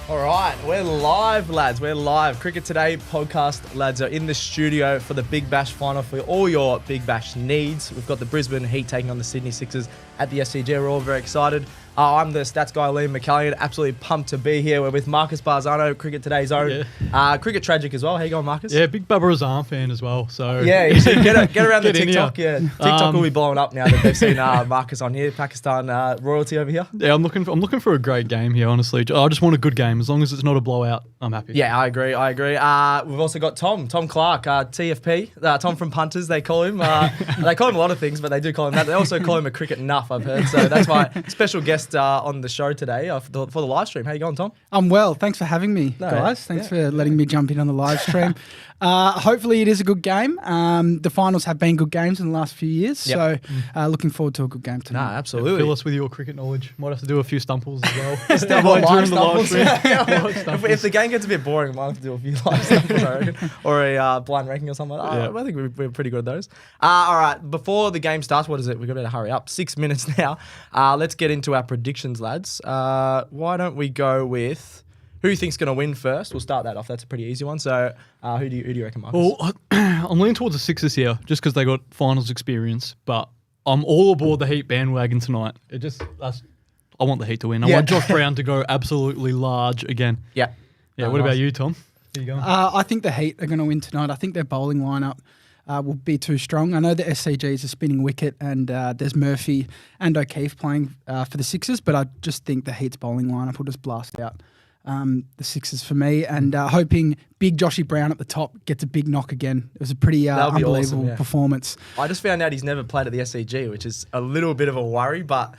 All right, we're live, lads. We're live. Cricket Today podcast, lads, are in the studio for the Big Bash final for all your Big Bash needs. We've got the Brisbane Heat taking on the Sydney Sixers at the SCG. We're all very excited. I'm the stats guy, Liam McAllion. Absolutely pumped to be here. We're with Marcus Bazzano, Cricket Today's own. Yeah. Cricket Tragic as well. How you going, Marcus? Yeah, big Bubba Azam fan as well. So yeah, you should get around the TikTok. Yeah, TikTok will be blowing up now that they've seen Marcus on here, Pakistan royalty over here. Yeah, I'm looking for a greite game here. Honestly, I just want a good game. As long as it's not a blowout, I'm happy. Yeah, I agree. We've also got Tom Clarke, TFP, Tom from Punters. They call him. They call him a lot of things, but they do call him that. They also call him a cricket nuff, I've heard. So that's my special guest on the show today for the live stream. How you going, Tom? I'm well. Thanks for having me, guys. Thanks for letting me jump in on the live stream. Hopefully it is a good game. The finals have been good games in the last few years, so looking forward to a good game tonight. No, absolutely. Yeah, fill us with your cricket knowledge. Might have to do a few stumples as well. If the game gets a bit boring, I might have to do a few live stumples, I reckon, or a blind ranking or something like that. I think we're pretty good at those. All right, before the game starts, what is it? We've got to hurry up. 6 minutes now. Let's get into our predictions, lads. Why don't we go with who you think's going to win first? We'll start that off. That's a pretty easy one. So who do you reckon, Marcus? Well, I'm leaning towards the Sixers here just because they got finals experience, but I'm all aboard the Heat bandwagon tonight. I want the Heat to win. I want Josh Brown to go absolutely large again. Yeah. Yeah. What about you, Tom? Where you going? I think the Heat are going to win tonight. I think their bowling lineup will be too strong. I know the SCG is a spinning wicket and there's Murphy and O'Keefe playing for the Sixers, but I just think the Heat's bowling lineup will just blast out the Sixers for me, and hoping big Joshy Brown at the top gets a big knock again. It was a pretty unbelievable performance. I just found out he's never played at the SCG, which is a little bit of a worry, but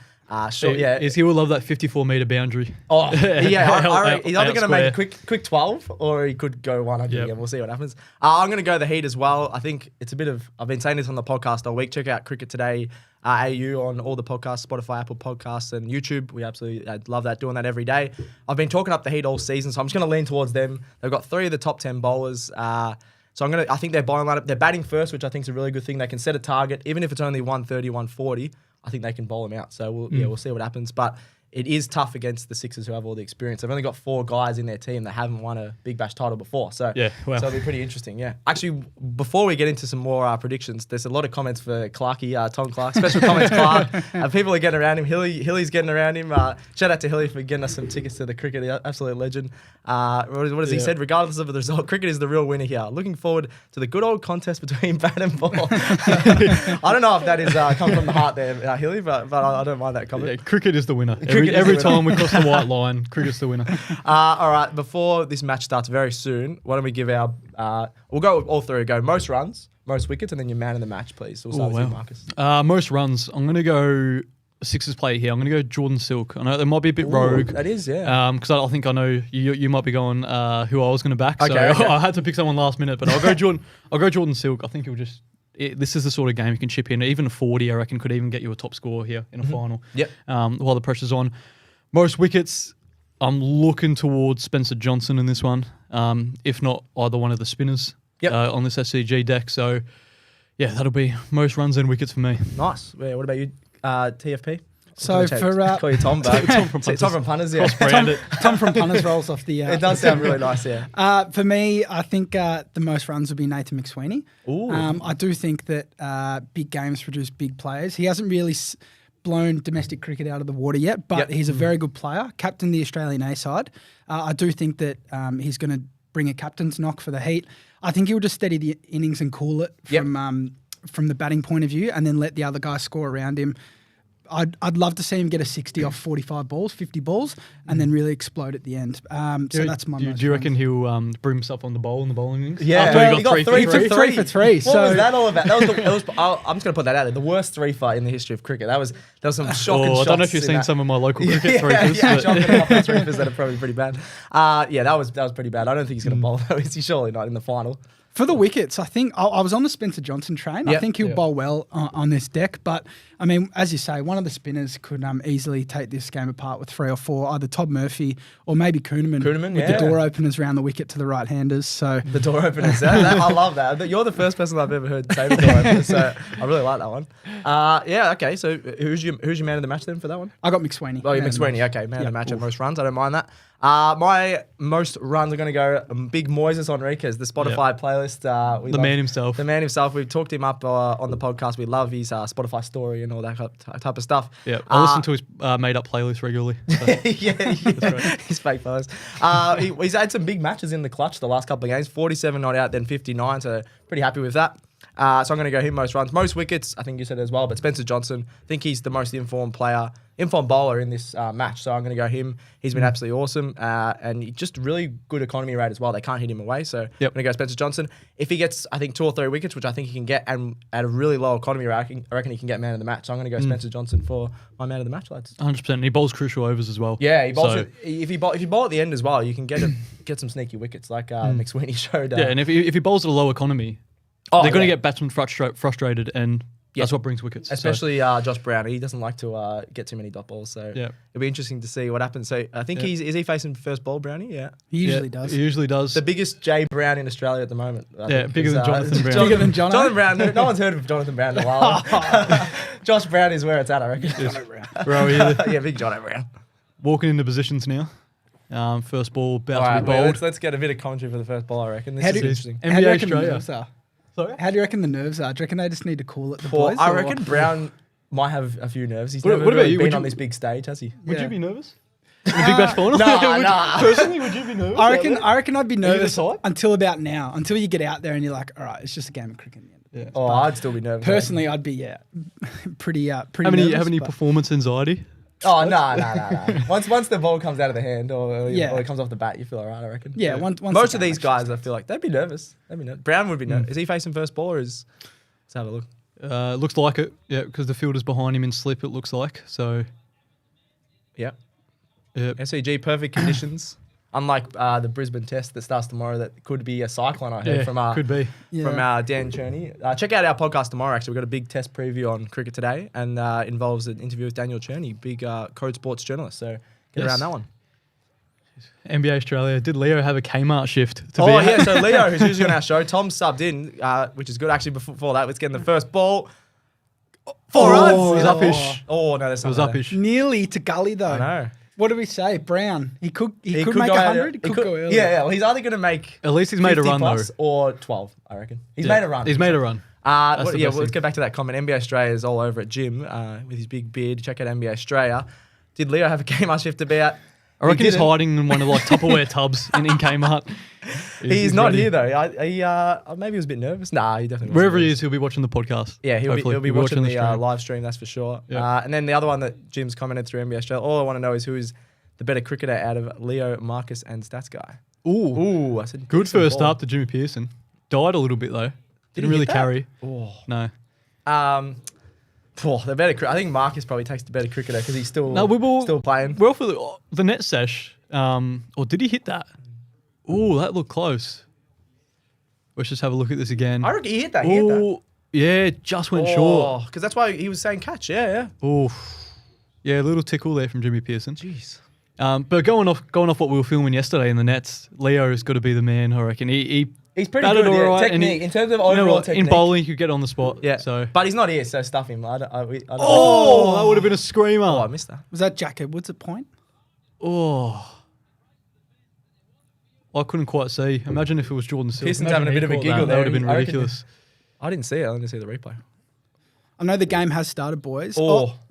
sure, yeah. He will love that 54-metre boundary. Oh, yeah. He's either going to make a quick 12 or he could go 100 again. We'll see what happens. I'm going to go the Heat as well. I think it's a bit of, I've been saying this on the podcast all week. Check out Cricket Today AU on all the podcasts, Spotify, Apple Podcasts, and YouTube. We absolutely love that, doing that every day. I've been talking up the Heat all season, so I'm just going to lean towards them. They've got 3 of the top 10 bowlers. So I think their bowling lineup, they're batting first, which I think is a really good thing. They can set a target, even if it's only 130, 140. I think they can bowl them out. So we'll see what happens. But it is tough against the Sixers who have all the experience. They've only got 4 guys in their team that haven't won a Big Bash title before. So it'll be pretty interesting. Yeah. Actually, before we get into some more predictions, there's a lot of comments for Clarke, Tom Clarke. Special comments, Clarke. People are getting around him. Hilly's getting around him. Shout out to Hilly for getting us some tickets to the cricket. The absolute legend. What has he said? Regardless of the result, cricket is the real winner here. Looking forward to the good old contest between bat and ball. I don't know if that is come from the heart there, Hilly, but I don't mind that comment. Yeah, cricket is the winner. Every time we cross the white line, cricket's the winner. All right, before this match starts very soon, why don't we give our... we'll go all three. Go most runs, most wickets, and then your man of the match, please. We'll start with you, Marcus. Most runs. I'm going to go... Sixers player here. I'm going to go Jordan Silk. I know that might be a bit rogue. That is, yeah. Because I think I know you might be going who I was going to back. Okay. I had to pick someone last minute, but I'll go Jordan Silk. I think he'll just... this is the sort of game you can chip in. Even a 40, I reckon, could even get you a top score here in a final. Yep. While the pressure's on. Most wickets, I'm looking towards Spencer Johnson in this one. If not either one of the spinners on this SCG deck. So, yeah, that'll be most runs and wickets for me. Nice. Yeah, what about you, TFP? So for call you Tom, but Tom from Punters. Tom from Punters, yeah. Tom from Punters rolls off the. It does sound really nice, yeah. For me, I think the most runs would be Nathan McSweeney. I do think that big games produce big players. He hasn't really blown domestic cricket out of the water yet, but he's a very good player. Captain the Australian A side. I do think that he's going to bring a captain's knock for the Heat. I think he'll just steady the innings and cool it from the batting point of view, and then let the other guys score around him. I'd love to see him get a 60 off 45 balls, 50 balls, and then really explode at the end. So that's my. Do you reckon he'll bring himself on the bowl in the bowling innings? Yeah, after he got 3 for 3. What was that all about? That was I'm just going to put that out there. The worst 3 fight in the history of cricket. There was some shocking shots. I don't know if you've seen some of my local cricket threefers. Yeah, shocking threefers that are probably pretty bad. That was pretty bad. I don't think he's going to bowl though. Is he? Surely not in the final. For the wickets, I think I was on the Spencer Johnson train. I think he'll bowl well on this deck. But, I mean, as you say, one of the spinners could easily take this game apart with 3 or 4, either Todd Murphy or maybe Kuhnemann with the door openers around the wicket to the right-handers. So the door openers, I love that. You're the first person I've ever heard say the door openers, so I really like that one. Okay, so who's your man of the match then for that one? I got McSweeney. Oh, you're McSweeney, okay. Man of the match at most runs, I don't mind that. My most runs are going to go Big Moises Enriquez, the Spotify playlist. The man himself. The man himself. We've talked him up on the podcast. We love his Spotify story and all that type of stuff. Yeah, I listen to his made-up playlist regularly. So. yeah. His fake playlist. He's had some big matches in the clutch the last couple of games. 47 not out, then 59. So pretty happy with that. So I'm going to go him most runs. Most wickets, I think you said as well, but Spencer Johnson, I think he's the most informed bowler in this match. So I'm going to go him. He's been absolutely awesome and just really good economy rate as well. They can't hit him away. So I'm going to go Spencer Johnson. If he gets, I think, 2 or 3 wickets, which I think he can get, and at a really low economy rate, I reckon he can get man of the match. So I'm going to go Spencer Johnson for my man of the match, lads. 100%. And he bowls crucial overs as well. Yeah, he bowls if you bowl at the end as well, you can get some sneaky wickets like McSweeney showed. Yeah, and if he bowls at a low economy, they're going to get batsmen frustrated, and that's what brings wickets. Especially Josh Brown. He doesn't like to get too many dot balls, so it'll be interesting to see what happens. So I think is he facing first ball, Brownie? Yeah. He usually does. He usually does. The biggest J Brown in Australia at the moment. I think, bigger than Jonathan Brown. Bigger than Jonathan Brown. No one's heard of Jonathan Brown in a while. Josh Brown is where it's at, I reckon. Bro, yeah, big Jono Brown. Walking into positions now. First ball about to be bowled. Let's get a bit of commentary for the first ball, I reckon. This is interesting. NBA Australia. Sorry? How do you reckon the nerves are? Do you reckon they just need to call it the boys? I reckon Brown might have a few nerves. He's what never about you? been on this big stage, has he? Would you be nervous? The Big Bash final? Nah. Personally, would you be nervous? I reckon I'd be nervous until about now. Until you get out there and you're like, all right, it's just a game of cricket in the end. Yeah. I'd still be nervous. Personally, I'd be pretty Have any performance anxiety? Oh, no. Once the ball comes out of the hand or it comes off the bat, you feel all right, I reckon. Yeah. Once most of these guys, I feel like they'd be nervous. Brown would be nervous. Is he facing first ball or is... Let's have a look. Looks like it, because the fielder's behind him in slip, it looks like. So, Yep. SCG, perfect conditions. Unlike the Brisbane test that starts tomorrow, that could be a cyclone, I heard, from Dan Cherney. Check out our podcast tomorrow, actually. We've got a big test preview on Cricket Today and involves an interview with Daniel Cherney, big Code Sports journalist. So get around that one. NBA Australia. Did Leo have a Kmart shift? So Leo, who's usually on our show, Tom subbed in, which is good. Actually, before that, let's get in the first ball. 4 runs. He's uppish. Oh, no, that's not. It was uppish. Nearly to gully, though. I know. What do we say? Brown. He could make 100. He could go early. Yeah. Well, he's either going to make at least he's made a run though, or 12. I reckon he's made a run. He's made a run. Let's get back to that comment. NBA Australia is all over at Jim with his big beard. Check out NBA Australia. Did Leo have a Kmart shift about? I reckon he's hiding in one of Tupperware tubs in Kmart. He's not here though. Maybe he was a bit nervous. Nah, he definitely. Wherever he is, he'll be watching the podcast. Yeah, he'll be watching the live stream. That's for sure. Yep. And then the other one that Jim's commented through NBA Australia. All I want to know is who is the better cricketer out of Leo, Marcus, and Stats Guy. Ooh, I said good first up to Jimmy Pearson. Died a little bit though. Didn't really carry. Oh no. The better. I think Marcus probably takes the better cricketer because he's still still playing. Well, for the net sesh. Or did he hit that? Ooh, that looked close. Let's just have a look at this again. I reckon he hit that. Yeah, just went short. Because that's why he was saying catch. Yeah. Ooh, yeah, a little tickle there from Jimmy Pearson. Jeez. But going off what we were filming yesterday in the nets, Leo has got to be the man. I reckon he's pretty good. Right, technique in terms of overall technique. In bowling, he could get on the spot. Yeah. So, but he's not here, so stuff him. I don't that would have been a screamer. Oh, I missed that. Was that Jack Edwards at point? Oh. I couldn't quite see. Imagine if it was Jordan Silver. Pearson's having a bit of a giggle there. That would have been ridiculous. I didn't see it. I didn't see the replay. I know the game has started, boys.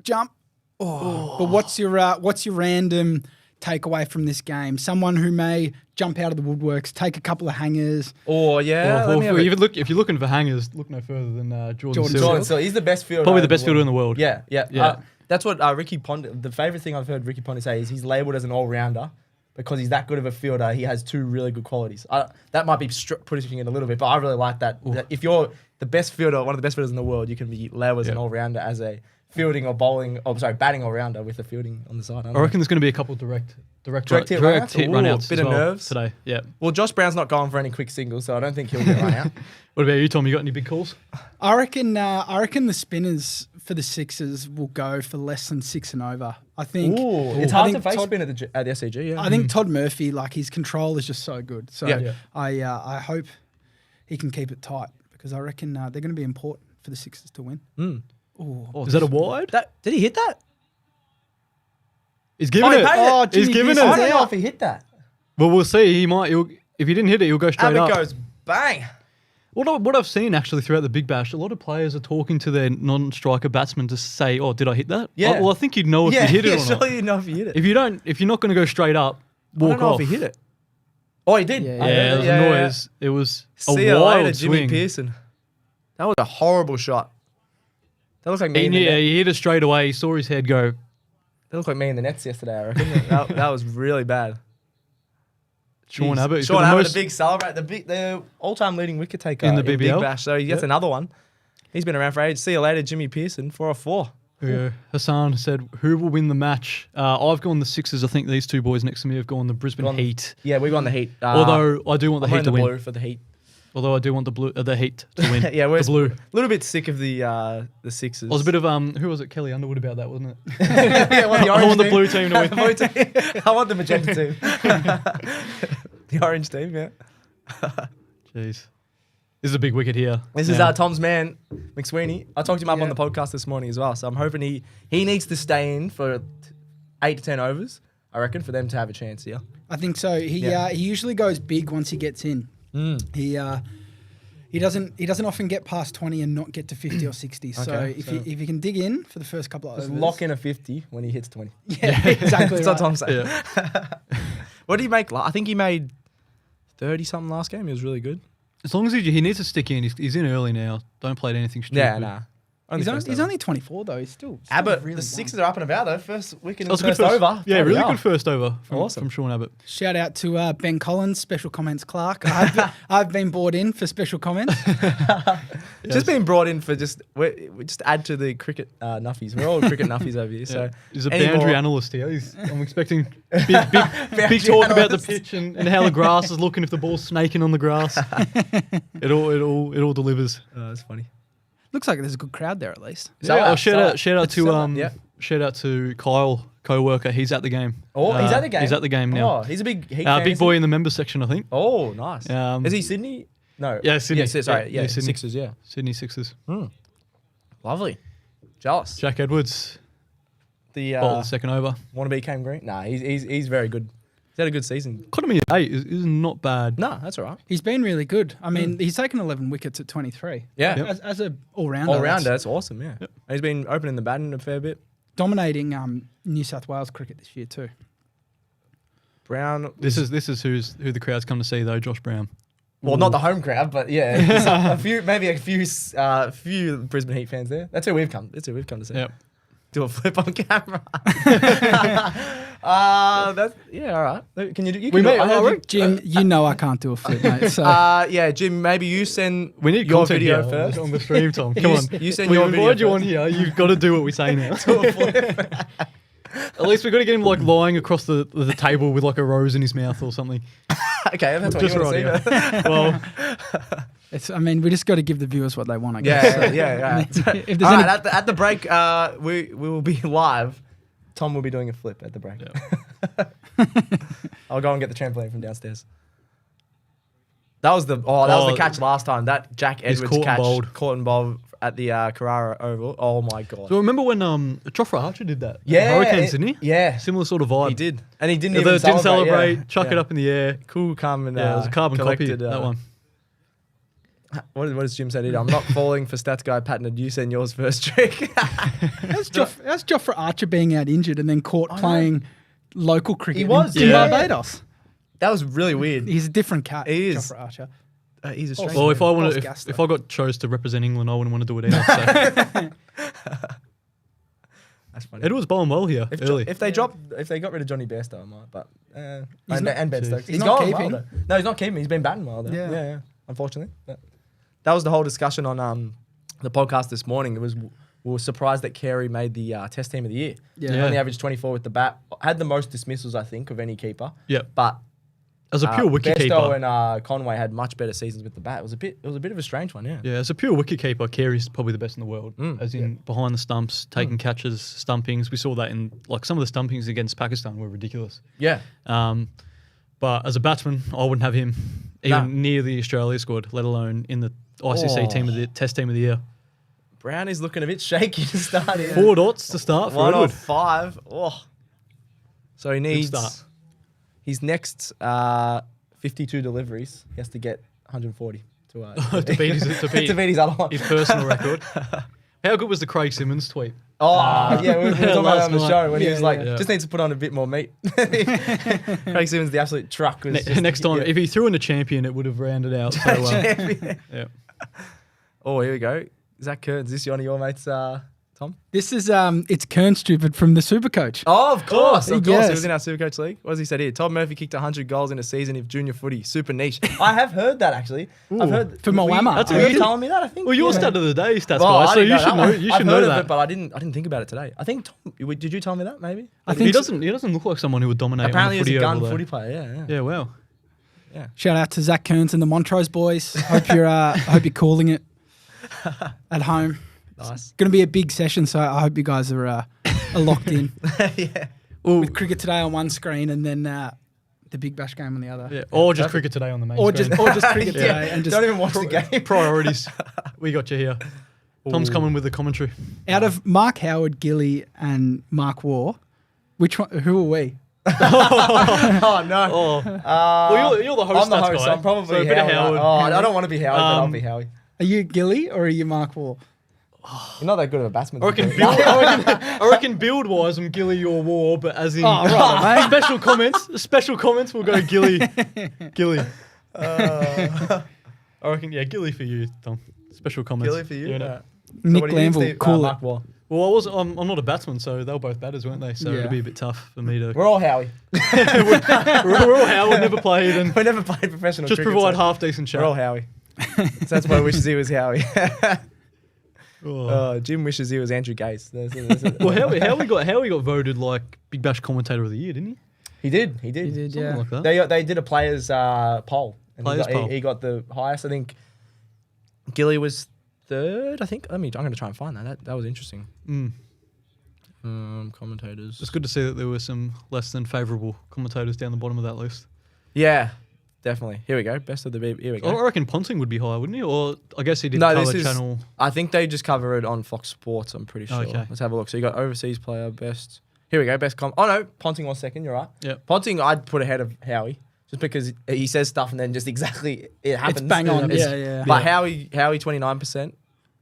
Jump. But what's your random takeaway from this game? Someone who may jump out of the woodworks, take a couple of hangers. If you're looking for hangers, look no further than Jordan Silver. He's the best fielder. Probably the best fielder in the world. Yeah. That's what Ricky Pond. The favorite thing I've heard Ricky Pond say is he's labelled as an all-rounder because he's that good of a fielder. He has 2 really good qualities. That might be pushing it a little bit, but I really like that. If you're the best fielder, one of the best fielders in the world, you can be labelled as an all-rounder as a fielding or bowling, batting all-rounder with the fielding on the side. I reckon there's going to be a couple direct hit runouts bit of nerves today. Yeah. Well, Josh Brown's not going for any quick singles, so I don't think he'll get run out. What about you, Tom? You got any big calls? I reckon the spinners for the Sixers will go for less than 6 and over. I think it's hard to face spin at the SCG. Yeah. I think Todd Murphy, his control is just so good. So I hope he can keep it tight because I reckon they're going to be important for the Sixers to win. Is that a wide? Did he hit that? He's giving it. Oh, He's giving it. I don't know if he hit that. Well, we'll see. He might. If he didn't hit it, he'll go straight up. It goes bang. What I've seen actually throughout the Big Bash, a lot of players are talking to their non-striker batsmen to say, "Oh, did I hit that?" Yeah. Well, I think you'd know if you hit it or not. Surely you know if you hit it. If you don't, if you're not going to go straight up, walk I don't know off. if he hit it. Oh, he did. Yeah, Yeah, there was a noise. It was See a you wild later, Jimmy swing. Pearson. That was a horrible shot. That looks like me. He hit it straight away. He saw his head go. That looked like me in the nets yesterday, I reckon. that was really bad. Sean Abbott. Sean Abbott, a big celebrate, the all-time leading wicket taker in the BBL. Big Bash. So he gets another one. He's been around for ages. See you later, Jimmy Pearson, 4 off 4. Yeah. Hassan said, "Who will win the match?" I've gone the Sixers. I think these two boys next to me have gone the Brisbane Heat. Yeah, we've gone the Heat. Although I do want the Heat to win. Blue for the Heat. Although I do want the Heat to win. Yeah, we're the blue. A little bit sick of the Sixers. I was a bit of who was it? Kelly Underwood about that, wasn't it? Yeah, well, I want the blue team to win. I want the magenta team. The orange team, yeah. Jeez. This is a big wicket here. This is Tom's man, McSweeney. I talked to him up on the podcast this morning as well, so I'm hoping he needs to stay in for 8 to 10 overs, I reckon, for them to have a chance here. I think so. He usually goes big once he gets in. He doesn't often get past 20 and not get to 50 or 60. So if he can dig in for the first couple of overs, lock in a 50 when he hits 20. Yeah, exactly. That's what Tom said. Yeah. What did he make? I think he made 30 something last game. He was really good. As long as he needs to stick in, he's in early now. Don't play anything stupid. Yeah, nah. He's only 24 though. He's still Abbott. really the Sixers are up and about though. First wicket in the first over. Yeah, really good first over from Sean Abbott. Shout out to Ben Collins, special comments Clarke. I've been brought in for special comments. Just been brought in for we just add to the cricket nuffies. We're all cricket nuffies over here. So he's a boundary analyst here. I'm expecting big talk about the pitch and how the grass is looking if the ball's snaking on the grass. It all delivers. That's funny. Looks like there's a good crowd there at least. Shout out to Kyle, co-worker. He's at the game. Oh, he's at the game. He's at the game now. Oh, he's a big boy in the members section, I think. Oh, nice. Is he Sydney? No. Yeah, Sydney. Yeah, sorry. Yeah, Sydney. Sixers. Yeah. Sydney Sixers. Lovely. Jealous. Jack Edwards. The second over. Wannabe Cam Green. Nah, he's very good. He's had a good season. Economy 8 is not bad. No, that's all right. He's been really good. I mean, he's taken 11 wickets at 23. Yeah. Yep. As an all-rounder. All-rounder, that's awesome, yeah. Yep. And he's been opening the batting a fair bit. Dominating New South Wales cricket this year too. Brown. This is who the crowd's come to see though, Josh Brown. Well, not the home crowd, but yeah, a few Brisbane Heat fans there. That's who we've come to see. Yep. Do a flip on camera. That's all right. Can you do? You can do it. Jim, you know I can't do a flip, mate. So yeah, Jim, maybe you send we need your video first on the stream, Tom. Come on, you send your video. Invited you on here. You've got to do what we say now. Do a flip. At least we've got to get him like lying across the table with like a rose in his mouth or something. Okay, that's what you want to see. Well, we just got to give the viewers what they want, I guess. Yeah. If there's at the break, we will be live. Tom will be doing a flip at the break. Yep. I'll go and get the trampoline from downstairs. That was the catch last time. That Jack Edwards catch, caught and bowled at the Carrara Oval. Oh my god! So remember when Jofra Archer did that? Yeah, Hurricanes, didn't he? Yeah, similar sort of vibe. He did, and he didn't celebrate. Chuck it up in the air. Cool, calm, and it was a carbon copy. That one. What does Jim say? I'm not falling for stats guy patented. You send yours first, trick. How's Jofra Archer being out injured and then caught playing local cricket? He was in Barbados. That was really weird. He's a different cat. He is. Jofra Archer. He's a strange. Well, if I got chose to represent England, I wouldn't want to do it either. So. That's funny. Edwards bowling well here early. If they got rid of Johnny Bairstow, I might. But and Ben Stokes. He's not keeping. Well, no, he's not keeping. He's been batting well though. Yeah. Unfortunately, that was the whole discussion on the podcast this morning. We were surprised that Carey made the Test Team of the Year. Yeah. Only averaged 24 with the bat. Had the most dismissals, I think, of any keeper. Yeah. But as a pure wicketkeeper, Bairstow and Conway had much better seasons with the bat. It was a bit of a strange one, yeah. Yeah, as a pure wicketkeeper, Carey's probably the best in the world. As in behind the stumps, taking catches, stumpings. We saw that in some of the stumpings against Pakistan were ridiculous. Yeah. But as a batsman, I wouldn't have him even near the Australia squad, let alone in the ICC Test Team of the Year. Brown is looking a bit shaky to start. 4 dots to start. 1 off 5. Oh. So he needs start. his next 52 deliveries. He has to get 140 to beat his other one. His personal record. How good was the Craig Simmons tweet? Oh, yeah, we were talking about it on the night. show when he was like, yeah. just needs to put on a bit more meat. Craig Simmons, the absolute truck. Was just, Next time, if he threw in a champion, it would have rounded out so well. Yeah. Oh, here we go. Zach Kearns, is this one of your mates, Tom? This is it's Kern Stupid from the Supercoach. Oh, of course. Of course. Yes. He was in our Supercoach League. What has he said here? Todd Murphy kicked 100 goals in a season of junior footy. Super niche. I have heard that, actually. I've heard For Moama. That's you telling me that, I think. Well, you're stat of the day stats Well, guy, so you should know. You should know that. It, but I didn't think about it today. I think Tom, did you tell me that? Maybe. I think He doesn't look like someone who would dominate. Apparently, on the he's a gun over footy there. player. Yeah. Yeah, wow. Shout out to Zach Kearns and the Montrose boys. Hope you're calling it at home. Nice. It's going to be a big session, so I hope you guys are locked in. Yeah. With cricket today on one screen and then the Big Bash game on the other. Yeah. Or just cricket today on the main Or screen. just cricket today and just Don't even watch the game. Priorities. We got you here. Tom's coming with the commentary. Out of Mark Howard, Gilly, and Mark Waugh, which one? Who are we? Oh, no. Oh. Well, you're the host. I'm the host. Guy, I'm probably so a bit of Howard. Howard. I don't want to be Howard, but I'll be Howie. Are you Gilly or are you Mark Waugh? You're not that good of a batsman. I reckon build-wise, I'm Gilly or War, but as in special comments, we'll go Gilly. I reckon, Gilly for you, Tom. Special comments. Gilly for you? Yeah. Nick Glanville, cool. Mark Waugh. Well, I'm not a batsman, so they were both batters, weren't they? So it'd be a bit tough for me to... We're all Howie. we're all Howard, never played. And we never played professional just cricket. Provide so half-decent show. we're all Howie. So that's why he wishes he was Howie. Jim wishes he was Andrew Gase. Well, Howie got voted like Big Bash Commentator of the Year, didn't he? He did. Something Yeah. like that. They did a players poll. And he got the highest. I think Gilly was third. I think. I'm going to try and find that. That was interesting. Commentators. It's good to see that there were some less than favourable commentators down the bottom of that list. Yeah, definitely. Here we go. Best of the BB. Here we go. I reckon Ponting would be high, wouldn't he? Or I guess he did No, colour this is- channel. I think they just cover it on Fox Sports. I'm pretty sure. Okay. Let's have a look. So you got overseas player, best. Here we go. Best oh no, Ponting was second. You're right. Yeah. Ponting, I'd put ahead of Howie just because he says stuff and then just exactly it happens. It's bang on. It's- Yeah. But Howie 29%,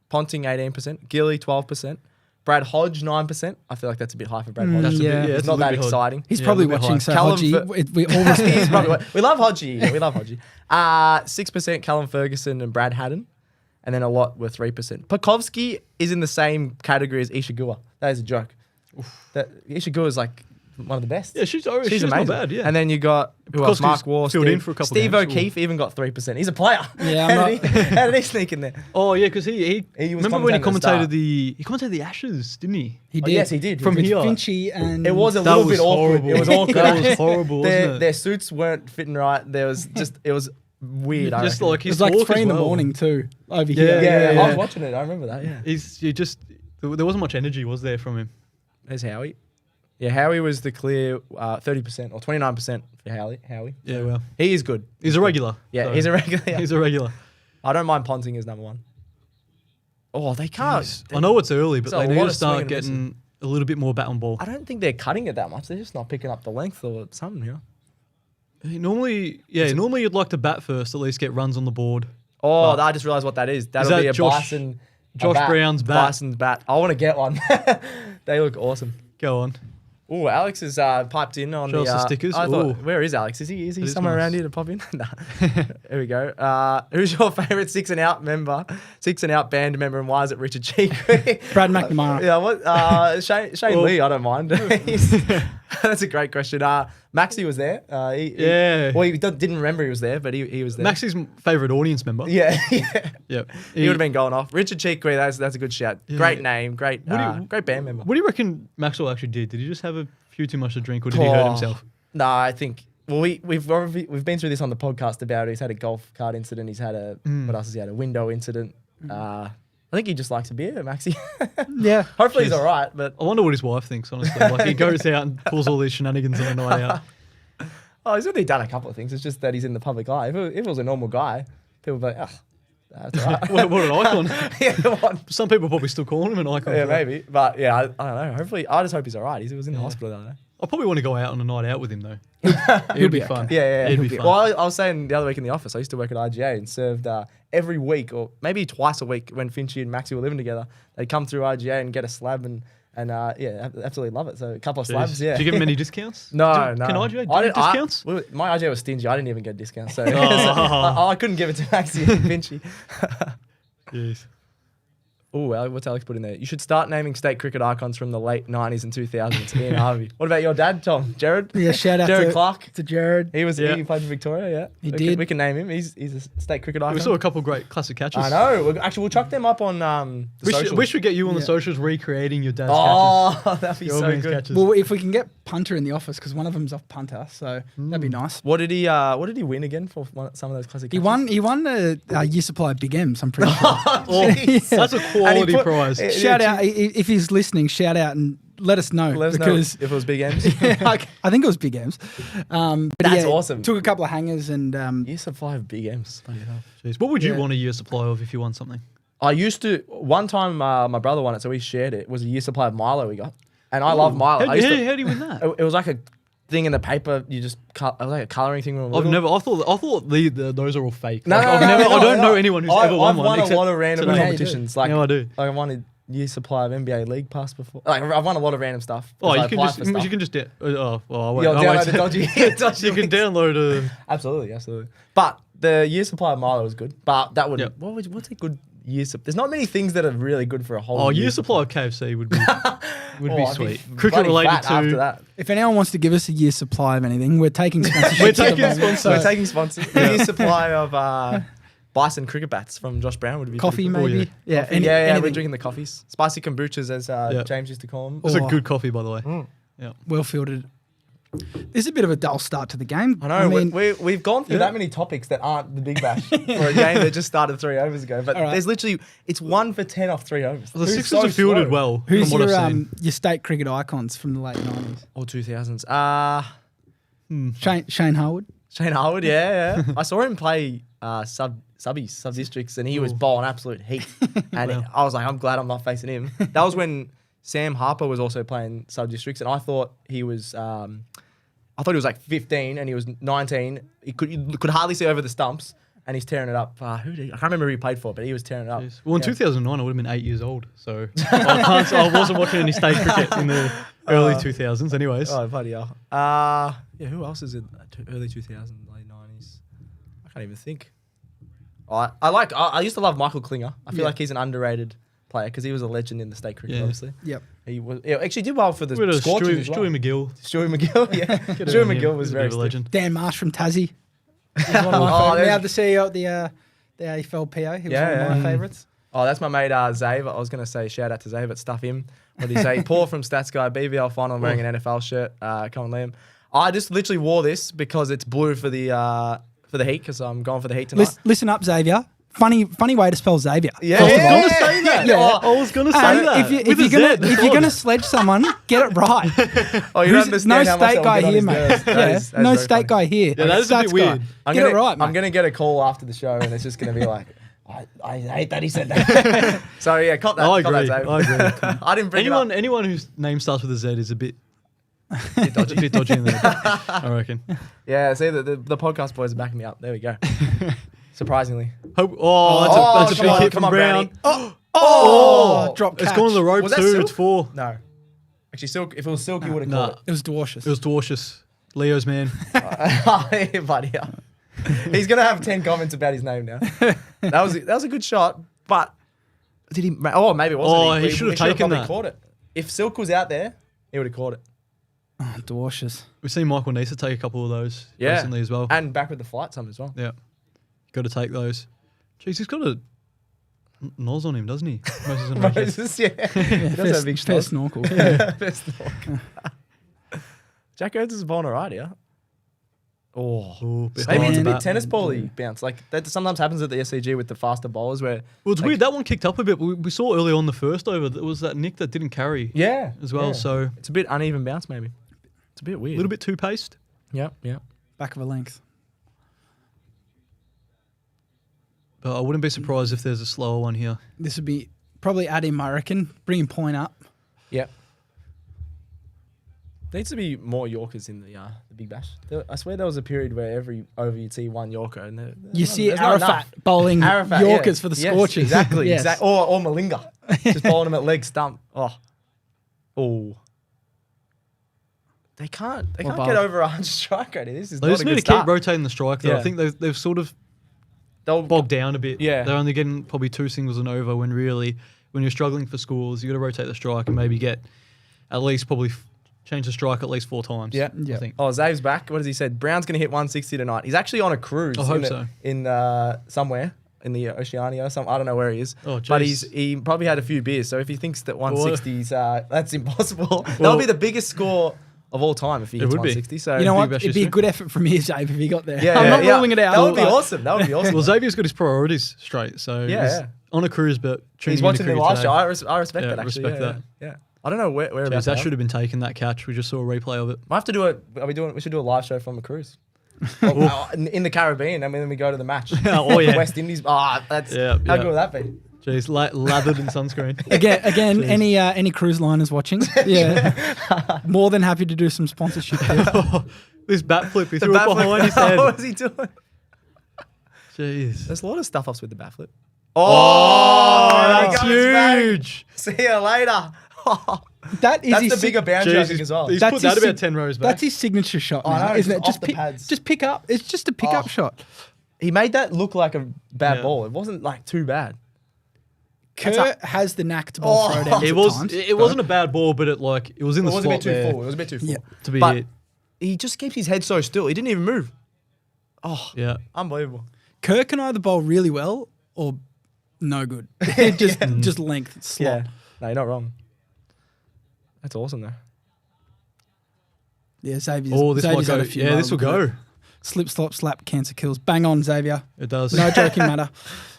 Ponting 18%, Gilly 12%, Brad Hodge 9%. I feel like that's a bit high for Brad Hodge. That's a bit, Yeah. it's It's a not little that bit high. exciting. He's Yeah, probably a little bit watching high. so Callum Hodgie. We always He's probably, we love Hodgie. We love Hodgie. 6% Callum Ferguson and Brad Haddon. And then a lot were 3%. Pekovsky is in the same category as Ishigua. That is a joke. Ishigua is like one of the best. Yeah, she's amazing. not bad, yeah. And then you got who else? Mark Waugh, filled in for a couple Steve games. O'Keefe even got 3%. He's a player. Yeah, How did he sneak in there? Oh, yeah, because he was remember when he commentating at commentated he commentated the Ashes, didn't he? He Oh, did. yes, he did. From With here. Finchy and It was a That little was bit awkward. horrible. It was awkward. That was horrible, wasn't it? Their suits weren't fitting right. There was just it was weird. I Just reckon. like it his was like talk 3 as in the well. morning too over Yeah, here. yeah, I was watching it. I remember that. Yeah. There wasn't much energy, was there, from him? There's Howie. Yeah, Howie was the clear 30% or 29% for Howie. Yeah, well. He is good. He's a regular. Yeah, so he's a regular. He's a regular. I don't mind Ponting as number one. Oh, they can't. I know it's early, but It's a they lot need of to start swinging and getting a little bit more bat on ball. I don't think they're cutting it that much. They're just not picking up the length or something here. Normally you'd like to bat first, at least get runs on the board. Oh, I just realised what that is. That'll that be a Josh Brown's bat? Bison's bat. I want to get one. They look awesome. Go on. Oh, Alex is piped in on Show us the stickers. I thought, Ooh. where is Alex? Is he That is somewhere nice. around here to pop in? Nah. Here we go. Who's your favourite 6 and out member? 6 and out band member, and why is it Richard Cheek? Brad McNamara. Yeah, what? Shane Lee, I don't mind. That's a great question. Maxie was there. He didn't remember he was there, but he was there. Maxie's favourite audience member. Yeah. Yep. He would have been going off. Richard Cheekwee, that's a good shout. Yeah. Great name, great band member. What do you reckon Maxwell actually did? Did he just have a few too much to drink, or did he hurt himself? No, I think. Well, we've been through this on the podcast about it. He's had a golf cart incident. He's had what else has he had? A window incident. I think he just likes a beer, Maxie. Yeah. Hopefully he's all right. But I wonder what his wife thinks, honestly. Like, he goes out and pulls all these shenanigans on a night out. he's only done a couple of things. It's just that he's in the public eye. If it was a normal guy, people would be like, that's all right. What an icon. Yeah, Some people probably still calling him an icon. yeah, for that. maybe. But yeah, I don't know. Hopefully, I just hope he's all right. He was in the hospital the other day. I probably want to go out on a night out with him though. He'll be fun. Yeah. It'd be fun. Well, I was saying the other week in the office, I used to work at IGA and served every week or maybe twice a week when Finchy and Maxie were living together. They'd come through IGA and get a slab and absolutely love it. So a couple of slabs, yeah. Do you give him any discounts? No. Can IGA do discounts? My IGA was stingy. I didn't even get discounts. So I couldn't give it to Maxie and Finchy. Yes. Oh, what's Alex put in there? You should start naming state cricket icons from the late 90s and 2000s. Ian Harvey. What about your dad, Tom? Jared? Yeah, shout out Jared Clarke. to Jared. He played for Victoria, yeah. He did. We can name him. He's a state cricket icon. We saw a couple of great classic catches. I know. Actually, we'll chuck them up on the socials. We should get you on the socials recreating your dad's catches. Oh, that'd be so good. Catches. Well, if we can get punter in the office, because one of them's off punter, so that'd be nice. What did he win again for some of those classic catches? He won a year supply of Big M's, I'm pretty sure. That's a quality prize. Shout out, if he's listening, shout out and let us know. Let us know if it was Big M's. I think it was Big M's. But that's awesome. Took a couple of hangers and... Year supply of Big M's. Jeez. What would you want a year supply of if you won something? I used to... One time my brother won it, so we shared it. It was a year supply of Milo we got. And I love Milo. How do you win that? It was like a thing in the paper. You just... It was like a colouring thing. I thought those are all fake. No, I don't know anyone who's ever won one. I've won a lot of random competitions. I do. I won a year supply of NBA League Pass before. Like I've won a lot of random stuff. You can just download the dodgy. You can download a... Absolutely. But the year supply of Milo was good. But that would... Yep. What's a good year supply? There's not many things that are really good for a whole year supply of KFC would be sweet. Cricket related related to... After that. If anyone wants to give us a year supply of anything, we're taking sponsorship. We're taking sponsors. A year supply of... Bison cricket bats from Josh Brown would be coffee, maybe. Yeah, we're drinking the coffees. Spicy kombuchas, as James used to call them. It's a good coffee, by the way. Yeah, well filtered. This is a bit of a dull start to the game. I know. We've gone through that many topics that aren't the Big Bash for a game that just started 3 overs ago. But there's literally it's 1 for 10 off 3 overs. The Sixers are fielded well. Who's from what I've seen. your state cricket icons from the late 90s or 2000s? Shane Harwood. Shane Harwood, yeah. I saw him play sub-districts, and he was bowling absolute heat. And I was like, I'm glad I'm not facing him. That was when Sam Harper was also playing sub-districts, and I thought he was like 15 and he was 19. You could hardly see over the stumps, and he's tearing it up. I can't remember who he played for, but he was tearing it up. Yes. Well, in 2009, I would have been 8 years old, so I wasn't watching any state cricket in the early 2000s anyways. Oh, bloody hell. Who else is in early 2000s, late 90s? I can't even think. I used to love Michael Klinger. I feel like he's an underrated player because he was a legend in the state cricket, obviously. Yep. He actually did well for the Scorchers as well. Stewie McGill. Stewie McGill, yeah. Stewie McGill was very a legend. Dan Marsh from Tassie. He's one of my now the CEO at the AFLPO. He was one of my favourites. Oh, that's my mate Zave. I was going to say shout out to Zave, but stuff him. What did he say? Paul from Stats Guy, BBL Final, wearing an NFL shirt. Come on, Liam. I just literally wore this because it's blue for the Heat because I'm going for the Heat tonight. Listen up, Xavier. Funny way to spell Xavier. Yeah, I was going to say that. I was going to say that. If you're gonna sledge someone, get it right. You don't understand no how much state guy here, mate. No state guy here. Yeah, that is a bit weird. Get it right, mate. I'm going to get a call after the show, and it's just going to be like, I hate that he said that. So yeah, cut that. I agree. I didn't bring anyone whose name starts with a Z is a bit dodgy in there, I reckon. Yeah, see, the podcast boys are backing me up. There we go. Surprisingly. That's a big hit from Brown. Drop catch. It's gone to the rope too. It's 4. No. Actually, Silk. If it was Silk, he would have caught it. It was Dwarcius. It was Dwarcius. Leo's man. Buddy. He's going to have 10 comments about his name now. That was a good shot, but did he... Oh, maybe it wasn't. He should have taken that. Caught it. If Silk was out there, he would have caught it. Oh, Dwarcius. We've seen Michael Neesa take a couple of those recently as well. And back with the flight some as well. Yeah. Got to take those. Jeez, he's got a nose on him, doesn't he? Moses, yeah. He does have a big fair snorkel. Fair snorkel. Jack Oates is born alright, yeah. Maybe it's a bit tennis ball-y bounce. Like that sometimes happens at the SCG with the faster bowlers where... Well, it's weird. That one kicked up a bit. We saw early on the first over, there was that Nick that didn't carry as well. Yeah. So it's a bit uneven bounce maybe. It's a bit weird. A little bit too paced. Yep. Back of a length. But I wouldn't be surprised if there's a slower one here. This would be probably at him, I reckon. Bring him point up. Yep. There needs to be more Yorkers in the Big Bash. I swear there was a period where every over you'd see one Yorker. And you see Arafat bowling Yorkers for the Scorchers. Exactly. Or Malinga. Just bowling them at leg stump. Oh. They can't get over 100 strike rate. This is they not just a need good to start. keep rotating the strike, though. Yeah. I think they've sort of bogged down a bit. Yeah. They're only getting probably 2 singles and over when really, when you're struggling for scores, you got to rotate the strike and maybe get at least probably change the strike at least 4 times. Yeah. I think. Oh, Zave's back. What has he said? Brown's going to hit 160 tonight. He's actually on a cruise. I hope so. In somewhere in the Oceania. I don't know where he is. Oh, geez. But he probably had a few beers. So if he thinks that 160's that's impossible, that would be the biggest score of all time if he hits 160. So you know what? It'd be a good effort from his Zave if he got there. Yeah, I'm not ruling it out. That would be awesome. Well, Xavier's got his priorities straight. So he's on a cruise, but he's watching the live show. I respect that. Actually, respect that. Yeah. I don't know where Jeez, that should have been taken, that catch. We just saw a replay of it. Might have to do it. We should do a live show from a cruise. In the Caribbean, and then we go to the match. West Indies. How good would that be? Jeez, lathered in sunscreen. Again, any cruise liners watching? Yeah, more than happy to do some sponsorship. This bat flip, he threw it behind his head. What was he doing? Jeez, there's a lot of stuff ups with the bat flip. That's huge. See you later. That's the bigger boundary, I think, as well. He's put that about 10 rows back. That's his signature shot, now, isn't it? Just pick up. It's just a pick-up shot. He made that look like a bad ball. It wasn't like too bad. Kerr has the knack to bowl throwdowns. It wasn't a bad ball, but it was in the slot there. It was a bit too full. Yeah. To be but he just keeps his head so still. He didn't even move. Oh, yeah, unbelievable. Kerr can either bowl really well or no good. just length slot. Yeah, no, you're not wrong. That's awesome, though. Yeah, Xavier's. This might go. Yeah, this will go. Slip, slop, slap, cancer kills. Bang on, Xavier. It does. No joking matter.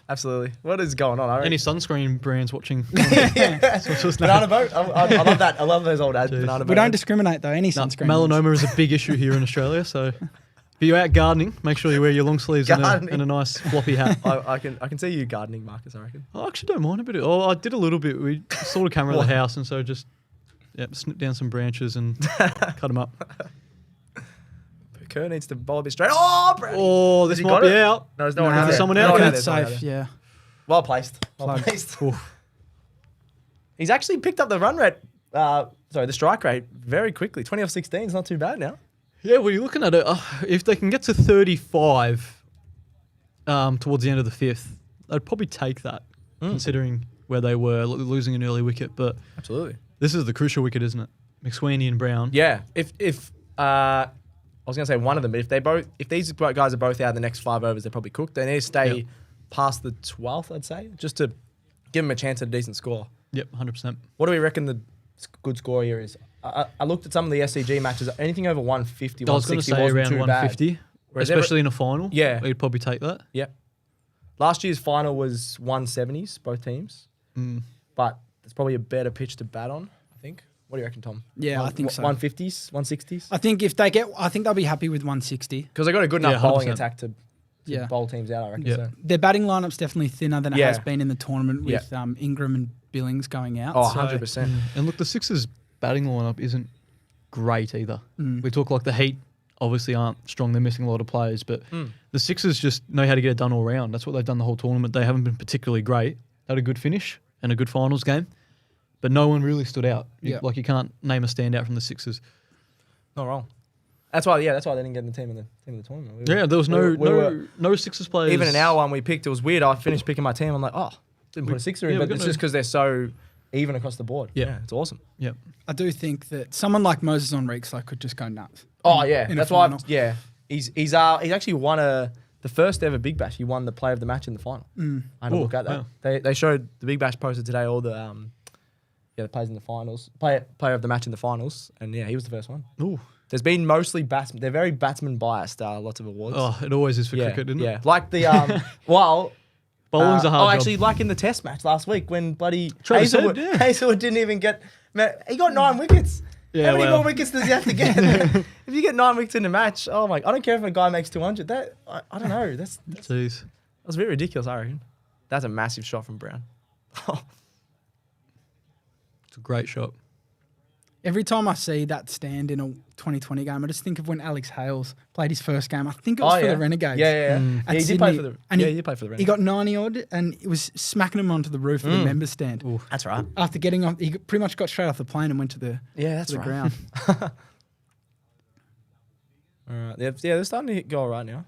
Absolutely. What is going on? Any sunscreen brands watching? Banana boat. I love that. I love those old ads. Banana boat. We don't discriminate though. Any sunscreen. Melanoma is a big issue here in Australia. So if you're out gardening, make sure you wear your long sleeves and a nice floppy hat. I can see you gardening, Marcus. I reckon. I actually don't mind a bit. I did a little bit. We saw a camera at the house, and so just snip down some branches and cut them up. Kerr needs to bowl a bit straight. Oh, Brady. Oh, this might be out. No, there's no one out there. Someone out. That's safe, yeah. Well placed. He's actually picked up the run rate, the strike rate very quickly. 20 off 16 is not too bad now. Yeah, well, you're looking at it. If they can get to 35 towards the end of the 5th, they'd probably take that, considering where they were losing an early wicket. But absolutely, this is the crucial wicket, isn't it? McSweeney and Brown. Yeah. If I was going to say one of them, but if these guys are both out in the next 5 overs, they're probably cooked. They need to stay past the 12th, I'd say, just to give them a chance at a decent score. Yep, 100%. What do we reckon the good score here is? I looked at some of the SCG matches. Anything over 150, 160 I was going to say around 150, especially in a final. Yeah. You'd probably take that. Yeah. Last year's final was 170s, both teams. But it's probably a better pitch to bat on, I think. What do you reckon, Tom? Yeah, I think so. 150s, 160s? I think I think they'll be happy with 160. Because they got a good enough bowling attack to yeah. bowl teams out, I reckon. Yeah. So. Their batting lineup's definitely thinner than it has been in the tournament with Ingram and Billings going out. Oh, 100%. And look, the Sixers batting lineup isn't great either. We talk like the Heat obviously aren't strong. They're missing a lot of players, but the Sixers just know how to get it done all round. That's what they've done the whole tournament. They haven't been particularly great. They had a good finish and a good finals game, but no one really stood out. You can't name a standout from the Sixers. Not wrong. That's why they didn't get in the team of the tournament. There was no Sixers players. Even in our one we picked, it was weird. I finished picking my team. I'm like, didn't put a Sixer in, but it's just because they're so even across the board. Yeah, it's awesome. Yeah, I do think that someone like Moses Enrique could just go nuts. Oh yeah, that's why. He's actually won the first ever Big Bash. He won the Player of the Match in the final. I had a look at that. Wow. They showed the Big Bash posted today all the players in the finals, player of the match in the finals, and he was the first one. Ooh. There's been mostly batsmen. They're very batsman biased. Lots of awards. Oh, it always is for cricket, isn't it? Yeah, like the bowling's a hard job. Actually, like in the Test match last week when bloody Hazelwood didn't even get. He got 9 wickets. Yeah, how many more wickets does he have to get? If you get 9 wickets in a match, oh my! I don't care if a guy makes 200. I don't know. That's Jeez. That was a bit ridiculous, I reckon. That's a massive shot from Brown. It's a great shot. Every time I see that stand in a 2020 game, I just think of when Alex Hales played his first game. I think it was for the Renegades. Yeah. He did play for the Renegades. He got 90 odd and it was smacking him onto the roof of the members stand. Ooh, that's right. After getting off, he pretty much got straight off the plane and went to the ground. All right. Yeah, they're starting to go all right now.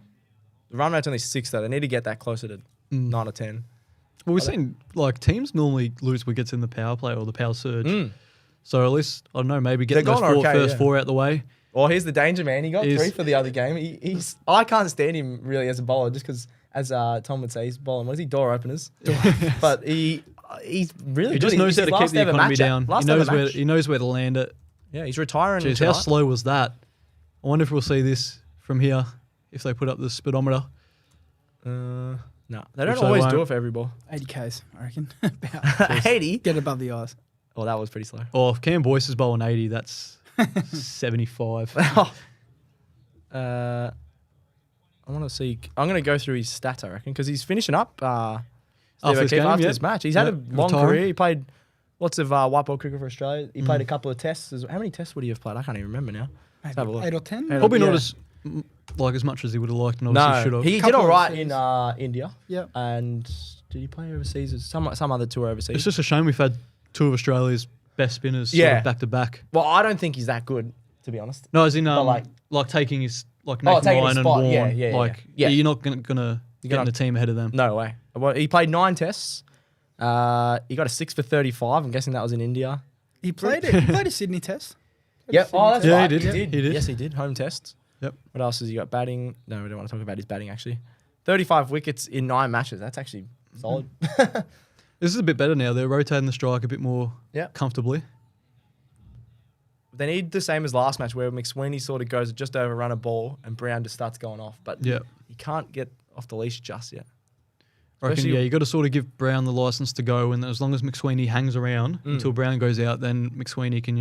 The run rate's only 6 though. They need to get that closer to 9 or 10. Well, we've seen like teams normally lose wickets in the power play or the power surge. So at least, I don't know, maybe get those first 4 out the way. Well, here's the danger, man. He got 3 for the other game. I can't stand him really as a bowler just because, as Tom would say, he's bowling. What is he? Door openers. But he's really He good. just knows how to keep the economy down. He knows where to land it. Yeah, he's retiring. Jeez, how slow was that? I wonder if we'll see this from here if they put up the speedometer. No, they don't always do it for every ball. 80 Ks, I reckon. 80? Get above the eyes. Oh, that was pretty slow. Oh, if Cam Boyce is bowling 80, that's 75. I want to see. I'm going to go through his stats, I reckon, because he's finishing up after this match. He's had a long career. He played lots of white ball cricket for Australia. He played a couple of tests. How many tests would he have played? I can't even remember now. Let's have a look. 8 or 10? Probably not as much as he would have liked and obviously should have. He did all right in India. Yeah. And did he play overseas? Some other tour overseas. It's just a shame we've had 2 of Australia's best spinners sort of back to back. Well, I don't think he's that good, to be honest. No, as in like taking his Nathan Lyon and Warren. Yeah. You're not gonna get in the team ahead of them. No way. Well, he played 9 tests. He got a 6 for 35. I'm guessing that was in India. He played a Sydney test. Yep. Oh, that's right. He did. Yes, he did. Home tests. Yep. What else has he got? Batting. No, we don't want to talk about his batting, actually. 35 wickets in 9 matches. That's actually solid. This is a bit better now. They're rotating the strike a bit more comfortably. They need the same as last match where McSweeney sort of goes just over run a ball and Brown just starts going off. But he can't get off the leash just yet. I reckon, you got to sort of give Brown the license to go, and as long as McSweeney hangs around until Brown goes out, then McSweeney can,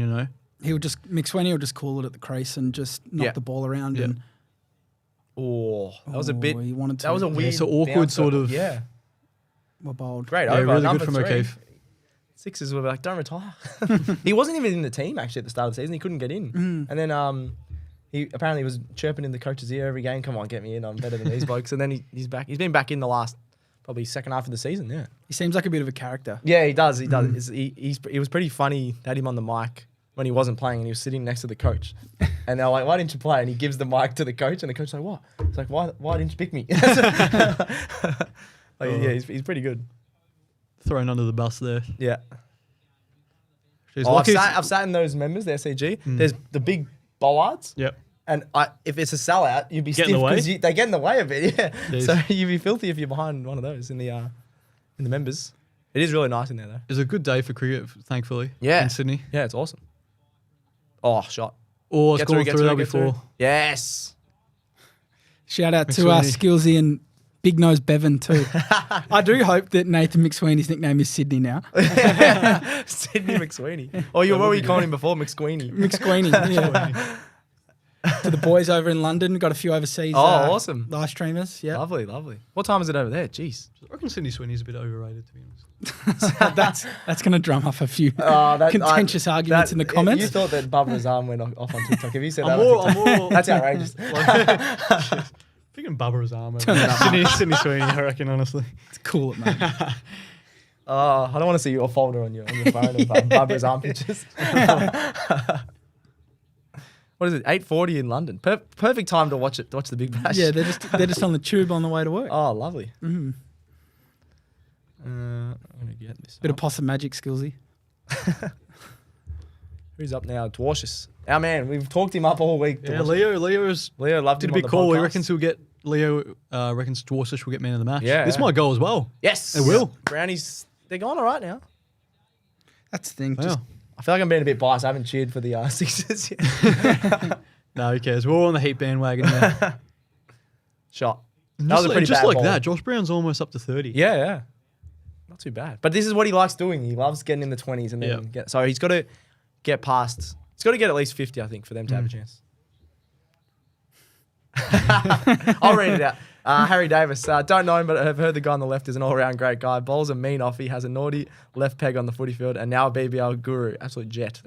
McSweeney will just call it at the crease and just knock the ball around. And that was a bit. He wanted to. That was a weird, so awkward sort of. Yeah. Well bowled. Great over. Really good from O'Keefe. 6s were like, don't retire. He wasn't even in the team actually at the start of the season. He couldn't get in, and then he apparently was chirping in the coach's ear every game. Come on, get me in. I'm better than these blokes. And then he's back. He's been back in the last probably second half of the season. Yeah. He seems like a bit of a character. Yeah, he does. He does. He was pretty funny. They had him on the mic when he wasn't playing and he was sitting next to the coach. And they're like, why didn't you play? And he gives the mic to the coach and the coach's like, what? It's like, why didn't you pick me? Yeah, he's pretty good. Thrown under the bus there. Yeah. Jeez, I've sat in those members, the SCG. There's the big bollards. Yep. And if it's a sellout, you'd be stiff because they get in the way of it. Yeah. Jeez. So you'd be filthy if you're behind one of those in the members. It is really nice in there though. It's a good day for cricket, thankfully. Yeah. In Sydney. Yeah, it's awesome. Oh, shot. Oh, it's gone through that before. Yes. Shout out to Skillsy and Big Nose Bevan too. I do hope that Nathan McSweeney's nickname is Sydney now. Sydney McSweeney. What were you calling him before? McSqueeny. McSqueeny. Yeah. To the boys over in London, got a few overseas. Awesome. Live streamers. Yeah. Lovely. What time is it over there? Jeez. I reckon Sydney Sweeney's a bit overrated, to be honest. That's going to drum up a few contentious arguments in the comments. You thought that Bubba's arm went off on TikTok. Have you said that on TikTok? That's outrageous. Thinking Bubba's arm over Sydney Sweeney, I reckon, honestly. It's cool, man. I don't want to see your folder on your phone of Bubba's arm pictures. What is it? 8:40 in London. Perfect time to watch it. To watch the Big Bash. Yeah, they're just on the tube on the way to work. Oh, lovely. Mm-hmm. I'm gonna get this. Bit of possum magic, Skillsy. Who's up now? Dwarshus. Our man. We've talked him up all week. Yeah, Leo loved did him a big on the call. podcast. He reckons he'll get reckons Dwarshus will get man of the match. Yeah, this might go as well. Yes, it will. Brownies. They're going all right now. That's the thing. Yeah. I feel like I'm being a bit biased. I haven't cheered for the Sixers yet. No, who cares? We're all on the Heat bandwagon now. Shot. That was a pretty just bad like ball. that. Josh Brown's almost up to 30. Yeah. Not too bad. But this is what he likes doing. He loves getting in the 20s and then so he's got to get past. He's got to get at least 50, I think, for them to have a chance. I'll read it out. Harry Davis. Don't know him, but I've heard the guy on the left is an all-round great guy. Bowls a mean off. He has a naughty left peg on the footy field and now a BBL guru. Absolute jet.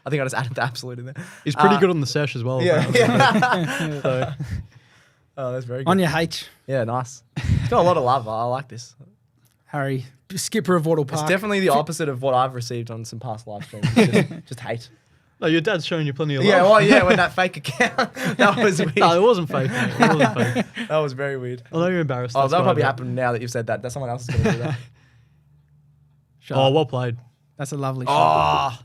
I think I just added the absolute in there. He's pretty good on the sesh as well. Yeah. So, oh, that's very good. On your H. Yeah, nice. It's got a lot of love. I like this. Harry, skipper of Wattle Park. It's definitely the opposite of what I've received on some past live streams. Just hate. No, your dad's showing you plenty of love. Yeah, well, yeah, when that fake account. That was weird. No, it wasn't fake, mate. It wasn't fake. That was very weird. I know you're embarrassed. Oh, that'll probably happen now that you've said that. That's someone else is going to do that. Oh, well played. That's a lovely shot.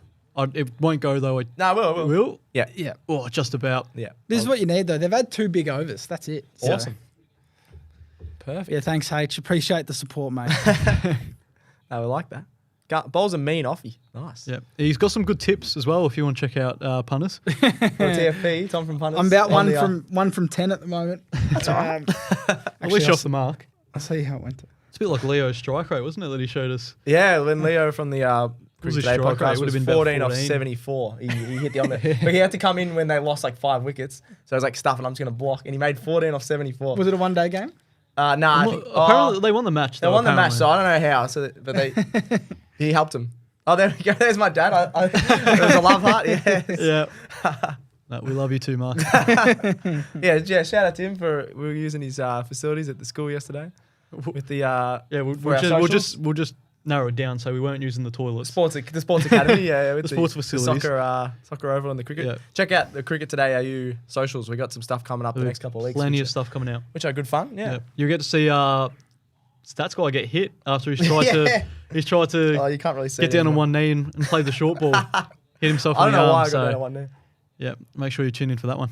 It won't go though. No, we'll. Will? Yeah. Yeah. Oh, just about. Yeah. This is what you need, though. They've had 2 big overs. That's it. So- Awesome. Perfect. Yeah, thanks, H. Appreciate the support, mate. No, we like that. Bowls a mean offie. Nice. Yeah. He's got some good tips as well if you want to check out Punters. For TFP, Tom from Punters. I'm about 1 from 10 at the moment. That's all right. At least off the mark. I'll see how it went. It's a bit like Leo's strike rate, wasn't it, that he showed us? Yeah, when Leo from the his Today strike rate? podcast Would have was been 14 about off 14. 74. He hit the on there. But he had to come in when they lost like 5 wickets. So I was like, stuff, and I'm just going to block. And he made 14 off 74. Was it a one-day game? Nah, I think, Apparently, they won the match. they won the match, so I don't know how. But he helped him. Oh, there we go. There's my dad. There's a love heart. Yes. Yeah. No, we love you too, Mark. Yeah. Shout out to him we were using his facilities at the school yesterday with the we'll just narrow it down so we weren't using the toilets. the sports academy. Yeah, with The sports facilities. The soccer oval and the cricket. Yeah. Check out the Cricket Today AU socials. We got some stuff coming up the next couple of weeks. Plenty of stuff coming out. which are good fun. Yeah. You get to see Stats guy get hit after he's tried to Oh, you can't really see get down it, on one knee and play the short ball. Hit himself I in don't the know arm. why I got that one there. Yeah, make sure you tune in for that one.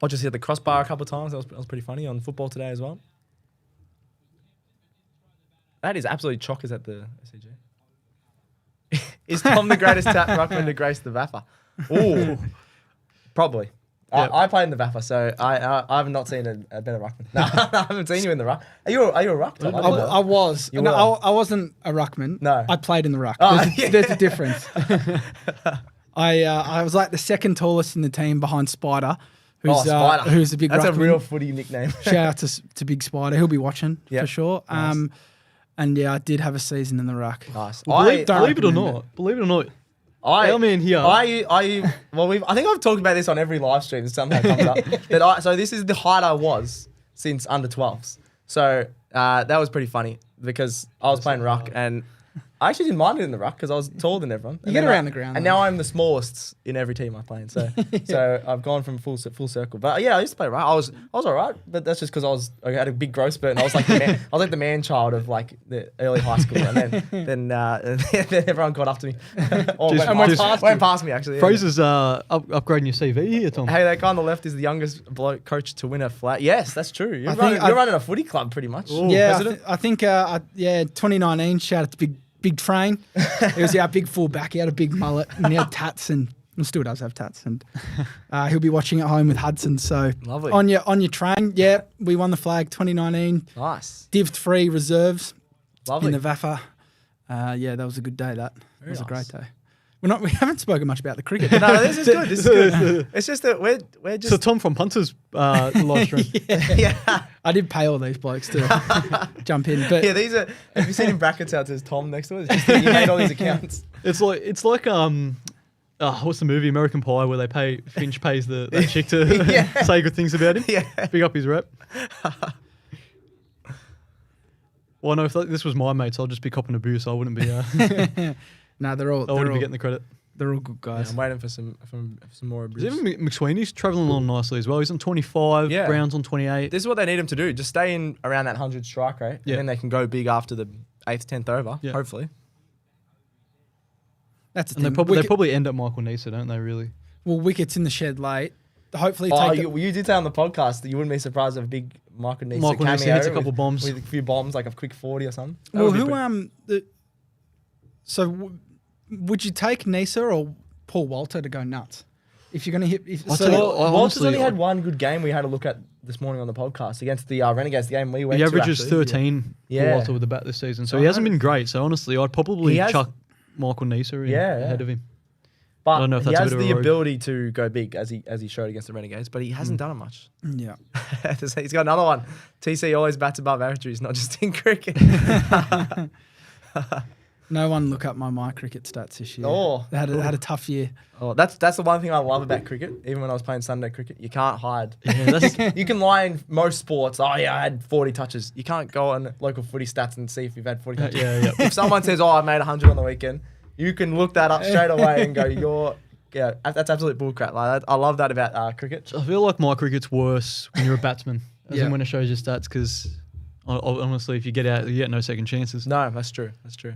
I just hit the crossbar a couple of times. That was pretty funny on Football Today as well. That is absolutely chockers at the SCG. Is Tom the greatest ruckman to grace the VAFA? Ooh, probably. Yep. I played in the VAFA, so I have not seen a better ruckman. No, I haven't seen you in the ruck. Are you a ruck, Tom? I was. You No, were. I wasn't a ruckman. No. I played in the ruck. Oh, There's a difference. I was like the second tallest in the team behind Spider, who's Spider. who's a big That's ruckman. a real footy nickname. Shout out to Big Spider. He'll be watching Yep. for sure. Nice. And yeah, I did have a season in the ruck. Nice. Believe it or recommend not, I think I've talked about this on every live stream. Somehow comes up. So this is the height I was since under 12s. So that was pretty funny because I was playing ruck and I actually didn't mind it in the ruck because I was taller than everyone. You get around the ground. And now I'm the smallest in every team I play in. So so I've gone from full circle. But yeah, I used to play ruck. I was all right, but that's just because I had a big growth spurt and I was like the man child of like the early high school. And then everyone got up to me. Went past me actually. Fraser's upgrading your CV here, Tom. Hey, that guy on the left is the youngest bloke coach to win a flat. Yes, that's true. You're running a footy club pretty much. Ooh, Yeah, I think 2019. Shout out to Big Train. He was our big fullback. He had a big mullet and he had tats and still does have tats. And he'll be watching at home with Hudson. So Lovely. on your train, yeah, we won the flag 2019. Nice. Div'd 3 reserves Lovely. in the VAFA. Yeah, that was a good day. That was a great nice. day. We haven't spoken much about the cricket. No, this is good. This is good. It's just that we're just So Tom from Punters live stream. yeah. I did pay all these blokes to jump in, but Yeah, these are. Have you seen in brackets how it says Tom next to it? It's just that you made all these accounts. It's like what's the movie American Pie where Finch pays that chick to say good things about him. Yeah. Big up his rep. Well, no, if this was my mates, I'll just be copping abuse. I wouldn't be. no, I wouldn't be getting the credit. they're all good Yeah, guys. I'm waiting for some more abuse. Even McSweeney's travelling along nicely as well. He's on 25, Yeah. Brown's on 28. This is what they need him to do. Just stay in around that 100 strike rate, Yeah. and then they can go big after the 8th, 10th over. Yeah. Hopefully. That's the And thing. they probably end up Michael Nisa, don't they? Really? Well, wickets in the shed late. Hopefully, You did say on the podcast that you wouldn't be surprised if a big Michael Nisa Michael Nisa cameo hits a couple with- bombs. with a few bombs, like a quick 40 or something. That Well, would be who pretty- would you take Nisa or Paul Walter to go nuts? If you're going to hit, I'll tell you what, Walters honestly, only had one good game we had a look at this morning on the podcast against the Renegades, the game we went He to. averages actually. 13 Yeah. for Walter with the bat this season, so he hasn't been great. So honestly, I'd probably He has- chuck Michael Nisa in ahead of him. But I don't know if he that's a has bit of the a rogue. ability to go big as he showed against the Renegades, but he hasn't done it much. yeah. He's got another one. TC always bats above average. He's not just in cricket. No one look up my cricket stats this year. Oh. They had a tough year. Oh, that's the one thing I love about cricket. Even when I was playing Sunday cricket, you can't hide. Yeah, you can lie in most sports. Oh yeah, I had 40 touches. You can't go on local footy stats and see if you've had 40 touches. If someone says, "Oh, I made 100 on the weekend," you can look that up straight away and go, that's absolute bullcrap. Like I love that about cricket. I feel like my cricket's worse when you're a batsman, as in when it shows your stats. Because honestly, if you get out, you get no second chances. No, that's true. That's true.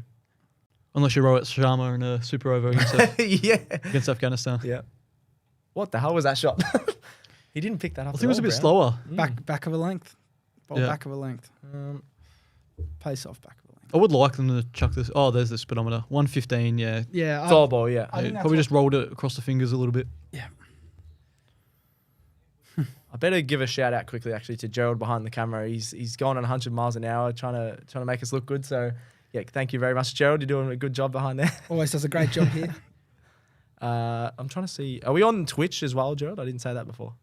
Unless you're Rohit Sharma in a super over against Afghanistan. Yeah. What the hell was that shot? He didn't pick that up. I think it was a bit slower. Back of a length. Back of a length. Pace off back of a length. I would like them to chuck this. Oh, there's the speedometer. 115, yeah. Yeah. Foul ball, yeah. Probably just rolled it across the fingers a little bit. Yeah. I better give a shout out quickly actually to Gerald behind the camera. He's gone on 100 miles an hour trying to make us look good. So yeah, thank you very much, Gerald. You're doing a good job behind there. Always does a great job here. I'm trying to see. Are we on Twitch as well, Gerald? I didn't say that before.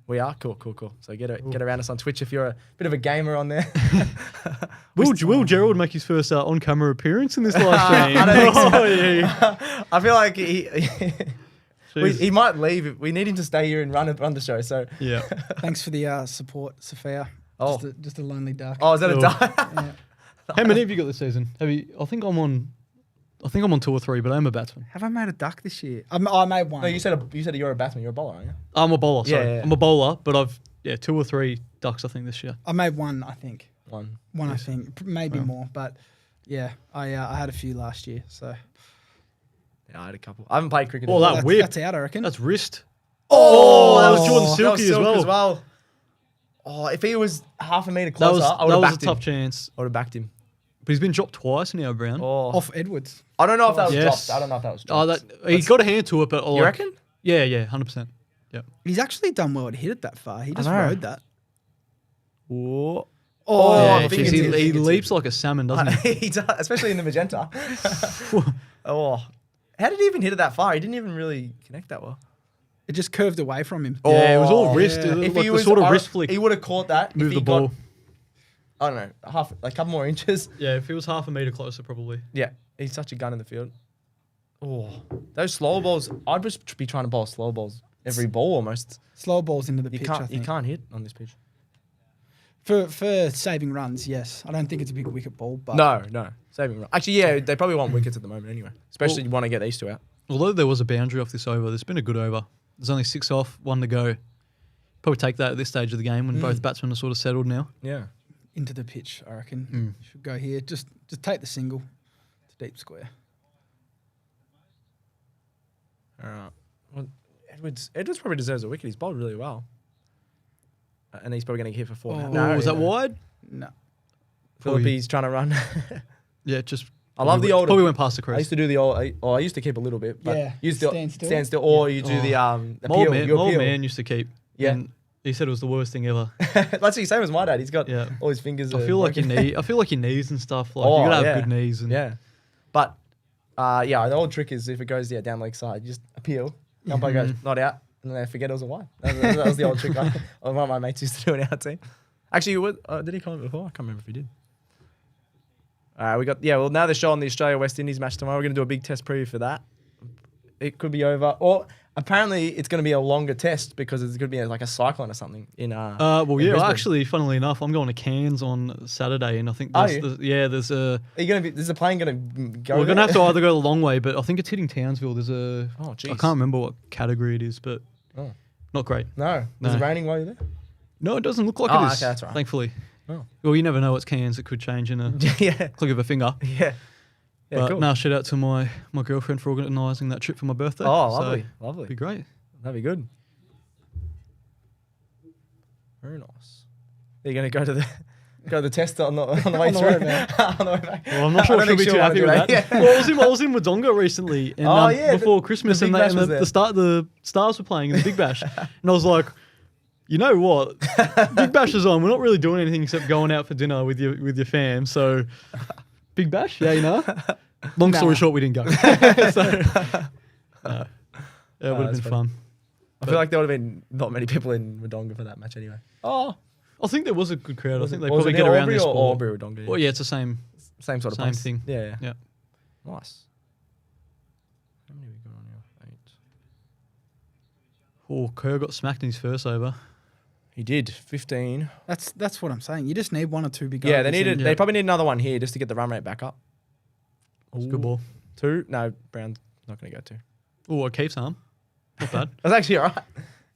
We are? Cool. So get around us on Twitch if you're a bit of a gamer on there. Will Gerald make his first on-camera appearance in this live stream? I don't think so. I feel like he might leave. We need him to stay here and run the show. So yeah. Thanks for the support, Sophia. Oh. Just a lonely duck. Oh, is that a duck? Yeah. How many have you got this season? I think I'm on 2 or 3, but I'm a batsman. Have I made a duck this year? I made one. No, you said you're a batsman. You're a bowler, aren't you? I'm a bowler. Sorry, Yeah. I'm a bowler, but I've 2 or 3 ducks I think this year. I made one, I think. One, I think, maybe more, but yeah, I had a few last year. So yeah, I had a couple. I haven't played cricket. Oh, that whip! That's out, I reckon. That's wrist. Oh, that was Jordan Silky as well. Oh, if he was half a metre closer, I would have backed him. That was a tough chance. I would have backed him. But he's been dropped twice now, Brown. Oh. Off Edwards. I don't know if that was dropped. I don't know if that was dropped. He got a hand to it, but you reckon? Yeah, 100%. Yeah. He's actually done well to hit it that far. He just rode that. Oh, yeah, he leaps like a salmon, doesn't he? He does, especially in the magenta. Oh, how did he even hit it that far? He didn't even really connect that well. It just curved away from him. Yeah, it was all wrist. Yeah. If he was sort of wrist flick. He would have caught that. Move the ball. I don't know, a couple more inches. Yeah, if he was half a metre closer, probably. Yeah, he's such a gun in the field. Oh, those slow balls. I'd just be trying to bowl slow balls every ball almost. Slow balls into the pitch. You can't hit on this pitch. For saving runs, yes. I don't think it's a big wicket ball, but no, saving runs. Actually, yeah, they probably want wickets at the moment anyway. Especially you want to get these two out. Although there was a boundary off this over, there's been a good over. There's only 6 off, 1 to go. Probably take that at this stage of the game when both batsmen are sort of settled now. Yeah. Into the pitch, I reckon. Should go here. Just take the single to deep square. All right. Well, Edwards probably deserves a wicket. He's bowled really well. And he's probably going to hit for 4. Was that wide? No. Philippe's trying to run. Yeah, just... I love the old... Probably went past the crease. I used to do the old... I used to keep a little bit. But yeah. You stand still. Or you do the appeal. My old man used to keep. Yeah. And he said it was the worst thing ever. That's the same as my dad. He's got all his fingers... I feel like your knees and stuff. Like, you got to have good knees. And yeah. But, the old trick is if it goes down leg side, you just appeal. Umpire goes, not out. And then I forget it was a wide. That was the old trick. One of my mates used to do in our team. Actually, did he comment before? I can't remember if he did. We got now they're showing the Australia-West Indies match tomorrow. We're going to do a big test preview for that. It could be over. Or apparently it's going to be a longer test because it's going to be like a cyclone or something in Brisbane. Actually, funnily enough, I'm going to Cairns on Saturday, and I think there's a... Is the plane going to go? We're going to have to either go the long way, but I think it's hitting Townsville. There's a... Oh, jeez. I can't remember what category it is, but not great. No. Is it raining while you're there? No, it doesn't look like it is. Okay, that's right. Thankfully. Oh. Well, you never know. It's Cairns. It could change in a click of a finger. Yeah. But cool. now, shout out to my girlfriend for organising that trip for my birthday. Oh, lovely. Lovely. Be great. That'd be good. Very nice. Are you going to go to the test on the way through? On the way back. Well, I'm not sure she'll be too happy with that. Yeah. Well, I was in Wodonga recently, and before Christmas, the Stars were playing in the Big Bash, and I was like, you know what? Big Bash is on. We're not really doing anything except going out for dinner with your fam. So, Big Bash, Long story short, we didn't go. It would have been fun. I feel like there would have been not many people in Wodonga for that match anyway. Oh, I think there was a good crowd. I think they probably get around this sport. Albury, Wodonga. Well, yeah, it's the same sort of thing. Yeah. Yeah. Nice. How many have we got on here? 8. Oh, Kerr got smacked in his first over. He did 15. That's what I'm saying. You just need one or two big. Yeah, they probably need another one here just to get the run rate back up. It's a good ball. 2. No, Brown's not going to go 2. Oh, O'Keefe's arm. Not bad. That's actually all right.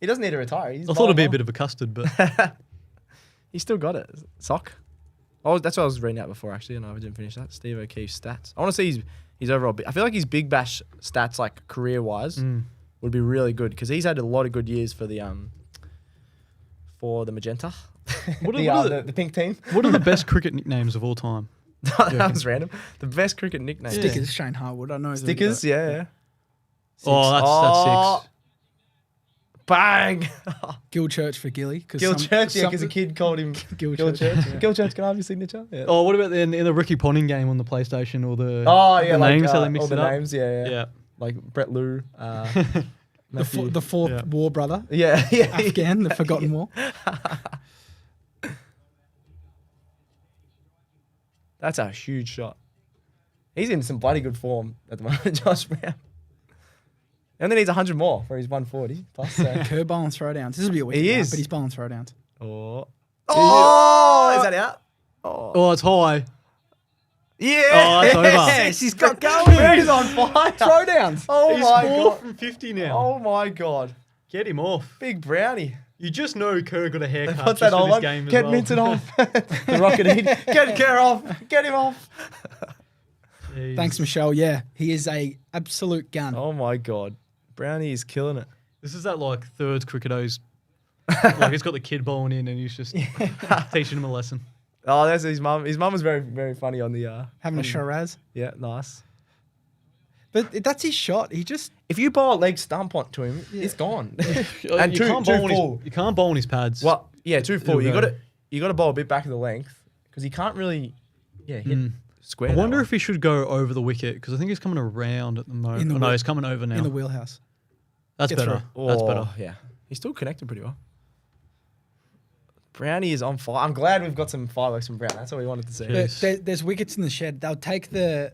He doesn't need to retire. I thought it'd be a bit of a custard, but he still got it. Sock. Oh, that's what I was reading out before actually, and I didn't finish that. Steve O'Keefe's stats. I want to see his overall. I feel like his Big Bash stats, like career wise, would be really good because he's had a lot of good years for the magenta. The pink team. What are the best cricket nicknames of all time? That was random. The best cricket nicknames. Stickers, Shane Harwood. I know. Stickers, yeah. 6. Oh, that's 6. Bang! Gil Church for Gilly. Gil Church, yeah, because a kid called him Gil Church. Yeah. Gil Church, can I have your signature? Yeah. Oh, what about in the Ricky Ponting game on the PlayStation or the names, how they mix all it the up? names, yeah. Like Brett Lou, the fourth war brother. Yeah. Afghan, the forgotten war. That's a huge shot. He's in some bloody good form at the moment, Josh Brown. And then needs 100 more for his 140 plus. Kerr bowling throwdowns. This will be a week. He now, is, but he's bowling throwdowns. Oh, is that out? Oh, it's high. Yeah. Oh, it's over. Yes, he's got going. He's on fire. Throwdowns. Oh He's my 4 god. from 50 now. Oh my god. Get him off. Big brownie. You just know Kerr got a haircut. What's that old one? Game Get as well. Minton off. The Rocket Eat. Get Kerr off. Get him off. Jeez. Thanks, Michelle. Yeah, he is a absolute gun. Oh my god. Brownie is killing it. This is that like third cricketer's. Like he's got the kid bowling in and he's just teaching him a lesson. Oh, that's his mum. His mum was very, very funny on the. Having a Shiraz. Yeah, nice. But that's his shot. He just. If you bowl a leg stump onto him, it's gone. And too you can't bowl on his pads. Well, yeah, too full. You got to bowl a bit back of the length because he can't really, hit square. I wonder if he should go over the wicket because I think he's coming around at the moment. No, he's coming over now. In the wheelhouse. That's better. Oh, That's better. Yeah, he's still connected pretty well. Brownie is on fire. I'm glad we've got some fireworks from Brown. That's what we wanted to see. There's wickets in the shed. They'll take the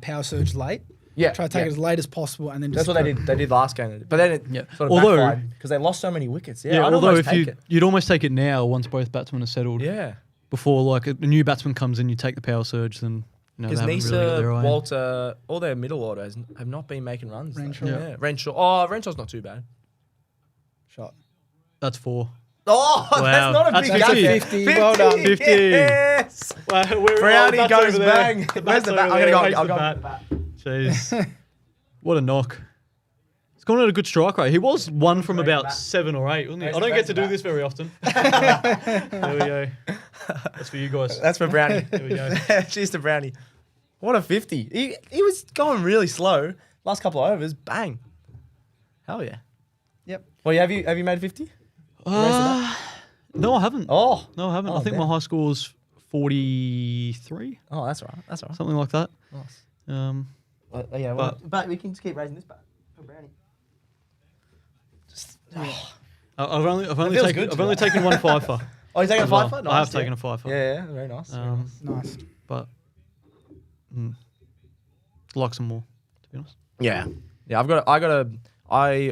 power surge late. Yeah, try to take it as late as possible, and then that's what they did. They did last game, but then it sort of backfired because they lost so many wickets. Yeah, although if you'd almost take it now once both batsmen are settled. Yeah. Before like a new batsman comes in, you take the power surge, then because Nisa, Walter, all their middle orders have not been making runs. Renshaw. Yeah. Renshaw. Oh, Renshaw's not too bad. Shot. That's 4. Oh, wow. That's not a big gap. 50. Well done. 50. Yes. Brownie goes bang. Where's the bat? I'm going to go. I'll go. Jeez. What a knock. He's gone at a good strike rate. He was 1 from about 7 or 8, wasn't he? I don't get to do this very often. There we go. That's for you guys. That's for Brownie. There we go. Cheers to Brownie. What a 50. He was going really slow. Last couple of overs, bang. Hell yeah. Yep. Well, have you made 50? No, I haven't. Oh. No, I haven't. I think my high score is 43. Oh, that's right. That's right. Something like that. Nice. But we can just keep raising this bat for Brownie. I've only taken 1 fifer. Oh, you're taking a fifer? Well. Nice, I have taken a fifer. Yeah, very nice. Nice. But like some more, to be honest. Yeah. I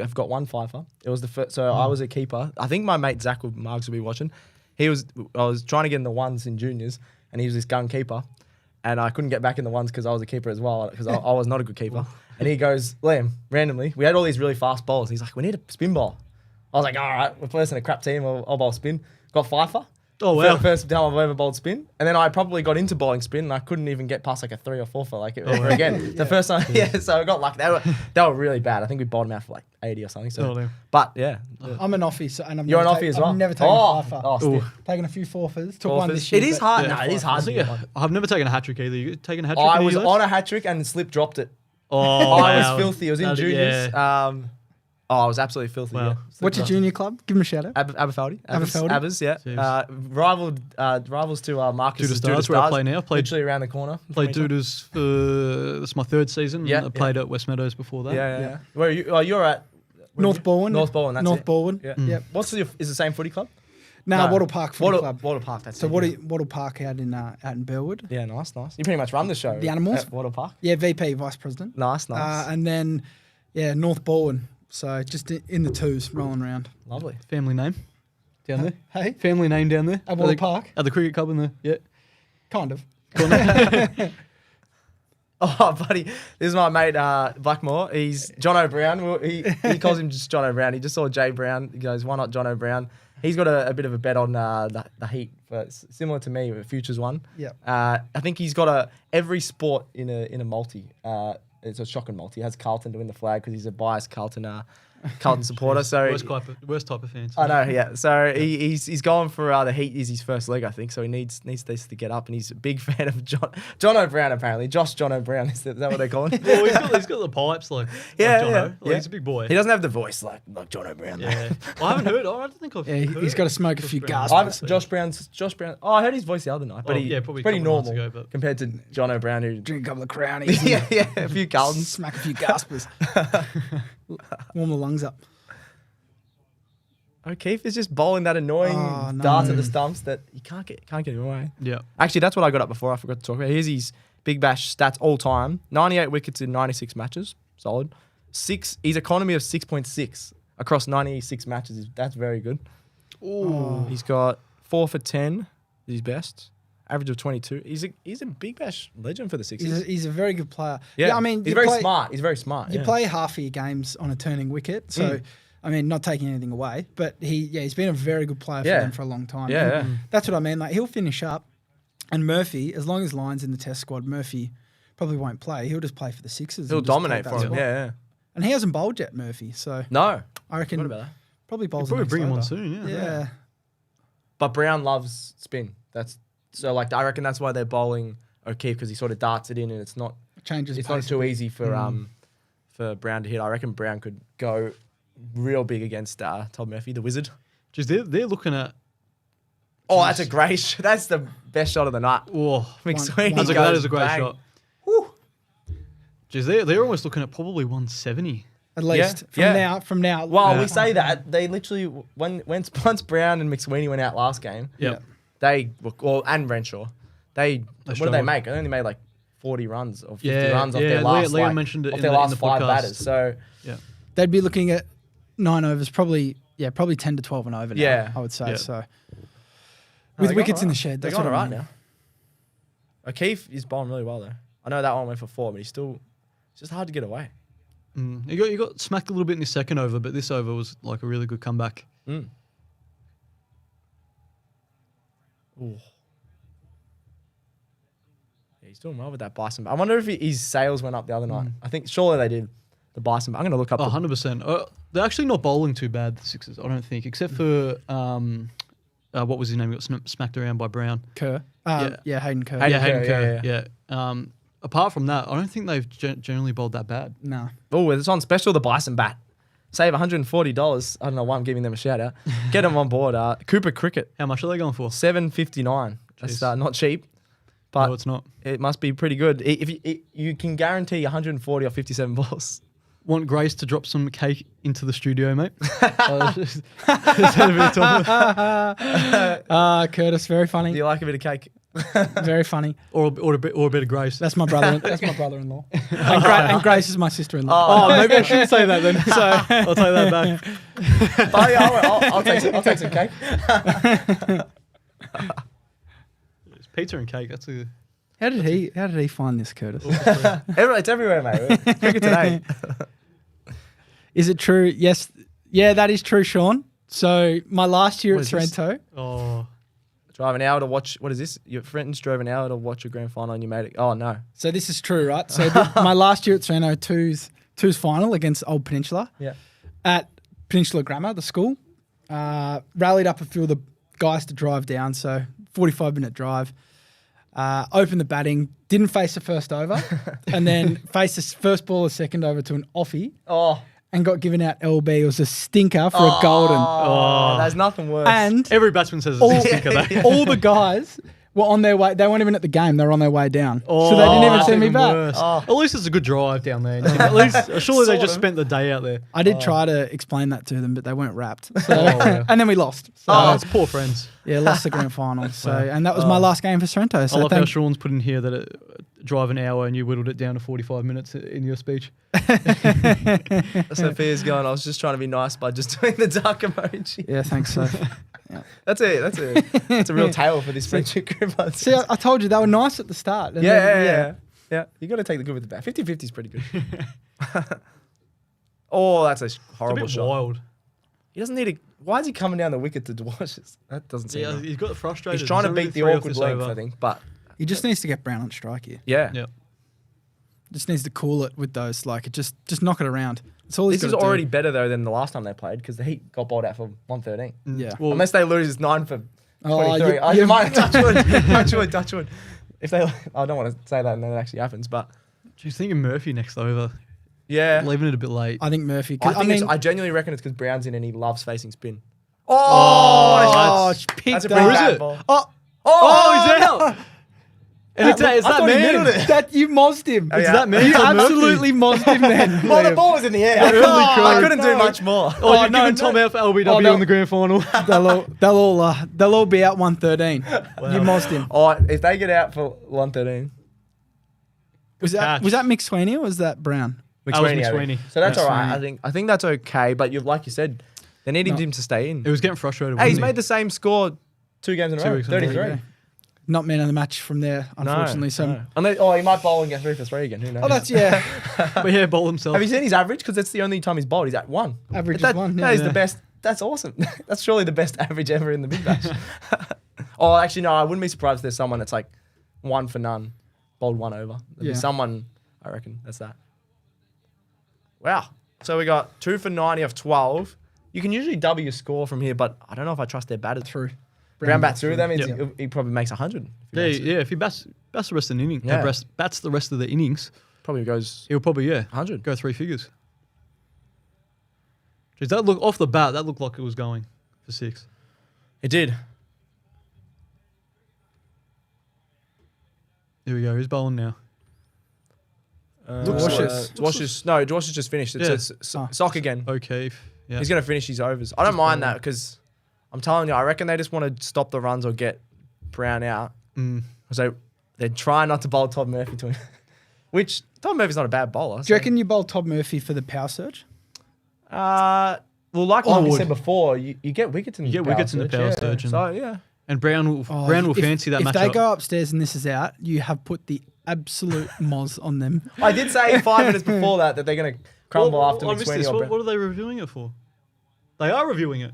have got 1 fifer. It was the first, so I was a keeper. I think my mate Zach Marks will be watching. I was trying to get in the ones in juniors, and he was this gun keeper, and I couldn't get back in the ones because I was a keeper as well because I was not a good keeper. And he goes, Liam, randomly, we had all these really fast bowls. He's like, we need a spin ball. I was like, all right, we're playing a crap team. I'll bowl spin. Got fifer. Oh, wow. First time I've ever bowled spin. And then I probably got into bowling spin and I couldn't even get past like a 3 or 4 for like ever again. The first time, so I got lucky. They were really bad. I think we bowled them out for like 80 or something. So, but yeah. I'm an offie, and you're an offie as well? I've never taken a fifer. Oh, taken a few forfers. Took one this year. It is hard. No, it is hard. I've never taken a hat trick either. You taken a hat trick? I was on a hat trick and slip dropped it. Oh, I was filthy. It was in juniors. I was absolutely filthy. Wow. Yeah. What's your junior club? Give him a shout out. Aberfeldy. Aberfeldy? Abbas, yeah. Rivals to Marcus' Duda Stars, where I play now. Played literally around the corner. Played Dudas for this is my 3rd season. Yeah. I played at West Meadows before that. Yeah. Where are you? Oh, you're at North Baldwin. North Baldwin. That's North it. Baldwin. Yeah. Yep. Is the same footy club? No, Wattle Park Footy Club. Wattle Park, that's So it. Wattle Park out in Bellwood. Yeah, nice. You pretty much run the show. The Animals. At Wattle Park. Yeah, VP, Vice President. Nice. And then, North Baldwin. So just in the twos, rolling around. Lovely. Family name down there. Hey? Family name down there. At Wattle Park? At the cricket club in there. Yeah. Kind of. Oh, buddy, this is my mate Blackmore. He's John O'Brown. He calls him just John O'Brown. He just saw Jay Brown. He goes, why not John O'Brown? He's got a bit of a bet on the Heat, but similar to me, Futures one. Yeah. I think he's got every sport in a multi. It's a shocking multi. He has Carlton to win the flag because he's a biased Carlton supporter. So worst type of fans. I know, yeah. So he's going for the Heat is his first leg, I think. So he needs this to get up, and he's a big fan of John O'Brown apparently. John O'Brown is that what they call him? Well, he's got the pipes like Jono. He's a big boy. He doesn't have the voice like John O'Brown. Yeah, I haven't heard. I don't think I've. heard He's got to smoke a few gas. Josh Brown. Oh, I heard his voice the other night, but probably pretty normal ago, compared to John O'Brown who Drink a couple of Crownies. yeah, a few Carltons, Smack a few gaspers. Warm the lungs up. O'Keefe is just bowling that annoying dart at the stumps that you can't get him away. Yeah. Actually, that's what I got up before. I forgot to talk about. Here's his Big Bash stats all time: 98 wickets in 96 matches, solid. His economy of 6.6 across 96 matches. That's very good. Ooh. He's got 4 for 10. Is his best. Average of 22. He's a Big Bash legend for the Sixers. He's a very good player. Yeah, I mean, he's very smart. He's very smart. You play half of your games on a turning wicket, so. I mean, not taking anything away, but he's been a very good player for them for a long time. Yeah, That's what I mean. Like he'll finish up, and Murphy, as long as Lyon's in the Test squad, Murphy probably won't play. He'll just play for the Sixers. He'll dominate for him. Yeah. And he hasn't bowled yet, Murphy. So no, I reckon what about that? probably bowls. Probably bring him on over. soon. Yeah. But Brown loves spin. I reckon that's why they're bowling O'Keefe because he sort of darts it in, and it's not Changes. It's not too easy for Brown to hit. I reckon Brown could go real big against Todd Murphy, the Wizard. Just they're looking at. Oh, that's a great. That's the best shot of the night. Oh, McSweeney that is a great bang. shot. Woo. Jeez, they're almost looking at probably 170. At least from now. Well, we say that they literally once Brown and McSweeney went out last game. Yeah. They and Renshaw. What did they make? They only made like 40 runs or 50 runs off their last. Liam mentioned it off in their the last 5 podcast. batters. So they'd be looking at 9 overs, probably 10 to 12 and over now, Yeah. I would say. Yeah. So with wickets in the shed, They're that's going what all I right mean. now. O'Keefe is bowling really well though. I know that one went for 4, but it's just hard to get away. You got smacked a little bit in the second over, but this over was like a really good comeback. Ooh. Yeah, he's doing well with that bison. I wonder if his sales went up the other night. I think surely they did. The bison. I'm going to look up. 100%. They're actually not bowling too bad, the Sixers, I don't think, except for what was his name? He got smacked around by Brown. Kerr. Hayden Kerr. Hayden Kerr. Yeah. Apart from that, I don't think they've generally bowled that bad. No. Oh, it's on special, the bison bat. Save $140. I don't know why I'm giving them a shout out. Get them on board. Cooper Cricket. How much are they going for? $7.59. That's not cheap. But no, it's not. It must be pretty good. If you can guarantee 140 or 57 balls. Want Grace to drop some cake into the studio, mate? Curtis, very funny. Do you like a bit of cake? Very funny. Or a bit of Grace. That's my brother. That's my brother-in-law. And Grace is my sister-in-law. Oh, maybe I shouldn't say that then. So I'll take that back. Oh, yeah, I'll take some cake. It's pizza and cake. That's a. How did he find this, Curtis? It's everywhere, mate. Cricket Today. Is it true? Yes. Yeah, that is true, Sean. So my last year at Sorrento. Oh. Drive an hour to watch. What is this? Your friends drove an hour to watch a grand final and you made it. Oh, no. So this is true, right? So my last year at Sorrento, twos final against Old Peninsula. Yeah. At Peninsula Grammar, the school. Rallied up a few of the guys to drive down. So 45-minute drive. Opened the batting. Didn't face the first over. And then faced the first ball, the second over to an offie. Oh. And got given out LB. It was a stinker for a golden. Oh, there's nothing worse. And every batsman says it's a stinker. All the guys were on their way. They weren't even at the game. They were on their way down. So they didn't even see me back. At least it's a good drive down there. At least, surely they just spent the day out there. I did try to explain that to them, but they weren't wrapped. So, and then we lost. So, it's poor friends. Yeah, lost the grand final. So, and that was my last game for Sorrento. So I love how Sean's put in here that it drive an hour and you whittled it down to 45 minutes in your speech. Sophia's going, I was just trying to be nice by just doing the duck emoji. Yeah, thanks, Soph. Yeah. That's a real tale for this friendship group. See, I told you they were nice at the start. And Yeah. You got to take the good with the bad. 50-50 is pretty good. Oh, that's a horrible It's a bit shot. wild. He doesn't need to. Why is he coming down the wicket to Dwash? That doesn't seem. Yeah, right. he's got frustrated. He's trying to beat the awkward length, I think. But he just needs to get Brown on strike here. yeah. Just needs to cool it with those, just knock it around. That's all he's This is already better though than the last time they played because the Heat got bowled out for 113. Yeah. Well, Unless they lose, it's 9 for 23. you might touch wood. Touch wood. If they, I don't want to say that and then it actually happens, but She's thinking Murphy next over. yeah, Leaving it a bit late. I think Murphy. I genuinely reckon it's because Brown's in and he loves facing spin. That's That's a pretty bad ball. he's out. And it's that man. That you mozzed him. It's that man. You Tom Murphy. absolutely mozzed him then. Well, the ball was in the air. I couldn't do much more. Oh, you're giving Tom out for LBW in the grand final. They'll all be out 113. You mozzed him. Oh, if they get out for 113, Was that Mick Sweeney or was that Brown? That was I think. McSweeney. So that's McSweeney. all right. I think that's okay. But like you said, they needed him to stay in. It was getting frustrated. Hey, he's wasn't made the same score 2 games in a 2 row. weeks in a row. 33. Yeah. Not man of the match from there, unfortunately. He might bowl and get 3 for 3 again. Who knows? Oh, that's yeah. But yeah, bowl himself. Have you seen his average? Because that's the only time he's bowled. He's at 1. Average that, is 1. That is Yeah. the best. That's awesome. That's surely the best average ever in the Big Bash. Oh, actually, no. I wouldn't be surprised if there's someone that's like 1 for none, bowled 1 over. There'd be someone. I reckon that's that. Wow. So we got 2 for 90 off 12. You can usually double your score from here, but I don't know if I trust their batters. Through. Brown bats through. That means he probably makes 100. If he bats the rest of the inning, bats the rest of the innings, Probably goes he'll probably 100. go 3 figures. Jeez, that look off the bat, that looked like it was going for 6. It did. Here we go. Who's bowling now? Dwash is just finished. It's Sock again. O'Keefe. Yeah. He's going to finish his overs. I don't mind that because I'm telling you, I reckon they just want to stop the runs or get Brown out. So they're trying not to bowl Todd Murphy to him. Which, Todd Murphy's not a bad bowler. Do you reckon you bowl Todd Murphy for the power surge? Well, like we said before, you get wickets in the power surge. So, yeah. And Brown will fancy that matchup. If they go upstairs and this is out, you have put the absolute moz on them. I did say 5 minutes before that they're going to crumble after I missed McSweeney this. or Brown. What are they reviewing it for? They are reviewing it.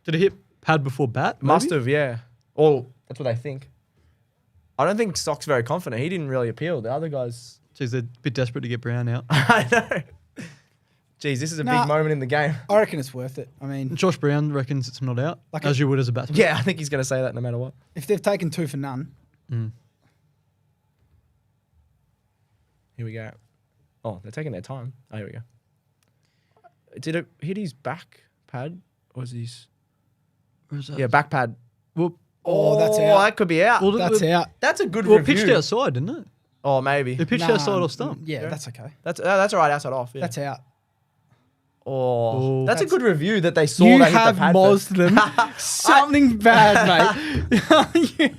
Did it hit pad before bat? Maybe? Must have, yeah. Or that's what they think. I don't think Sock's very confident. He didn't really appeal. The other guys... Jeez, they're a bit desperate to get Brown out. I know. Jeez, this is a big moment in the game. I reckon it's worth it. I mean... Josh Brown reckons it's not out, as you would as a batsman. Yeah, I think he's going to say that no matter what. If they've taken 2 for none... Here we go. Oh, they're taking their time. Oh, here we go. Did it hit his back pad? Or was his... Where's that? Yeah, back pad. Oh, that's out. That could be out. Well, That's out. That's a good Well, review. pitched outside, didn't it? Oh, maybe. It pitched outside off stump. Yeah, that's okay. That's all right, outside off. Yeah. That's out. Oh, that's a good review that they saw You that have hit the pad mozzed them. Something bad, mate.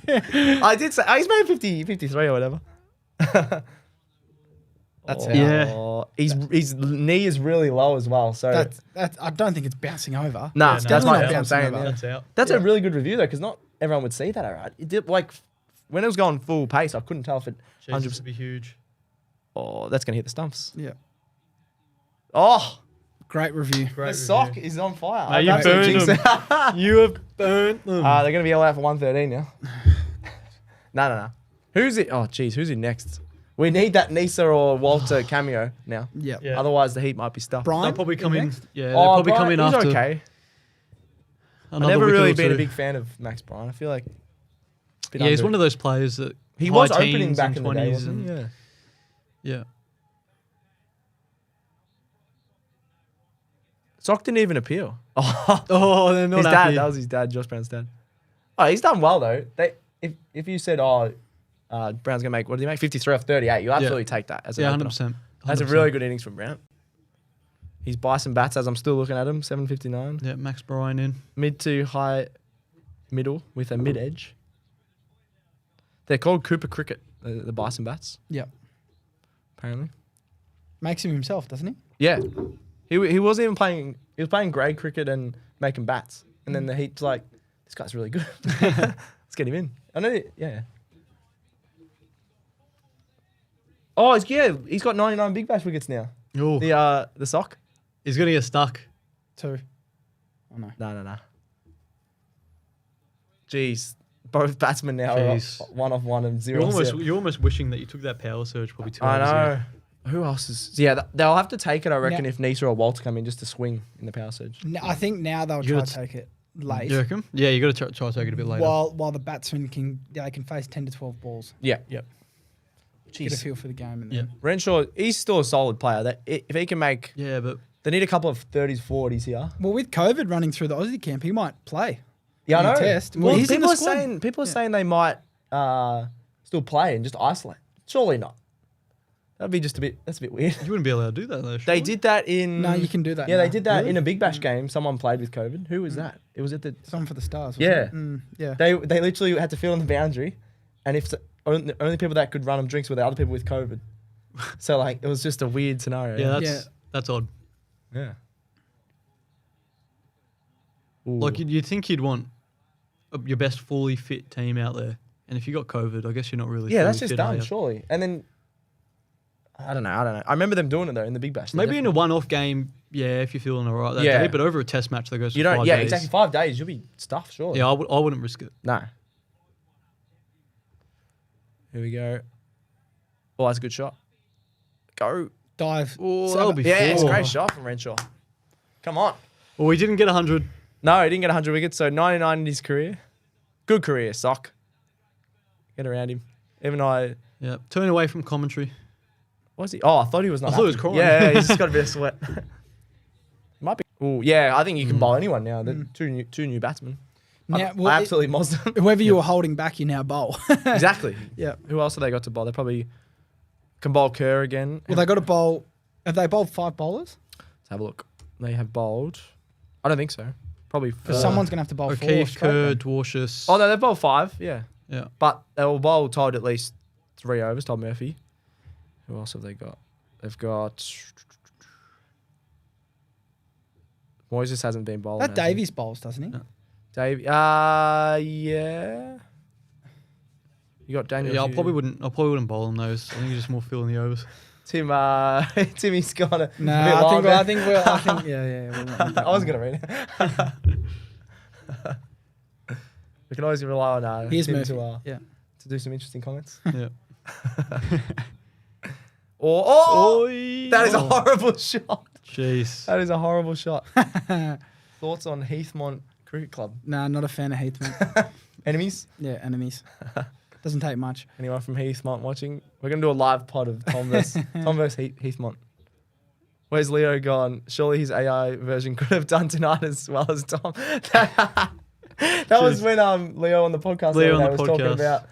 I did say, he's made 53 or whatever. That's out. Yeah. His knee is really low as well. So That's I don't think it's bouncing over. Nah, that's not what I'm bouncing saying. over. Yeah. That's out. That's a really good review though, because not everyone would see that. All right, it did like when it was going full pace, I couldn't tell if it. Jeez, this would be huge. Oh, that's gonna hit the stumps. Yeah. Oh, Great review. the sock is on fire. Mate, you burned them. You have burnt them. They're gonna be all out for 113 now. No. Who's it? Oh, geez, who's it next? We need that Nisa or Walter cameo now. Yeah. Yeah. Otherwise, the Heat might be stuffed. Brian? They'll probably come in. next? Yeah, they'll probably come in Brian, after. He's okay. I've another never wicket really or been a two. big fan of Max Bryan. I feel like Yeah, he's one of those players that he high was opening teens back and in the day, 20s wasn't he? and- Yeah. Yeah. Sock didn't even appeal. Oh, they're not His dad. happy. That was his dad, Josh Brown's dad. Oh, he's done well though. if you said, Brown's gonna make, what did he make? 53 off 38. You absolutely take that as an opener. 100%. That's a really good innings from Brown. He's Bison bats as I'm still looking at him. 759. Yeah, Max Bryan in. Mid to high middle with a mid edge. They're called Cooper Cricket, the Bison bats. Yep. Apparently. Makes him himself, doesn't he? Yeah. He wasn't even playing. He was playing grade cricket and making bats. And then the Heat's like, this guy's really good. Let's get him in. I know. Yeah. Oh, he's got 99 Big Bash wickets now. Ooh. The sock. He's going to get stuck. 2. Oh, no. No. Jeez. Both batsmen now are 1 off 1 and 0. You're almost wishing that you took that power surge probably 2 I hours know. ago. Who else is... Yeah, they'll have to take it, I reckon, if Nisa or Walter come in just to swing in the power surge. No, I think now they'll try to take it late. You reckon? Yeah, you got to try to take it a bit later. While the batsmen can face 10 to 12 balls. Yeah. Yep. Get a feel for the game. And then. Renshaw, he's still a solid player. If he can make... Yeah, but... They need a couple of 30s, 40s here. Well, with COVID running through the Aussie camp, he might play. Yeah, I know. Test. Well, he's people are saying they might still play and just isolate. Surely not. That'd be just a bit... That's a bit weird. You wouldn't be allowed to do that, though, They did that in... No, you can do that Yeah, now. they did that in a Big Bash game. Someone played with COVID. Who was that? It was at the... Someone for the Stars. Yeah. Yeah. They literally had to fill in the boundary, and if only people that could run them drinks were the other people with COVID. So like it was just a weird scenario. Yeah, that's odd. Yeah. Ooh. Like you'd think you'd want your best fully fit team out there, and if you got COVID, I guess you're not really. Yeah, fully that's just fit, dumb, surely. And then I don't know. I remember them doing it though in the Big Bash. Maybe in a one-off game, yeah, if you're feeling alright that day, but over a Test match that goes for 5 days. Yeah, exactly. 5 days, you'll be stuffed, surely. Yeah, I wouldn't risk it. No. Here we go. Oh, that's a good shot. Go. Dive. Oh, that'll be Yeah, it's a 4. great shot from Renshaw. Come on. Well, we didn't get 100. No, he didn't get 100 wickets, so 99 in his career. Good career, Sock. Get around him. Even I... Yeah, turn away from commentary. Was he? Oh, I thought he was not. I thought he was crying. Yeah, he's just got a bit of sweat. Might be. Oh, yeah, I think you can bowl anyone now. The two new batsmen. Now, I absolutely mozzed them. Whoever you were holding back, you now bowl. Exactly. Yeah. Who else have they got to bowl? They probably can bowl Kerr again. Well, they got to bowl. Have they bowled 5 bowlers? Let's have a look. They have bowled. I don't think so. Probably 4. Because someone's going to have to bowl 4. O'Keefe, Kerr, Dwarshuis. Oh, no, they've bowled 5. Yeah. Yeah. But they will bowl Todd at least 3 overs, Todd Murphy. Who else have they got? They've got... Moises hasn't been bowling. That Davies bowls, doesn't he? No. Yeah. You got Daniel. Yeah, I Hughes. probably wouldn't bowl on those. I think you're just more filling the overs. Timmy's got a No, I think yeah. I was gonna read it. We can always rely on Here's Tim Murphy. to do some interesting comments. Yeah. That is a horrible shot. Jeez. That is a horrible shot. Thoughts on Heathmont Cricket Club? Nah, not a fan of Heathmont. Enemies? Yeah, enemies. Doesn't take much. Anyone from Heathmont watching? We're going to do a live pod of Tom versus Heathmont. Where's Leo gone? Surely his AI version could have done tonight as well as Tom. That was when Leo on the podcast was talking about.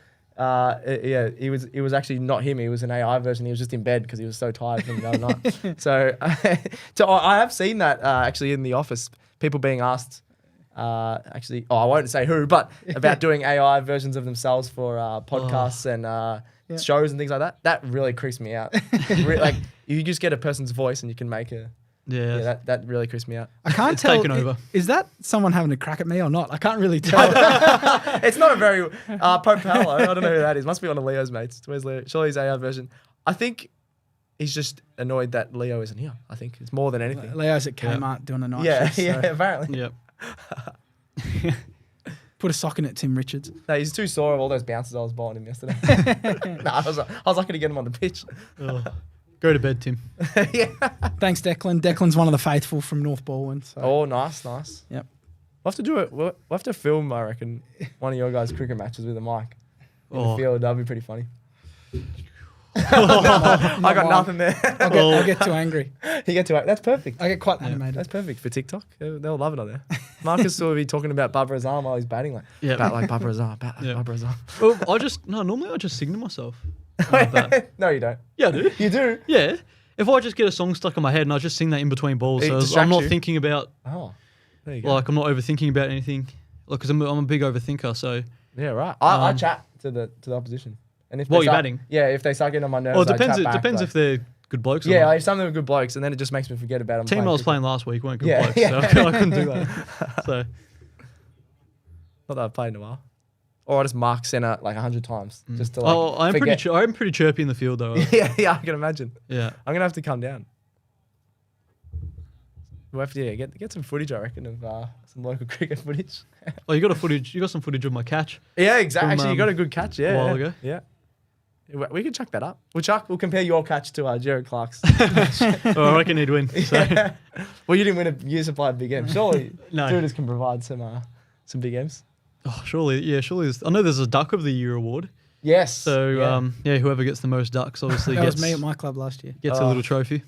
It was actually not him. He was an AI version. He was just in bed because he was so tired from the other night. So I have seen that actually in the office. People being asked. I won't say who, but about doing AI versions of themselves for podcasts and shows and things like that. That really creeps me out. Like you just get a person's voice and you can make a. Yeah, that really creeps me out. I can't tell. Taken over. Is that someone having a crack at me or not? I can't really tell. It's not a very Pope Paolo. I don't know who that is. Must be one of Leo's mates. Where's Leo? Surely his AI version. I think he's just annoyed that Leo isn't here. I think it's more than anything. Leo's at Kmart doing a night shift. Yeah, apparently. Yep. Put a sock in it, Tim Richards. No, he's too sore of all those bounces I was buying him yesterday. I was lucky to get him on the pitch. Go to bed, Tim. Yeah. Thanks, Declan. Declan's one of the faithful from North Baldwin. So. Oh, nice. Yep. We'll have to do it. We'll have to film, I reckon, one of your guys' cricket matches with a mic in the field. That'd be pretty funny. I got nothing there. I'll get too angry. You get too angry. That's perfect. I get quite animated. That's perfect for TikTok. They'll love it on there. Marcus will be talking about Bazzano while he's batting bat like Bazzano, bat like Bazzano. Well, normally I just sing to myself. Like No, you don't. Yeah, I do. You do? Yeah. If I just get a song stuck in my head and I just sing that in between balls, so I'm not thinking about. Oh, there you go. Like I'm not overthinking about anything. Like, because I'm a big overthinker, so. Yeah, right. I chat to the opposition. And if while you're batting? Yeah, if they start getting on my nerves, Well, it depends if they're good blokes or yeah, not. like, some of them are good blokes, and then it just makes me forget about them. Team I was playing last week weren't good blokes, so I couldn't do that. So. Not that I've played in a while. Or I just mark centre like 100 times just to like. Oh, I'm pretty chirpy in the field though. yeah, I can imagine. Yeah, I'm gonna have to come down. We'll have to get some footage, I reckon, of some local cricket footage. Oh, you got some footage of my catch. Yeah, exactly. Actually, you got a good catch. Yeah, a while ago. Yeah, we could chuck that up. We'll compare your catch to Jared Clarke's. Oh, I reckon he'd win. So. Yeah. Well, you didn't win a year supply of big M's. Surely, No. Dudas can provide some big M's. Oh, surely. I know there's a Duck of the Year award. Yes. So whoever gets the most ducks obviously that was me at my club last year. Gets a little trophy.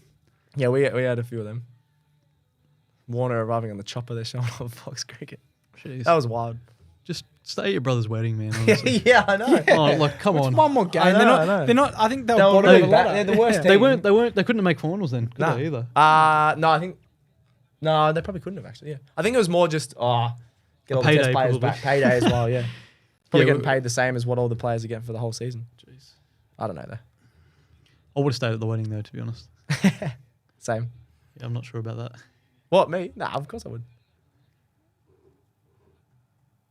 Yeah, we had a few of them. Warner arriving on the chopper, they're showing off Fox Cricket. Jeez. That was wild. Just stay at your brother's wedding, man. Honestly. Yeah, I know. Oh, like, come on. One more game. I know. They're not. I think they were They were bottom really of the bad. ladder. They're the worst team. They couldn't make finals then, could they either? No, I think. No, they probably couldn't have actually. Yeah, I think it was more just get all the payday, test players probably. back, payday as well. Yeah, probably Yeah, getting paid the same as what all the players are getting for the whole season. Jeez. I don't know though. I would have stayed at the wedding though, to be honest. Same. Yeah, I'm not sure about that. What, me? Nah, of course I would.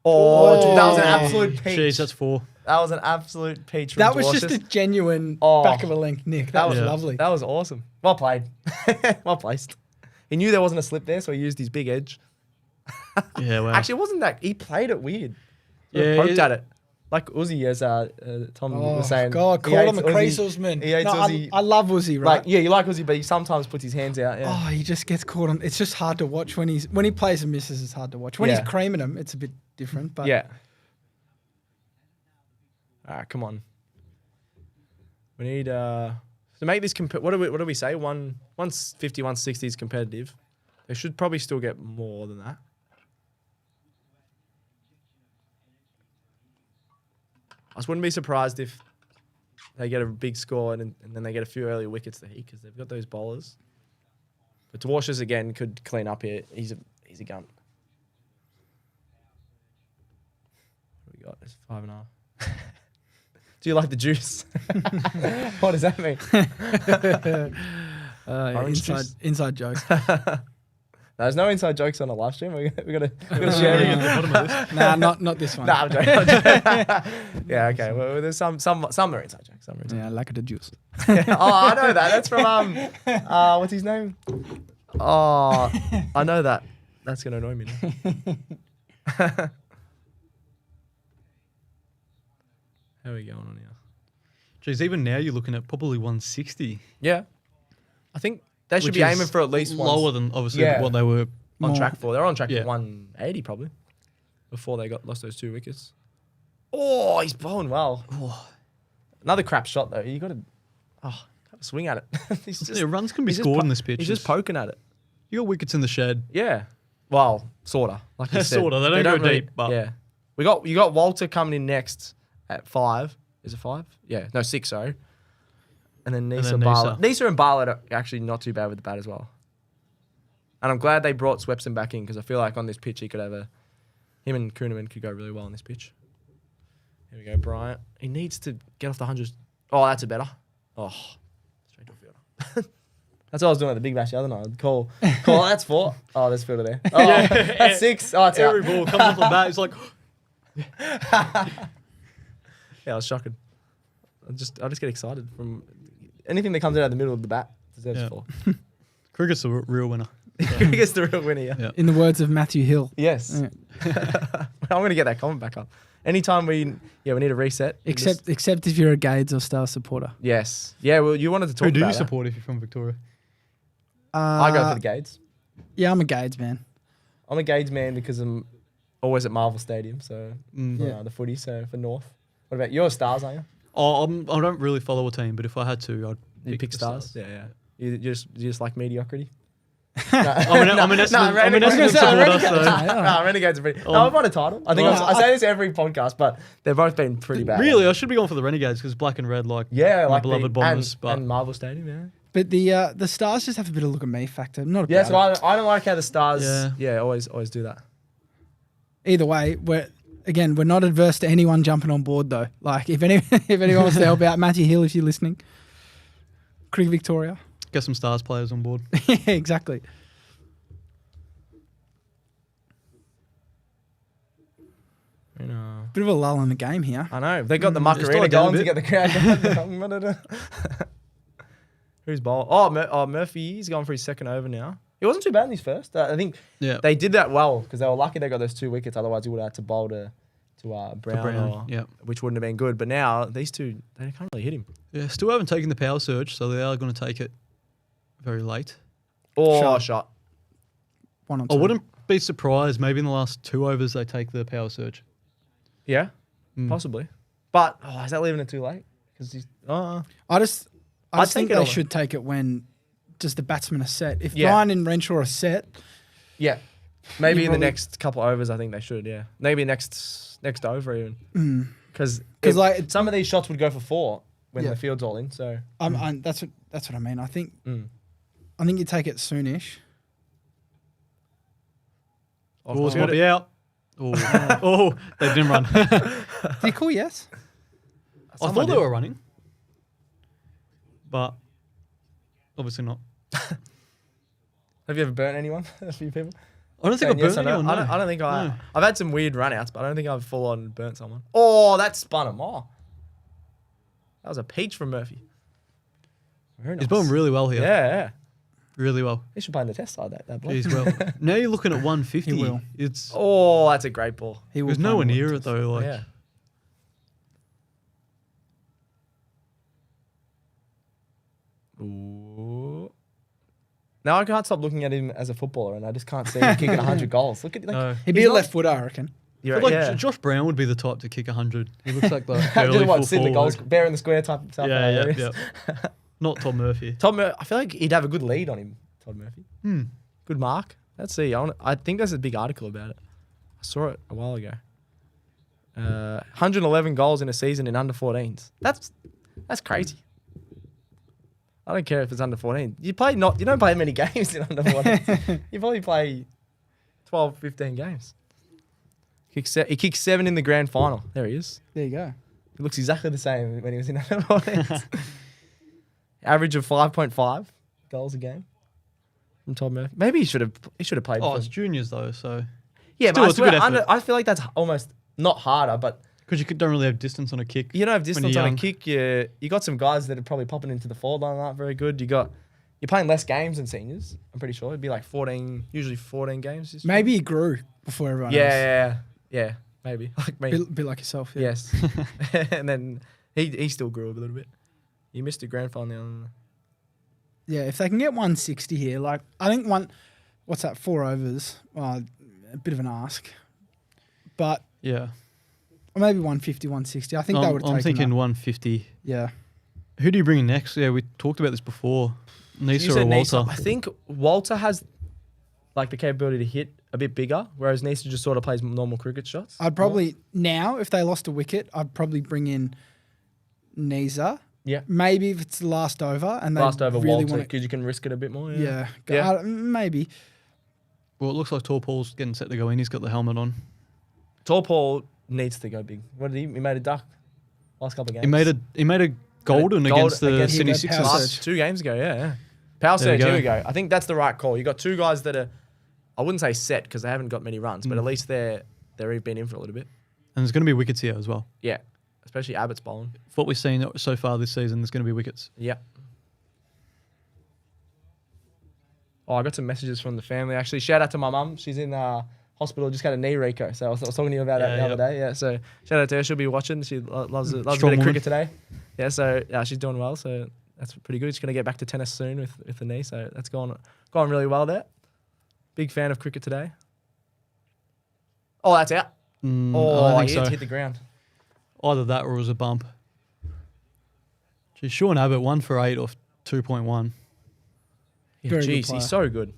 Oh, that was an absolute peach. Jeez, that's 4. That was an absolute peach. That was just a genuine back of a link, Nick. That was lovely. That was awesome. Well played. Well placed. He knew there wasn't a slip there, so he used his big edge. Yeah, well. Actually, it wasn't that. He played it weird. Yeah, poked at it. Like Uzi, as Tom was saying. God, call him a creaselesman. He hates Uzi. I love Uzi, right? Like, yeah, you like Uzi, but he sometimes puts his hands out. Yeah. Oh, he just gets caught on. It's just hard to watch when he plays and misses. It's hard to watch. When he's creaming them, it's a bit different. But yeah. All right, come on. We need to make this what do we say? 150, 160 is competitive. They should probably still get more than that. I just wouldn't be surprised if they get a big score and then they get a few early wickets to Heat because they've got those bowlers. But Dwarshus again could clean up here. He's a gun. What do we got? It's 5.5. Do you like the juice? What does that mean? Inside joke. There's no inside jokes on a live stream. We got to share it at the bottom of this. Nah, not this one. Nah, I'm joking. Yeah, okay. Well, there's some are inside jokes. Some are inside. Yeah, like the juice. Oh, I know that. That's from what's his name? Oh, I know that. That's gonna annoy me now. How are we going on here? Jeez, even now you're looking at probably 160. Yeah, I think they should be aiming for at least lower than obviously what they were on track for. They're on track for 180 probably before they lost those 2 wickets. Oh, he's bowling well. Oh. Another crap shot though. You got to have a swing at it. Runs can be scored in this pitch. He's just poking at it. You got wickets in the shed. Yeah. Well, sorta. Like you said. Sorta. They don't go deep. But yeah. You got Walter coming in next at 5. Is it 5? Yeah. No, 6. Sorry. And then Nisa and Bartlett. Nisa and Bartlett are actually not too bad with the bat as well. And I'm glad they brought Swepson back in because I feel like on this pitch he could have him and Kuhneman could go really well on this pitch. Here we go, Bryant. He needs to get off the 100s. Oh, that's a better. Oh, straight to a fielder. That's what I was doing at the Big Bash the other night. Call, that's 4. Oh, there's fielder there. Oh, that's 6. Oh, it's every out. ball comes off the bat. It's like... Yeah, I was shocking. I just get excited from anything that comes out of the middle of the bat deserves 4. Cricket's the real winner. Cricket's the real winner, yeah. In the words of Matthew Hill. Yes. Yeah. I'm going to get that comment back up. Anytime we need a reset. Except if you're a Gades or Star supporter. Yes. Yeah, well, you wanted to talk about Who do you support if you're from Victoria? I go for the Gades. Yeah, I'm a Gades man. I'm a Gades man because I'm always at Marvel Stadium, so the footy, so for North. What about you're Stars, aren't you? I don't really follow a team, but if I had to, I'd pick the Stars. Yeah. You just like mediocrity. I'm an Essendon supporter. Renegades are pretty. No, I've won a title. I think I say this every podcast, but they've both been pretty bad. Really, I should be going for the Renegades because black and red, like my beloved Bombers, and Marvel Stadium. Yeah. But the Stars just have a bit of look at me factor. Not yeah. So I don't like how the Stars. Yeah, always do that. Either way, we're not adverse to anyone jumping on board though. Like if anyone wants to help out, Matthew Hill, if you're listening, Cricket Victoria. Get some Stars players on board. Yeah, exactly. Bit of a lull in the game here. I know. They got the Macarena going to get the crowd going. Who's bowled? Oh, Murphy. He's going for his second over now. He wasn't too bad in his first. I think they did that well because they were lucky they got those 2 wickets. Otherwise, he would have had to bowl to Brown. Which wouldn't have been good. But now, these two, they can't really hit him. Yeah, still haven't taken the power surge, so they are going to take it very late. Or shot. 1 or 2. I wouldn't be surprised. Maybe in the last 2 overs, they take the power surge. Yeah, possibly. But is that leaving it too late? Because I just think they should take it when just the batsmen are set. If Ryan and Renshaw are set, maybe in the next couple overs, I think they should. Yeah, maybe next over even. Because like some of these shots would go for 4 when the field's all in. So that's what I mean. I think you take it soonish. Oh, it's got to be out. Oh, they didn't run. Did you call yes? I thought they were running, but obviously not. Have you ever burnt anyone? A few people. I don't think I've burnt anyone. I don't think I. No. I've had some weird run-outs, but I don't think I've full on burnt someone. Oh, that spun him. Oh, that was a peach from Murphy. Very nice. He's bowling really well here. Yeah. Really well. He should play in the test side, that bloke. He's well. Now you're looking at 150. He will. That's a great ball. He was nowhere near it though. Like, Ooh. Now I can't stop looking at him as a footballer, and I just can't see him kicking 100 goals. Look at he'd be a left footer, I reckon. Josh Brown would be the type to kick 100. He looks like the early full sit the goals, bear in the square type of stuff. Yeah. Not Tom Murphy. I feel like he'd have a good lead on him, Todd Murphy. Good mark. Let's see. I think there's a big article about it. I saw it a while ago. 111 goals in a season in under 14s. That's crazy. I don't care if it's under 14. You don't play many games in under 14. You probably play 12, 15 games. He kicked 7 in the grand final. There he is. There you go. He looks exactly the same when he was in under 14s. Average of 5.5 goals a game from Todd Murphy. Maybe he should have played. Oh, it's juniors though, so yeah. Still, but I feel like that's almost not harder, but because you don't really have distance on a kick. You don't have distance on a kick. You got some guys that are probably popping into the forward line aren't very good. You're playing less games than seniors. I'm pretty sure it'd be like 14, usually 14 games. Maybe he grew before everyone else. Yeah. Maybe like me. Bit like yourself. Yeah. Yes. And then he still grew a little bit. You missed a grand final. Yeah, if they can get 160 here, like I think what's that? 4 overs. A bit of an ask, but yeah, or maybe 150, 160. I think that would. I'm thinking 150. Yeah. Who do you bring in next? Yeah, we talked about this before. Nisa or Walter? I think Walter has like the capability to hit a bit bigger, whereas Nisa just sort of plays normal cricket shots. I'd probably now, if they lost a wicket, I'd probably bring in Nisa. Yeah. Maybe if it's the last over and they really want it, because you can risk it a bit more. Yeah. Maybe. Well, it looks like Tall Paul's getting set to go in. He's got the helmet on. Tall Paul needs to go big. What did he? He made a duck last couple of games. He made a golden against the Sydney Sixers 2 games ago. Yeah. Power surge. Here we go. I think that's the right call. You got 2 guys that are, I wouldn't say set because they haven't got many runs, but at least they've been in for a little bit. And there's going to be wickets here as well. Yeah. Especially Abbott's bowling. For what we've seen so far this season, there's going to be wickets. Yeah. Oh, I got some messages from the family. Actually, shout out to my mum. She's in hospital, just got a knee reco. So I was talking to you about that the other day. Yeah, so shout out to her. She'll be watching. She loves a bit of cricket today. Yeah, so she's doing well. So that's pretty good. She's going to get back to tennis soon with the knee. So that's gone really well there. Big fan of cricket today. Oh, that's out. I think he so. hit the ground. Either that or it was a bump. Sean Abbott, 1 for 8 off 2.1. Yeah, Very good jeez, player. he's so good.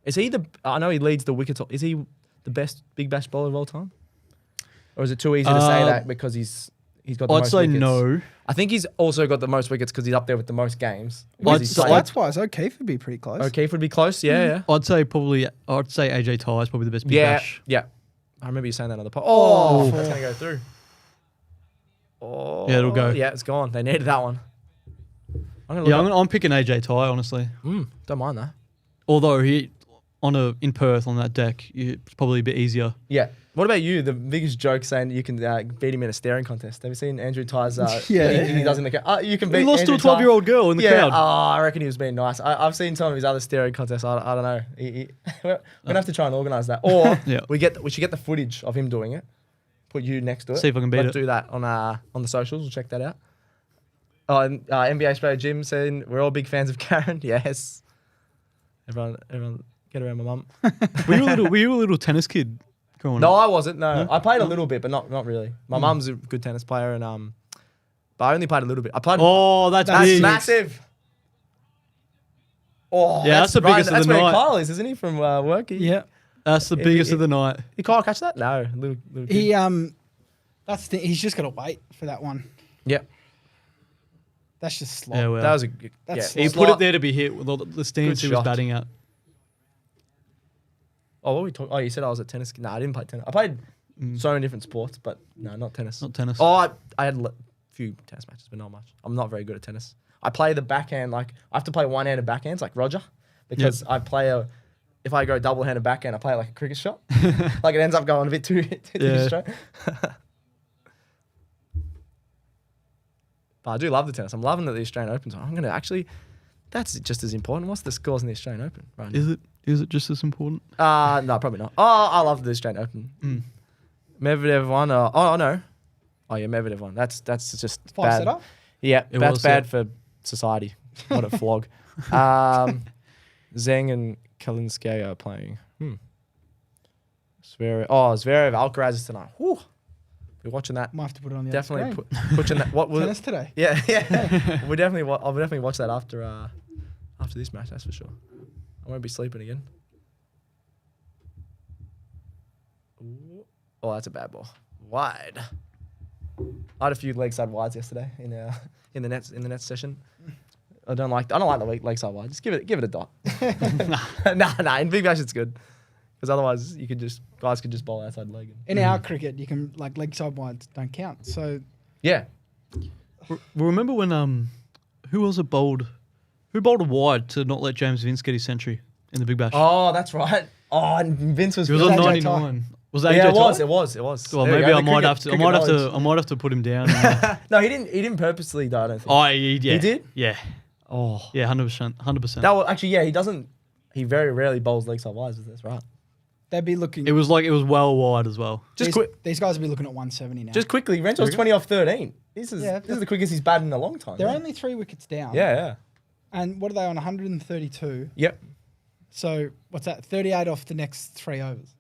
Is he the? I know he leads the wickets. Is he the best Big Bash bowler of all time? Or is it too easy to say that because he's got the I'd most say wickets? no. I think he's also got the most wickets because he's up there with the most games. Stats-wise, O'Keefe would be pretty close. O'Keefe would be close, yeah. I'd say AJ Ty is probably the best Big Bash. Yeah. I remember you saying that on the pod. Oh, Oh. it's going to go through. Oh, Yeah, it'll go. Yeah, it's gone. They needed that one. I'm picking AJ Ty, honestly. Don't mind that. Although in Perth on that deck, it's probably a bit easier. Yeah. What about you? The biggest joke saying you can beat him in a staring contest. Have you seen Andrew Ty's? He does in the crowd. You can beat. He lost Andrew to a 12-year-old girl in the crowd. I reckon he was being nice. I've seen some of his other staring contests. I don't know. We're gonna have to try and organise that, or we should get the footage of him doing it. Put you next to it. See if I can beat Let's it. do that on the socials. We'll check that out. Oh, and NBA Australia Jim saying we're all big fans of Karen. Yes. Everyone, get around my mum. Were you a little tennis kid growing No, up? I wasn't. No, I played a little bit, but not really. My mum's a good tennis player, and but I only played a little bit. I played. Oh, that's big. Massive. Oh, Yeah, that's the biggest of That's the where night. Kyle is, isn't he? From work. That's the biggest of the night. Did Kyle catch that? No, little kid. He that's the thing. He's just got to wait for that one. Yep. That's just slot. Yeah, well. That was a good. That's He slot. put it there to be hit with all the stance Good he was shot. batting at. Oh, what were we talking? Oh, you said I was a tennis. No, I didn't play tennis. I played so many different sports, but no, not tennis. Not tennis. Oh, I had a few tennis matches, but not much. I'm not very good at tennis. I play the backhand I have to play one-handed backhands like Roger, because I play if I go double-handed backhand, I play it like a cricket shot. Like it ends up going a bit too straight. But I do love the tennis. I'm loving that the Australian Open's on. I'm gonna actually. That's just as important. What's the scores in the Australian Open right now? Is it just as important? No, probably not. Oh, I love the Australian Open. Medvedev won. Oh no. Oh yeah, Medvedev won. That's just Five bad. setter? Yeah, It that's was, bad yeah. for society. What a flog. Zheng and Kalinskaya are playing. Zverev Alcaraz is tonight. Whew. We're watching that. Might have to put it on the Definitely other pushing that. What was tennis today. Yeah. I'll definitely watch that after this match. That's for sure. I won't be sleeping again. Ooh. Oh, that's a bad ball. Wide. I had a few leg side wides yesterday in the nets session. I don't like the leg side wide. Just give it a dot. Nah. In Big Bash it's good, because otherwise guys could just bowl outside leg. In our cricket, you can leg side wides don't count. So Yeah. Remember when who was it bowled? Who bowled a wide to not let James Vince get his century in the Big Bash? Oh, that's right. Oh, and Vince was. He was good. on AJ 99. Was that Yeah, AJ it was. Well, There we maybe go. I might Cricket have to put him down. No, he didn't purposely though. I don't think. Oh, yeah. He did? Yeah. Oh. Yeah, 100%. That was actually, yeah. He doesn't. He very rarely bowls leg side wides. That's right. they'd be looking. It was well wide as well. These guys would be looking at 170 now. Just quickly, Renshaw's 20 off 13. This is Yeah, the quickest he's batted in a long time. They're yeah. only 3 wickets down. Yeah. And what are they on? 132. Yep. So what's that? 38 off the next 3 overs.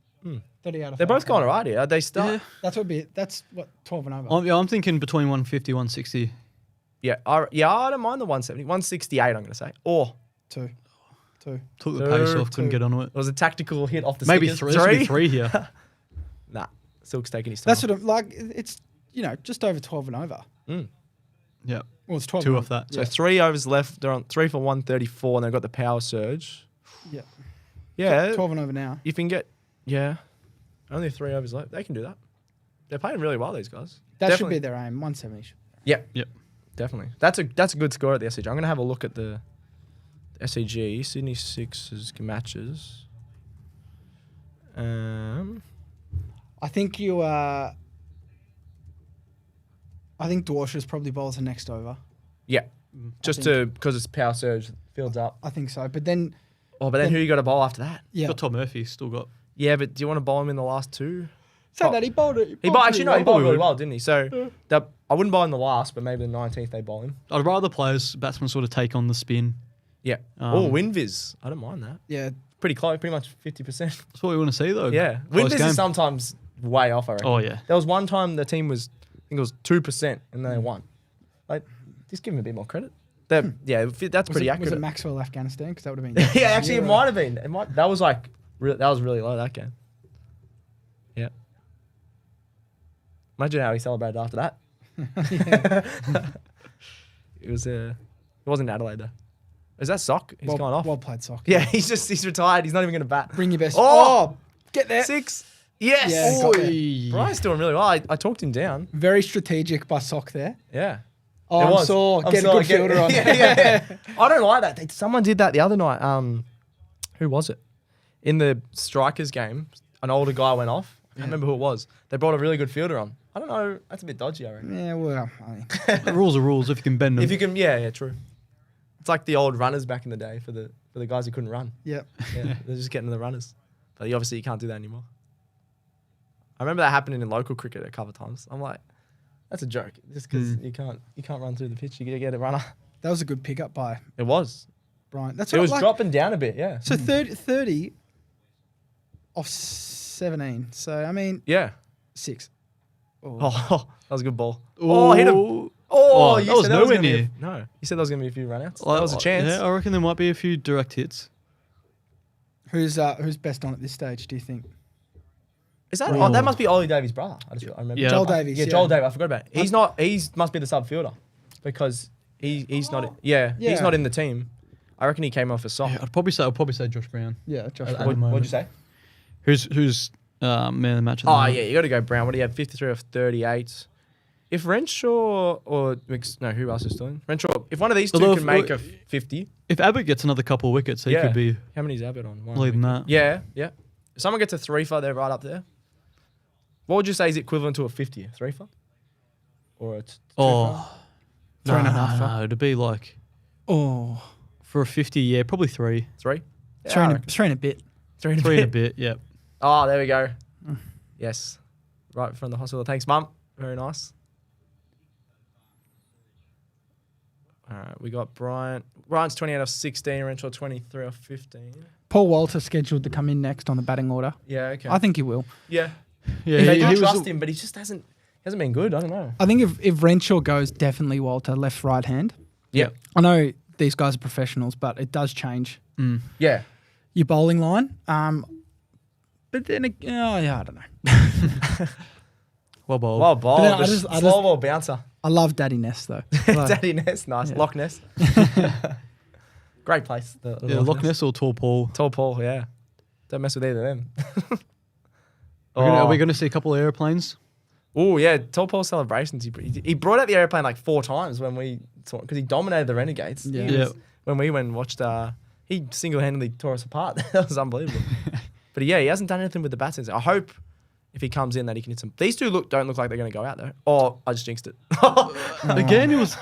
38 off. They're both going alright here. They start. Yeah. That's what 12 and over. I'm thinking between 150, 160. Yeah. I don't mind the 170. 168, I'm going to say. Or Two. Took the pace off, couldn't get onto it. it was a tactical hit off the Maybe stickers. three. This would be 3 here. Nah. Silk's taking his time. That's what I'm like. It's just over 12 and over. Yeah. Well, it's 12. 2 and off that. So 3 overs left. They're on 3 for 134, and they've got the power surge. Yeah. Yeah. 12 and over now. You can get, only 3 overs left. They can do that. They're playing really well, these guys. That should be their aim. 170 should be Yep. Yep. Definitely. That's a good score at the SCG. I'm going to have a look at the SCG. Sydney Sixers matches. I think Dwarsha's probably bowls the next over. Yeah. Just because it's power surge fields up. I think so. But then... But then who you got to bowl after that? Yeah. Got Tom Murphy, still got. Yeah, but do you want to bowl him in the last 2? So that he bowled it. He bowled really would. well, didn't he? So I wouldn't bowl in the last, but maybe the 19th they bowl him. I'd rather batsmen sort of take on the spin. Yeah. Winviz. I don't mind that. Yeah. Pretty close, pretty much 50%. That's what we want to see, though. Yeah. Close Winviz game. is sometimes way off, I reckon. Oh, yeah. There was one time the team was, I think it was 2%, and they won. Like, Just give him a bit more credit. That's pretty accurate. Was it Maxwell Afghanistan? Because that would have been. Yeah, actually, it might have been. That was like that was really low that game. Yeah. Imagine how he celebrated after that. It wasn't Adelaide though. Is that Sock? He's gone off. Well played, Sock. Yeah, he's retired. He's not even going to bat. Bring your best. Oh, get there. 6. Yes. Yeah, Brian's doing really well. I talked him down. Very strategic by Sock there. Yeah. Oh, I'm sore. Get a good fielder on. Yeah. I don't like that. Someone did that the other night. Who was it? In the Strikers game, an older guy went off. I can't remember who it was. They brought a really good fielder on. I don't know. That's a bit dodgy, I reckon. Yeah, well, The rules are rules if you can bend them. If you can, yeah, true. It's like the old runners back in the day for the guys who couldn't run. Yep. Yeah, they're just getting the runners. But obviously you can't do that anymore. I remember that happening in local cricket a couple of times. I'm like, that's a joke. Just because you can't run through the pitch, you get a runner. That was a good pickup by It was. Brian. That's It was dropping down a bit, yeah. So 30 off 17. So I mean, 6. Oh, that was a good ball. Ooh. Oh, hit him. Oh, you that was said nowhere near. No, you said there was going to be a few runouts. That was a chance. Yeah, I reckon there might be a few direct hits. Who's best on at this stage? Do you think? Is that? Oh, that must be Ollie Davies' brother. I remember. Yeah. Joel Davies. Yeah, Joel Davies. I forgot about it. He's not. He must be the sub fielder because he's not. Yeah, he's not in the team. I reckon he came off a sock. Yeah, I'd probably say Josh Brown. Yeah, Josh. What'd you say? Who's man of the match? At the Oh moment? yeah, you got to go Brown. What do you have? 53 off 38. If Renshaw or who else is still in? Renshaw. If one of these two can make a 50. If Abbott gets another couple of wickets, he could be. How many's Abbott on? Leading that. Yeah. If someone gets a 3-for, they're right up there. What would you say is equivalent to a 50? 3-for? Or a 2-for? 3.5. No, it'd be like Oh, for a 50, yeah, probably 3. 3? three and a bit. 3 and a 3 bit. and a bit, yep. Oh, there we go. Yes. Right from the hospital. Thanks, Mum. Very nice. All right, we got Bryant. Bryant's 28 off 16, Renshaw 23 off 15. Paul Walter scheduled to come in next on the batting order. Yeah, okay. I think he will. Yeah. Yeah, They do he trust him, but he just hasn't been good. I don't know. I think if Renshaw goes, definitely Walter, left, right hand. Yeah. I know these guys are professionals, but it does change Yeah. your bowling line. But then, I don't know. Well bowled. Well bowled. But then Slow ball bouncer. I love Daddy Ness, though. Daddy Ness, nice. Yeah. Loch Ness. Great place. The Loch Ness or Tall Paul? Tall Paul, yeah. Don't mess with either of them. Are we going to see a couple of airplanes? Oh, yeah. Tall Paul celebrations. He brought out the airplane like 4 times when we saw because he dominated the Renegades. Yeah. When we went and watched, he single-handedly tore us apart. That was unbelievable. But yeah, he hasn't done anything with the bats since. I hope if he comes in that he can hit some. These two don't look like they're going to go out though. Or I just jinxed it. Again, it was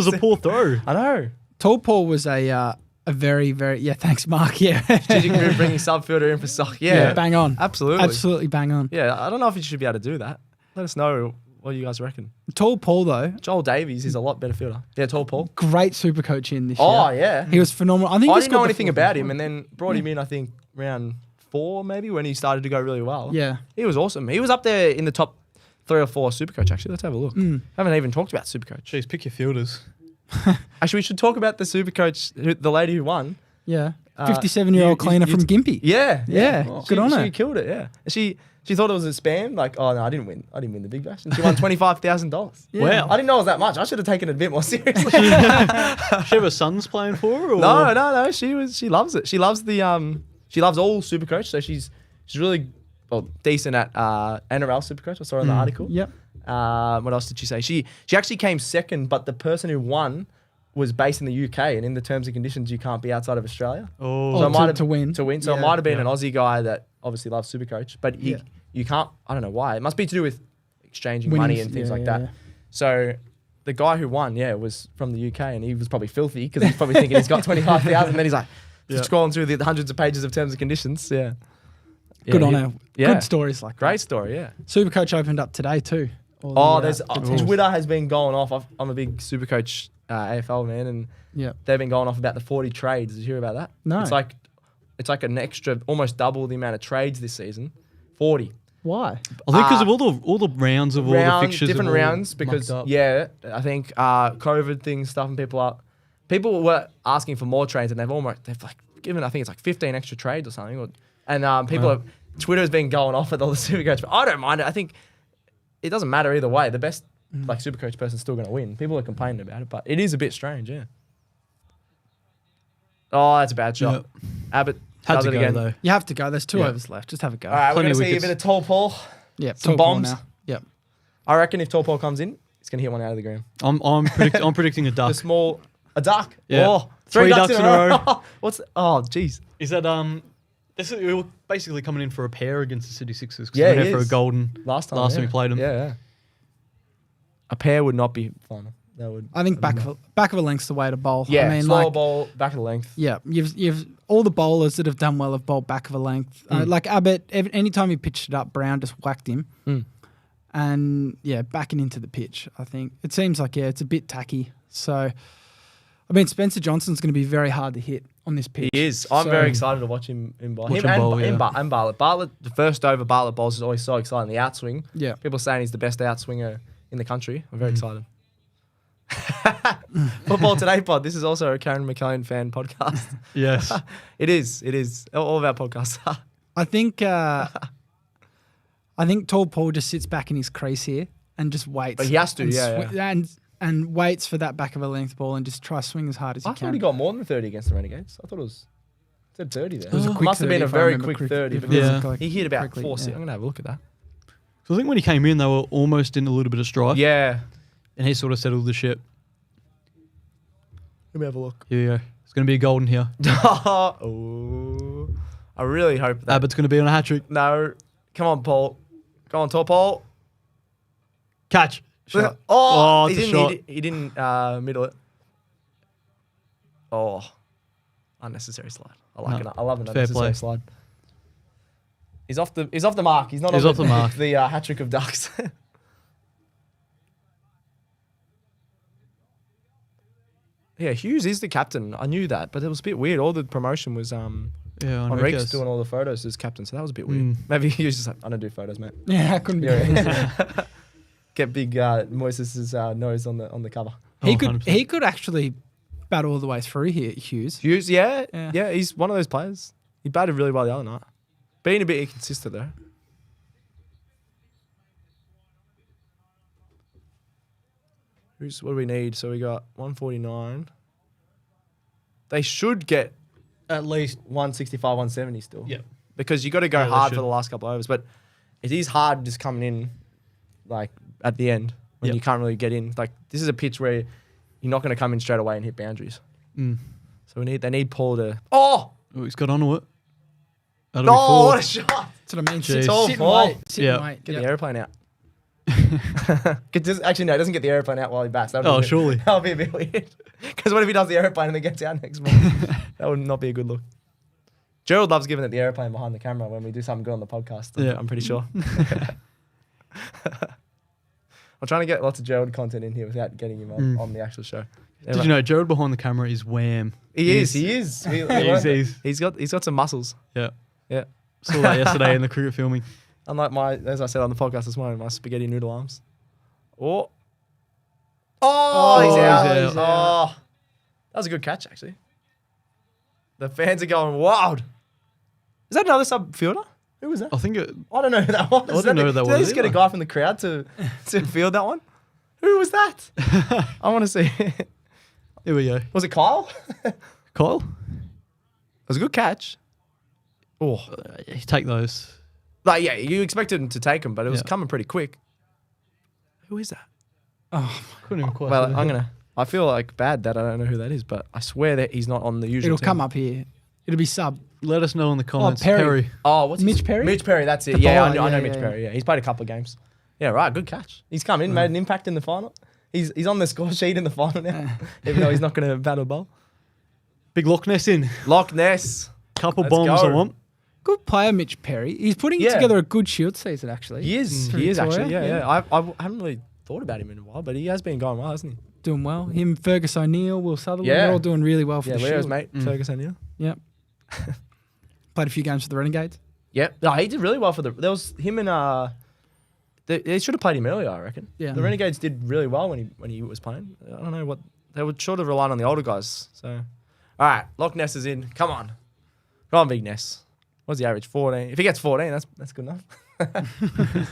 a poor throw. I know. Tall Paul was a very, very, thanks, Mark. Yeah. Strategic move bringing sub fielder in for Sock. Yeah. Bang on. Absolutely. Absolutely bang on. Yeah, I don't know if you should be able to do that. Let us know what you guys reckon. Tall Paul, though, Joel Davies is a lot better fielder. Yeah, Tall Paul. great super coach in this Oh, year. yeah. He was phenomenal. I think I he didn't know scored the anything fourth about one. him and then brought him in, I think, round 4 maybe when he started to go really well. Yeah. He was awesome. He was up there in the top 3 or 4 Supercoach, actually. Let's have a look. Haven't even talked about Supercoach. Jeez, pick your fielders. Actually, we should talk about the Supercoach, the lady who won. Yeah. 57-year-old cleaner from Gympie. Yeah. Yeah. Good on her. She killed it, yeah. She thought it was a spam. Like, oh, no, I didn't win. I didn't win the Big Bash. And she won $25,000. Yeah. Wow. I didn't know it was that much. I should have taken it a bit more seriously. She have her sons playing for her? Or? No. She loves it. She loves she loves all Supercoach. So she's really decent at NRL Supercoach. I saw in the article. Yep. What else did she say? She actually came second, but the person who won was based in the UK, and in the terms and conditions, you can't be outside of Australia. Oh, So it might have to win. So it might have been an Aussie guy that obviously loves Supercoach, but you can't. I don't know why. It must be to do with exchanging money and things like that. Yeah. So the guy who won, was from the UK, and he was probably filthy because he's probably thinking he's got 25,000. Then he's like scrolling through the hundreds of pages of terms and conditions. Yeah. Good on her. Yeah. Good stories like Great that. story. Yeah. Supercoach opened up today too. There's Twitter has been going off. I'm a big Supercoach AFL man, and they've been going off about the 40 trades. Did you hear about that? No. It's like an extra, almost double the amount of trades this season. 40. Why? I think because of all the rounds of all the fixtures. Different rounds because, I think COVID things, stuffing people up. People were asking for more trades and they've like given, I think it's like 15 extra trades or something. Twitter's been going off at all the Supercoach, but I don't mind it. I think it doesn't matter either way. The best like Supercoach person's still going to win. People are complaining about it, but it is a bit strange, yeah. Oh, that's a bad shot. Yep. Abbott had to it go again. Though. You have to go. There's 2 overs left. Just have a go. All right, we're going to see a bit of tall Paul. Yeah, some bombs. Now. Yep. I reckon if tall Paul comes in, he's going to hit one out of the ground. I'm predicting a duck. A duck. Yeah. Oh, 3 ducks in a row. Oh, jeez. Is that we were basically coming in for a pair against the City Sixers. Yeah, we went for a golden last time we played them. Yeah. A pair would not be final. That would. I think back of a length's the way to bowl. Yeah, I mean, slower bowl, back of the length. Yeah, you've all the bowlers that have done well have bowled back of a length. Like Abbott, anytime he pitched it up, Brown just whacked him. And backing into the pitch. I think it seems like it's a bit tacky. So, I mean, Spencer Johnson's going to be very hard to hit on this pitch. He is. I'm very excited to watch him bowl. And Bartlett. Bartlett, the first over Bartlett bowls is always so exciting. The outswing. Yeah. People are saying he's the best outswinger in the country. I'm very excited. Football Today pod. This is also a Karen McAllion fan podcast. Yes. It is. All of our podcasts are. I think tall Paul just sits back in his crease here and just waits. But he has to, and waits for that back of a length ball and just try to swing as hard as he can. I thought he got more than 30 against the Renegades. I thought it said 30 there. It must have been a very quick 30 because he hit about quickly, 4 6. I'm going to have a look at that. So I think when he came in, they were almost in a little bit of strife. Yeah. And he sort of settled the ship. Let me have a look. Here we go. It's going to be a golden here. Oh, I really hope that. Abbott's going to be on a hat-trick. No. Come on, Paul. Go on, tall Paul. Catch. Shot. It's a shot. He didn't middle it. Oh, unnecessary slide. I like it. I love an unnecessary slide. He's off the mark. He's off the mark. The hat trick of ducks. Yeah, Hughes is the captain. I knew that, but it was a bit weird. All the promotion was on Reeks doing all the photos as captain, so that was a bit weird. Maybe he was just like, I don't do photos, mate. Yeah, I couldn't be. Get big Moises' nose on the cover. He could actually bat all the way through here, Hughes. Yeah, he's one of those players. He batted really well the other night. Being a bit inconsistent though. What do we need? So we got 149. They should get at least 165, 170 still. Yeah. Because you got to go hard for the last couple of overs. But it is hard just coming in like at the end when you can't really get in. Like this is a pitch where you're not going to come in straight away and hit boundaries. So they need Paul to. Oh, he's got onto it. What a shot! That's what I mean. Sit and wait. Get the airplane out. Actually, no, it doesn't get the airplane out while he bats. Surely. That would be a bit weird. Because what if he does the airplane and then gets out next morning? That would not be a good look. Gerald loves giving it the airplane behind the camera when we do something good on the podcast. I'm pretty sure. I'm trying to get lots of Gerald content in here without getting him on the actual show. Did you know Gerald behind the camera is wham? He is. He's got some muscles. Yeah. Yeah. Saw that yesterday in the cricket filming. Unlike as I said on the podcast this morning, my spaghetti noodle arms. He's out. Oh, that was a good catch, actually. The fans are going wild. Is that another sub fielder? Who was that? I think I don't know who that was. I don't know who that was. Did they just get a guy from the crowd to field that one? Who was that? I want to see. Here we go. Was it Kyle? Kyle? It was a good catch. Oh, you take those. Like, yeah, you expected him to take them, but it was coming pretty quick. Who is that? Oh, couldn't even quite. Well, I feel like bad that I don't know who that is, but I swear that he's not on the usual. It'll come up here. It'll be sub. Let us know in the comments. Perry. Oh, what's Mitch Perry? Mitch Perry, that's it. I know Mitch Perry. Yeah, he's played a couple of games. Yeah, right. Good catch. He's come in, made an impact in the final. He's on the score sheet in the final now, even though he's not going to bat a bowl. Big Loch Ness in. Loch Ness. Couple bombs I want. Good player, Mitch Perry. He's putting together a good Shield season, actually. He is. He is, actually. Yeah. I haven't really thought about him in a while, but he has been going well, hasn't he? Doing well. Him, Fergus O'Neill, Will Sutherland, they're all doing really well for the Leo's Shield. mate, Fergus O'Neill. Yep. Played a few games for the Renegades. Yeah, no, he did really well for there was him and they should have played him earlier, I reckon. Yeah. The Renegades did really well when he was playing. I don't know what they were sort of relying on the older guys. So, all right, Loch Ness is in. Come on, Big Ness. What's the average? 14. If he gets 14, that's good enough.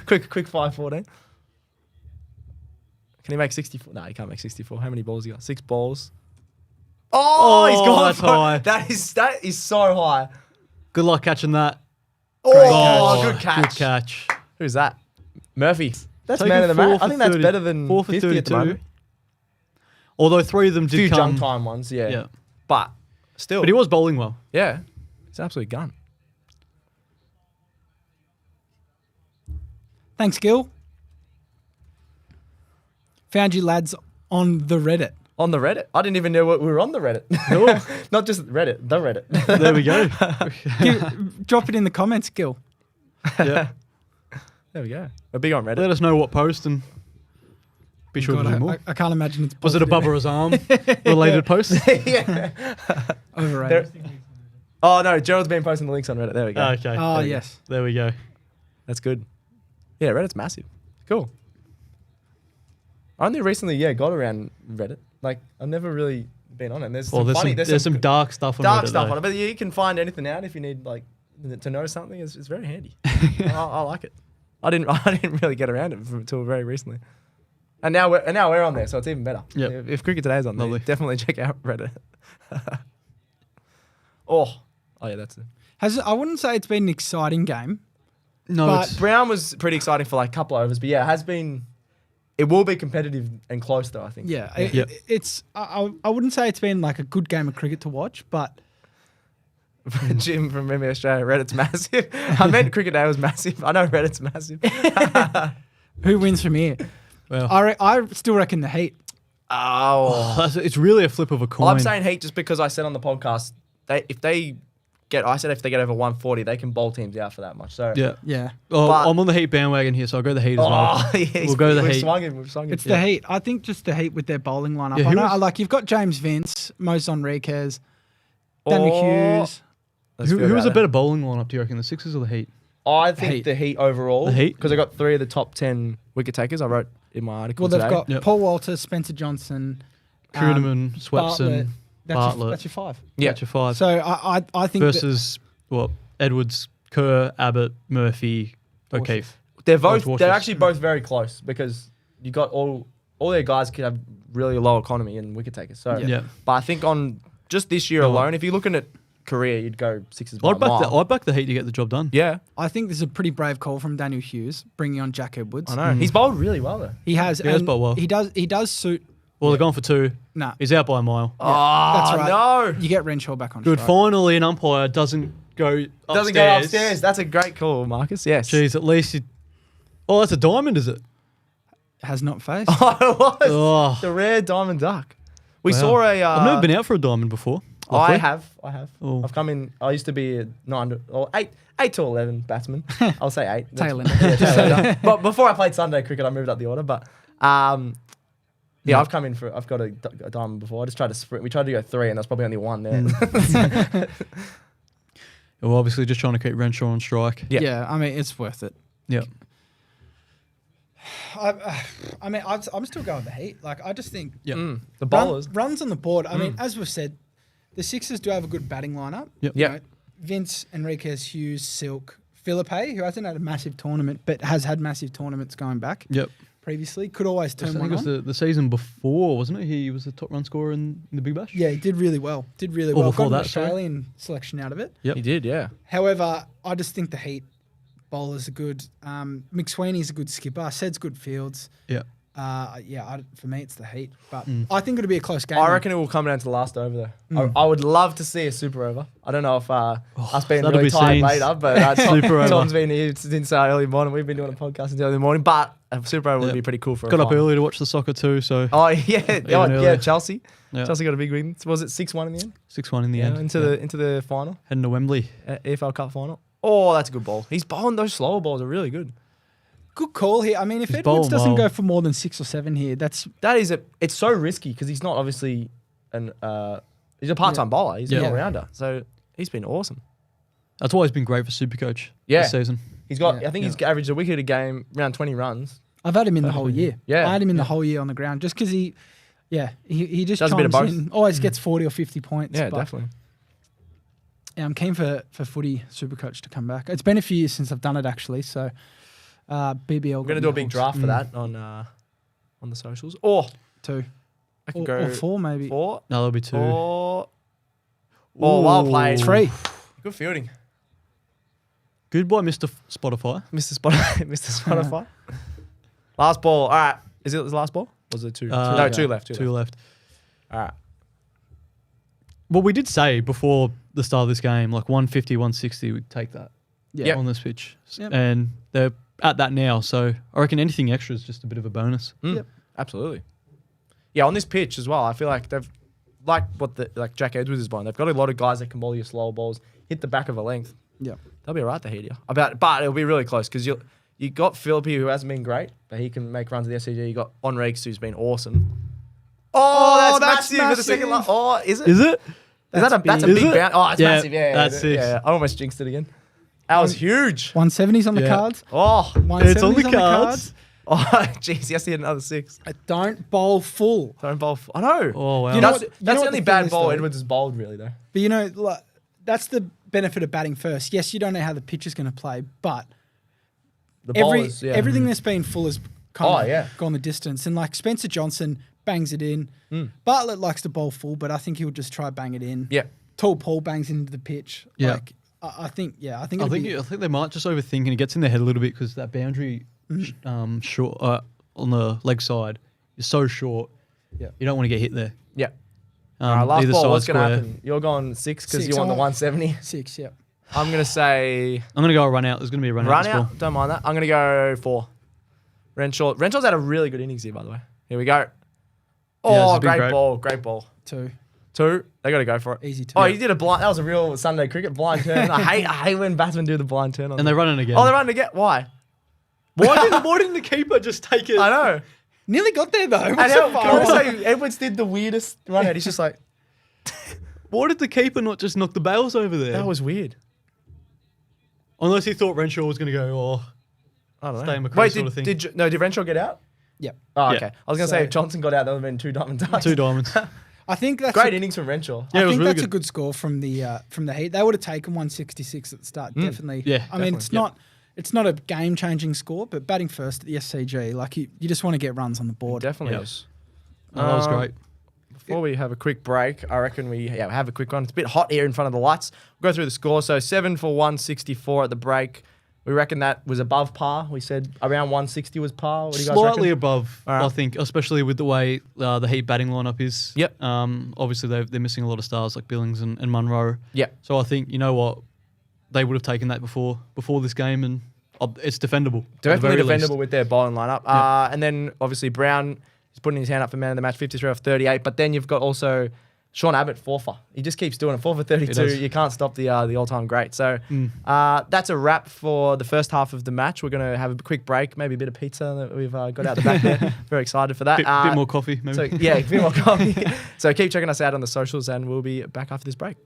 quick 5-14. Can he make 64? No, he can't make 64. How many balls he got? 6 balls. Oh, he's gone. That's high. That is so high. Good luck catching that. Oh, good catch. Good catch. Who's that? Murphy. That's Taking man of the 4 match. for I think that's 30 better than 4 for 50 at the 32. moment. Although 3 of them A few did come. jump time ones, yeah. Yeah. But still. But he was bowling well. Yeah. It's an absolute gun. Thanks, Gil. Found you lads on the Reddit. On the Reddit? I didn't even know we were on the Reddit. Not just Reddit, the Reddit. There we go. Drop it in the comments, Gil. Yeah. There we go. We're big on Reddit. Let us know what post and be sure to do more. I can't imagine it's Was it a positive. Bubba Azam related post? Yeah. Overrated. Oh, no. Gerald's been posting the links on Reddit. There we go. Okay. Oh, yes. There we go. That's good. Yeah, Reddit's massive. Cool. I only recently, got around Reddit. Like, I've never really been on it. There's some dark stuff on dark Reddit, stuff though. on it, but you can find anything out if you need to know something. It's very handy. I like it. I didn't really get around it until very recently, and now we're on there, so it's even better. Yep. If Cricket Today's on there, definitely check out Reddit. oh yeah, that's it. I wouldn't say it's been an exciting game. No, But Brown was pretty exciting for like a couple of overs, but yeah, it has been. It will be competitive and close, though, I think. Yeah, it's. I wouldn't say it's been like a good game of cricket to watch, but Jim from MMA Australia, Reddit's massive. I meant Cricket Day was massive. I know Reddit's massive. who wins from here? Well, I still reckon the Heat. It's really a flip of a coin. I'm saying Heat just because I said on the podcast if they get over 140, they can bowl teams out for that much. So yeah. Oh, I'm on the Heat bandwagon here, so I'll go the Heat as well. Yeah, we'll go the Heat. We've swung It's the Heat. I think just the Heat with their bowling lineup. Yeah, I know, like you've got James Vince, Moses Enriquez, Daniel Hughes. Who was a better bowling lineup, do you reckon? The Sixers or the Heat? I think the Heat overall. The Heat? Because I got 3 of the top 10 wicket takers. I wrote in my article Well, they've today. got Paul Walters, Spencer Johnson, Kuhneman, Swepson, Bartlett. That's your 5. Yeah. That's your 5. So I think versus Edwards, Kerr, Abbott, Murphy, O'Keefe. They're actually both very close because you got all their guys could have really low economy and wicket takers. So, but I think on just this year alone, if you're looking at career, you'd go Sixers. I'd back the Heat to get the job done. Yeah, I think this is a pretty brave call from Daniel Hughes bringing on Jack Edwards. I know he's bowled really well though. He has. He has bowled well. He does suit. Well, they're going for 2. Nah, he's out by a mile. that's right. No, you get Renshaw back on. Good. Strike. Finally, an umpire doesn't go upstairs. That's a great call, Marcus. Yes. Jeez, at least you. Oh, that's a diamond, is it? Has not faced. Oh, it was Oh. the rare diamond duck. We saw a. I've never been out for a diamond before. I have. Oh. I've come in. I used to be a 9 or 8 to 11 batsman. I'll say 8. Tail end. Yeah, tail ender. But before I played Sunday cricket, I moved up the order. But yeah, I've come in for. I've got a diamond before. I just tried to sprint. We tried to go 3, and that's probably only 1 there. Well, obviously, just trying to keep Renshaw on strike. Yeah, I mean it's worth it. Yeah. I mean, I'm still going with the Heat. Like, I just think The bowlers. runs on the board. I mean, as we've said, the Sixers do have a good batting lineup. Yep. Yeah. You know, Vince, Enriquez, Hughes, Silk, Philippe, who hasn't had a massive tournament, but has had massive tournaments going back. Yep. Previously, could always I turn think one it was on. the season before, wasn't it? He was the top run scorer in the Big Bash. Yeah, he did really well. Or Got before an that, sorry. Australian selection out of it. Yep. He did, yeah. However, I just think the Heat bowlers are good. McSweeney's a good skipper. Said's good fields. Yeah. For me, it's the Heat. But I think it'll be a close game. I reckn it will come down to the last over though. I would love to see a super over. I don't know if us being that'll really be tired scenes. later, but Super over. Tom's been here since early morning. We've been doing a podcast since early morning, but a super over would be pretty cool for Got a up final. early to watch the soccer too, so Oh yeah, earlier. Chelsea. Yeah. Chelsea got a big win. Was it 6-1 in the end? 6-1 in the end. Into the final, Heading to Wembley. EFL Cup final. Oh, that's a good ball. He's bowling those slower balls are really good. Good call here. I mean, if He's Edwards bowling doesn't well. go for more than 6 or 7 here, It's so risky because he's not obviously he's a part-time bowler. He's an all-rounder. So he's been awesome. That's why he's been great for Supercoach this season. He's got. I think he's averaged a wicket a game, around 20 runs. I've had him in the whole year. Yeah, I had him in the whole year on the ground just because he just does a bit of both. Always gets 40 or 50 points. Yeah, definitely. Yeah, I'm keen for footy Supercoach to come back. It's been a few years since I've done it actually, so BBL. We're gonna do a big draft for that on the socials. Or 2. I can go 4 maybe. 4. No, there'll be 2. Or well played. 3. Good fielding. Good boy, Mr. Spotify. Mr. Spotify. Last ball. All right. Is it the last ball? Was it 2? No, 2 left. 2 left. All right. Well, we did say before the start of this game, like 150, 160, we'd take that on this pitch. Yep. And they're at that now. So I reckon anything extra is just a bit of a bonus. Yep. Absolutely. Yeah, on this pitch as well, I feel like they've, like Jack Edwards is bowling, they've got a lot of guys that can bowl your slower balls, hit the back of a length. Yeah. They'll be all right, the Heat here. But it'll be really close because you got Philippi, who hasn't been great, but he can make runs at the SCG. You got Onreeks, who's been awesome. Oh, that's massive for the second line. Oh, is it? Is it? That's a big bounce. Oh, it's massive. Yeah, that's it. Yeah, I almost jinxed it again. That was huge. 170s on the cards. Oh, 170s it's on the cards. Oh, jeez, yes, he had another 6. Don't bowl full. Don't bowl full. I know. Oh, wow. You know That's what the only the bad thing is, ball though? Edwards has bowled, really, though. But you know, like, that's the benefit of batting first. Yes, you don't know how the pitch is going to play, but The bowlers, everything that's been full has kind Oh, of gone the distance. And like Spencer Johnson bangs it in. Bartlett likes to bowl full, but I think he'll just try bang it in. Yeah. Tall Paul bangs into the pitch. Yeah. Like, I think I think they might just overthink and it gets in their head a little bit because that boundary short on the leg side is so short. Yeah. You don't want to get hit there. Yeah. All right, last either ball, side what's going to square. happen? You're going 6 because 6, you want the I'm 170. 6, yeah. I'm going to say... I'm going to go a run out. There's going to be a run out. Run this ball. out. Don't mind that. I'm going to go 4. Renshaw's had a really good innings here, by the way. Here we go. Oh, this has been great ball. Great ball. 2. 2. They got to go for it. Easy 2. Oh, he did a blind... That was a real Sunday cricket blind turn. I hate when batsmen do the blind turn on And they're running again. Oh, they're running again? Why? Why didn't the keeper just take it? I know. Nearly got there, though. And can I say, Edwards did the weirdest run out. He's just like... Why did the keeper not just knock the bails over there? That was weird. Unless he thought Renshaw was going to go, I don't know. stay in McCree Wait, sort of thing. did Renshaw get out? Yep. Oh, Yeah. okay. I was going to say, if Johnson got out, that would have been 2 diamond ducks. 2 diamonds. I think that's Great innings from Renshaw. Yeah, it I was think really that's good. a good score from the Heat. They would have taken 166 at the start, definitely. Yeah, I mean, definitely. it's not a game-changing score, but batting first at the SCG, like you just want to get runs on the board. Definitely Yep. is. Oh, that was great. Before we have a quick break, I reckon we have a quick one. It's a bit hot here in front of the lights. We'll go through the score. So 7 for 164 at the break. We reckon that was above par. We said around 160 was par. What do you guys Slightly reckon? above, All right. I think, especially with the way the Heat batting lineup is. Yep. Obviously, they're missing a lot of stars like Billings and Munro. Yeah. So I think, you know what, they would have taken that before this game, and it's defendable. at the Definitely very least. defendable with their bowling lineup. And then obviously Brown is putting his hand up for man of the match, 53 off 38. But then you've got also Sean Abbott, 4 for. He just keeps doing it. 4 for 32. You can't stop the all-time great. So that's a wrap for the first half of the match. We're going to have a quick break, maybe a bit of pizza that we've got out the back there. Very excited for that. Bit more coffee, maybe. So, yeah, a bit more coffee. So keep checking us out on the socials and we'll be back after this break.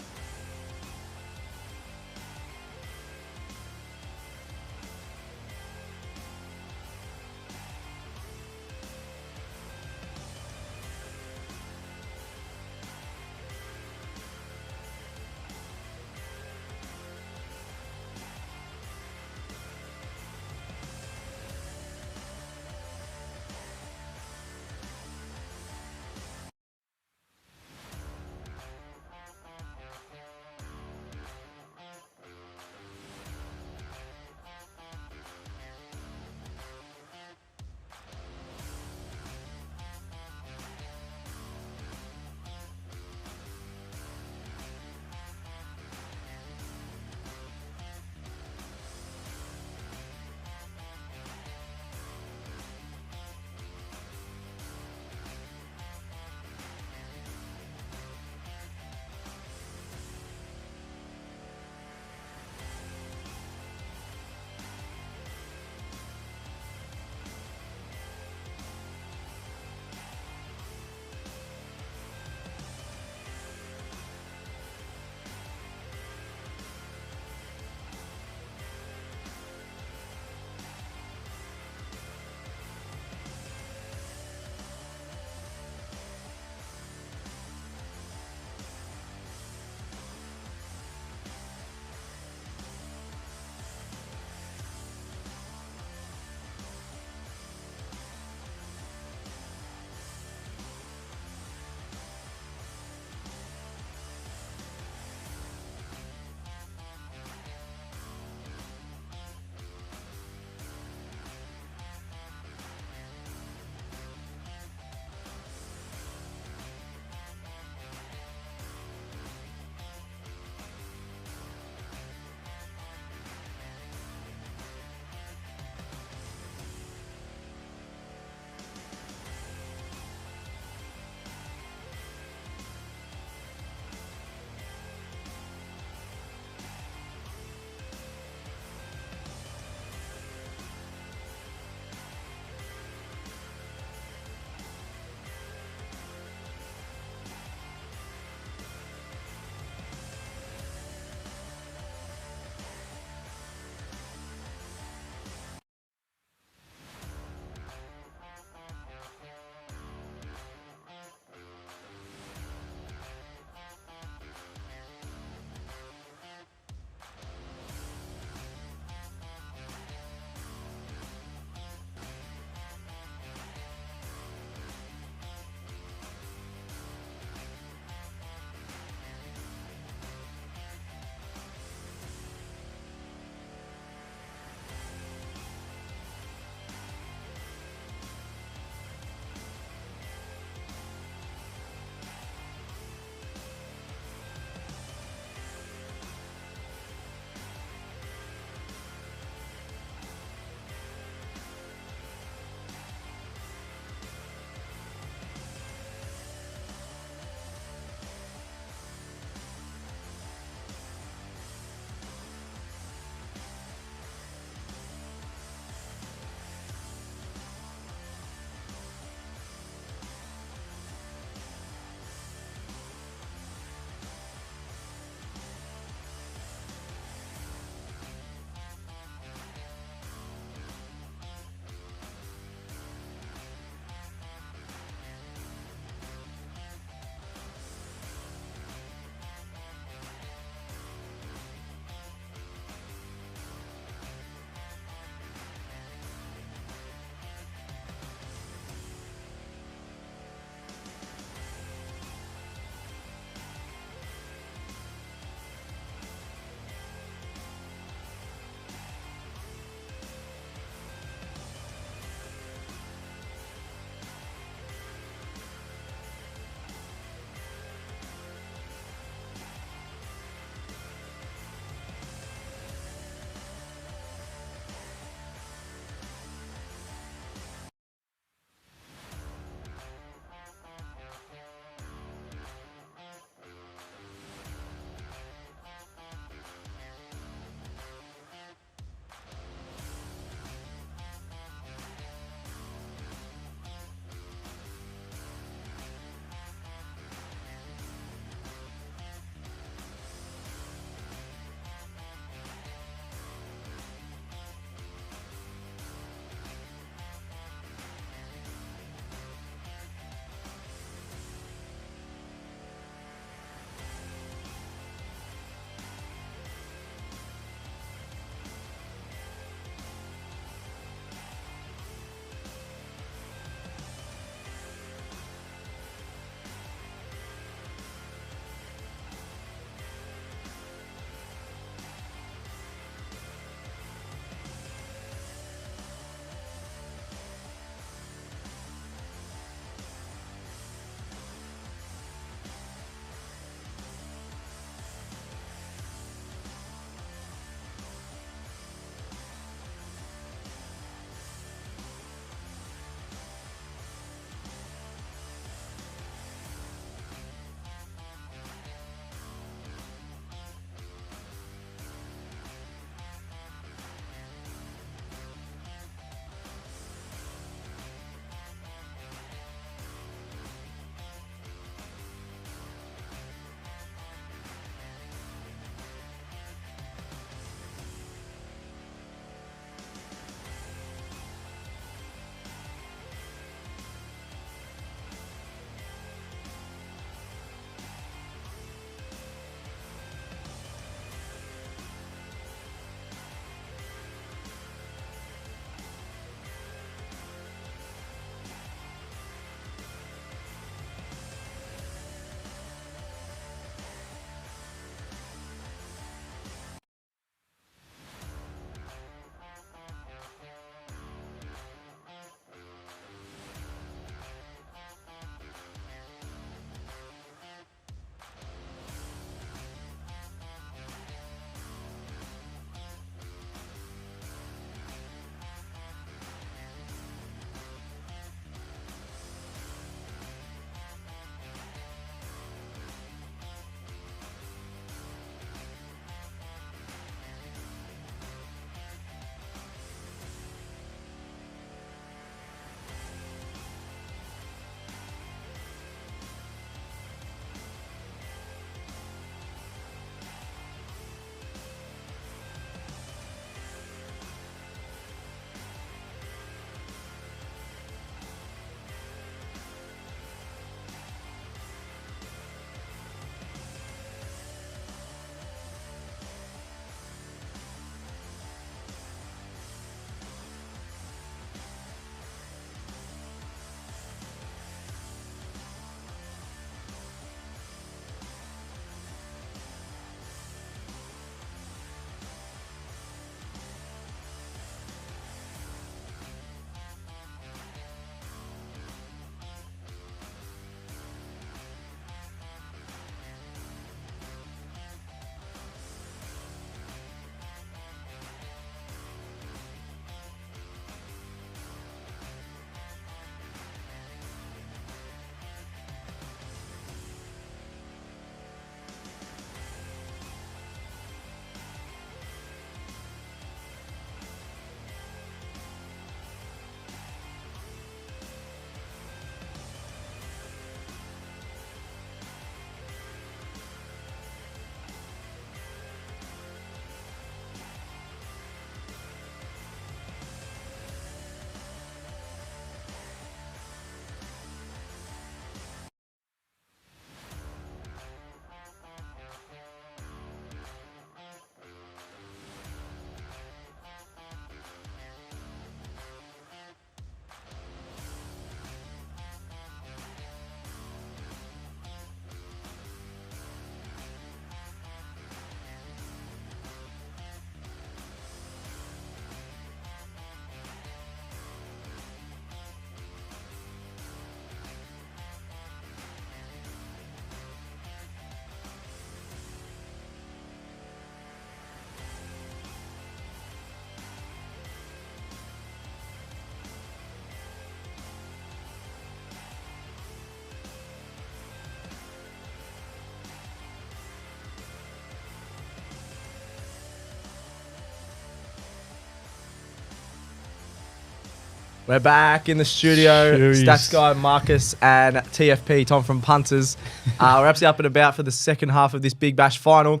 We're back in the studio. Jeez. Stats guy Marcus and TFP Tom from Punters. We're actually up and about for the second half of this Big Bash final.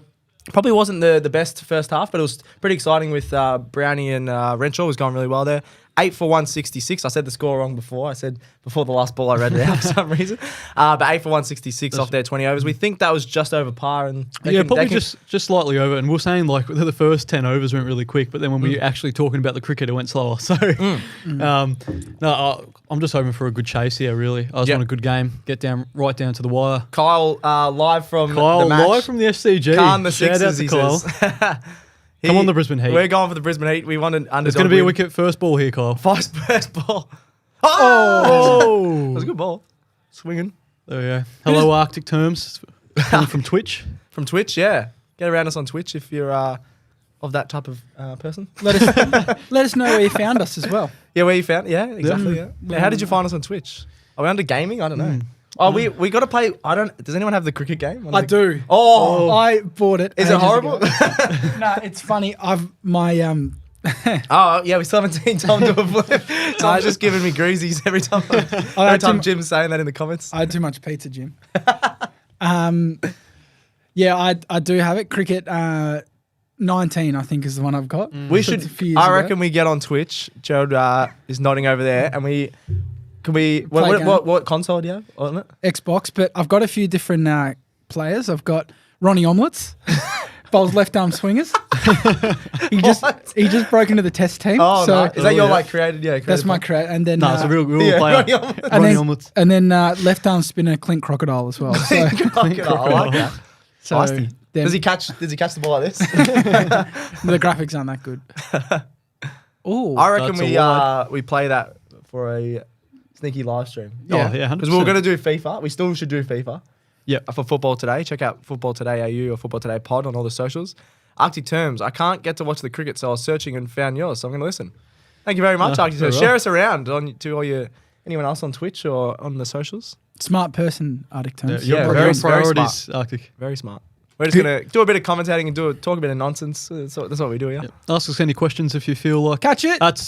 Probably wasn't the best first half, but it was pretty exciting with Brownie and Renshaw was going really well there. 8 for 166. I said the score wrong before. I said before the last ball I read it out for some reason. But 8 for 166 off their 20 overs. We think that was just over par. And probably just slightly over. And we're saying like the first 10 overs went really quick, but then when we were actually talking about the cricket, it went slower. So I'm just hoping for a good chase here, really. I just want a good game. Get right down to the wire. Kyle, live from the match. Live from the SCG. Calm the Sixers, he says. Come on the Brisbane Heat. We're going for the Brisbane Heat. We want an underdog. It's going to be a wicket first ball here, Kyle. First ball. Oh! That was a good ball. Swinging. There we go. Hello, Arctic Terms. Coming from Twitch. From Twitch, yeah. Get around us on Twitch if you're of that type of person. Let us know where you found us as well. Yeah, where you found. Yeah, exactly. Yeah. How did you find us on Twitch? Are we under gaming? I don't know. Oh, we got to play. Does anyone have the cricket game? I do. Oh, I bought it. Is it horrible? No, it's funny. Oh yeah, we still haven't seen Tom do a flip. Tom's just giving me greasies every time. Every time Jim's saying that in the comments. I had too much pizza, Jim. Yeah, I do have it. Cricket 19, I think, is the one I've got. We should. I reckon we get on Twitch. Gerald is nodding over there, and we. Can we? What console do you have on it? Xbox, but I've got a few different players. I've got Ronnie Omlets, bowls left arm swingers. he just broke into the test team. Oh, so nice. Is that your created? Yeah, that's my create. And then it's a real player. Ronnie Omlets. And then left arm spinner Clint Crocodile as well. So. Clint Crocodile. I like that. So does he catch the ball like this? The graphics aren't that good. Oh, I reckon we play that for a sneaky live stream. Yeah, because we were going to do FIFA. We still should do FIFA. Yeah, for Football Today. Check out Football Today AU or Football Today Pod on all the socials. Arctic Terms. I can't get to watch the cricket, so I was searching and found yours, so I'm going to listen. Thank you very much, Arctic Terms. Share us around to anyone else on Twitch or on the socials. Smart person, Arctic Terms. Very priorities, smart. Arctic. Very smart. We're just going to do a bit of commentating and talk a bit of nonsense. That's what we do, yeah. Ask us any questions if you feel like... Catch it! He got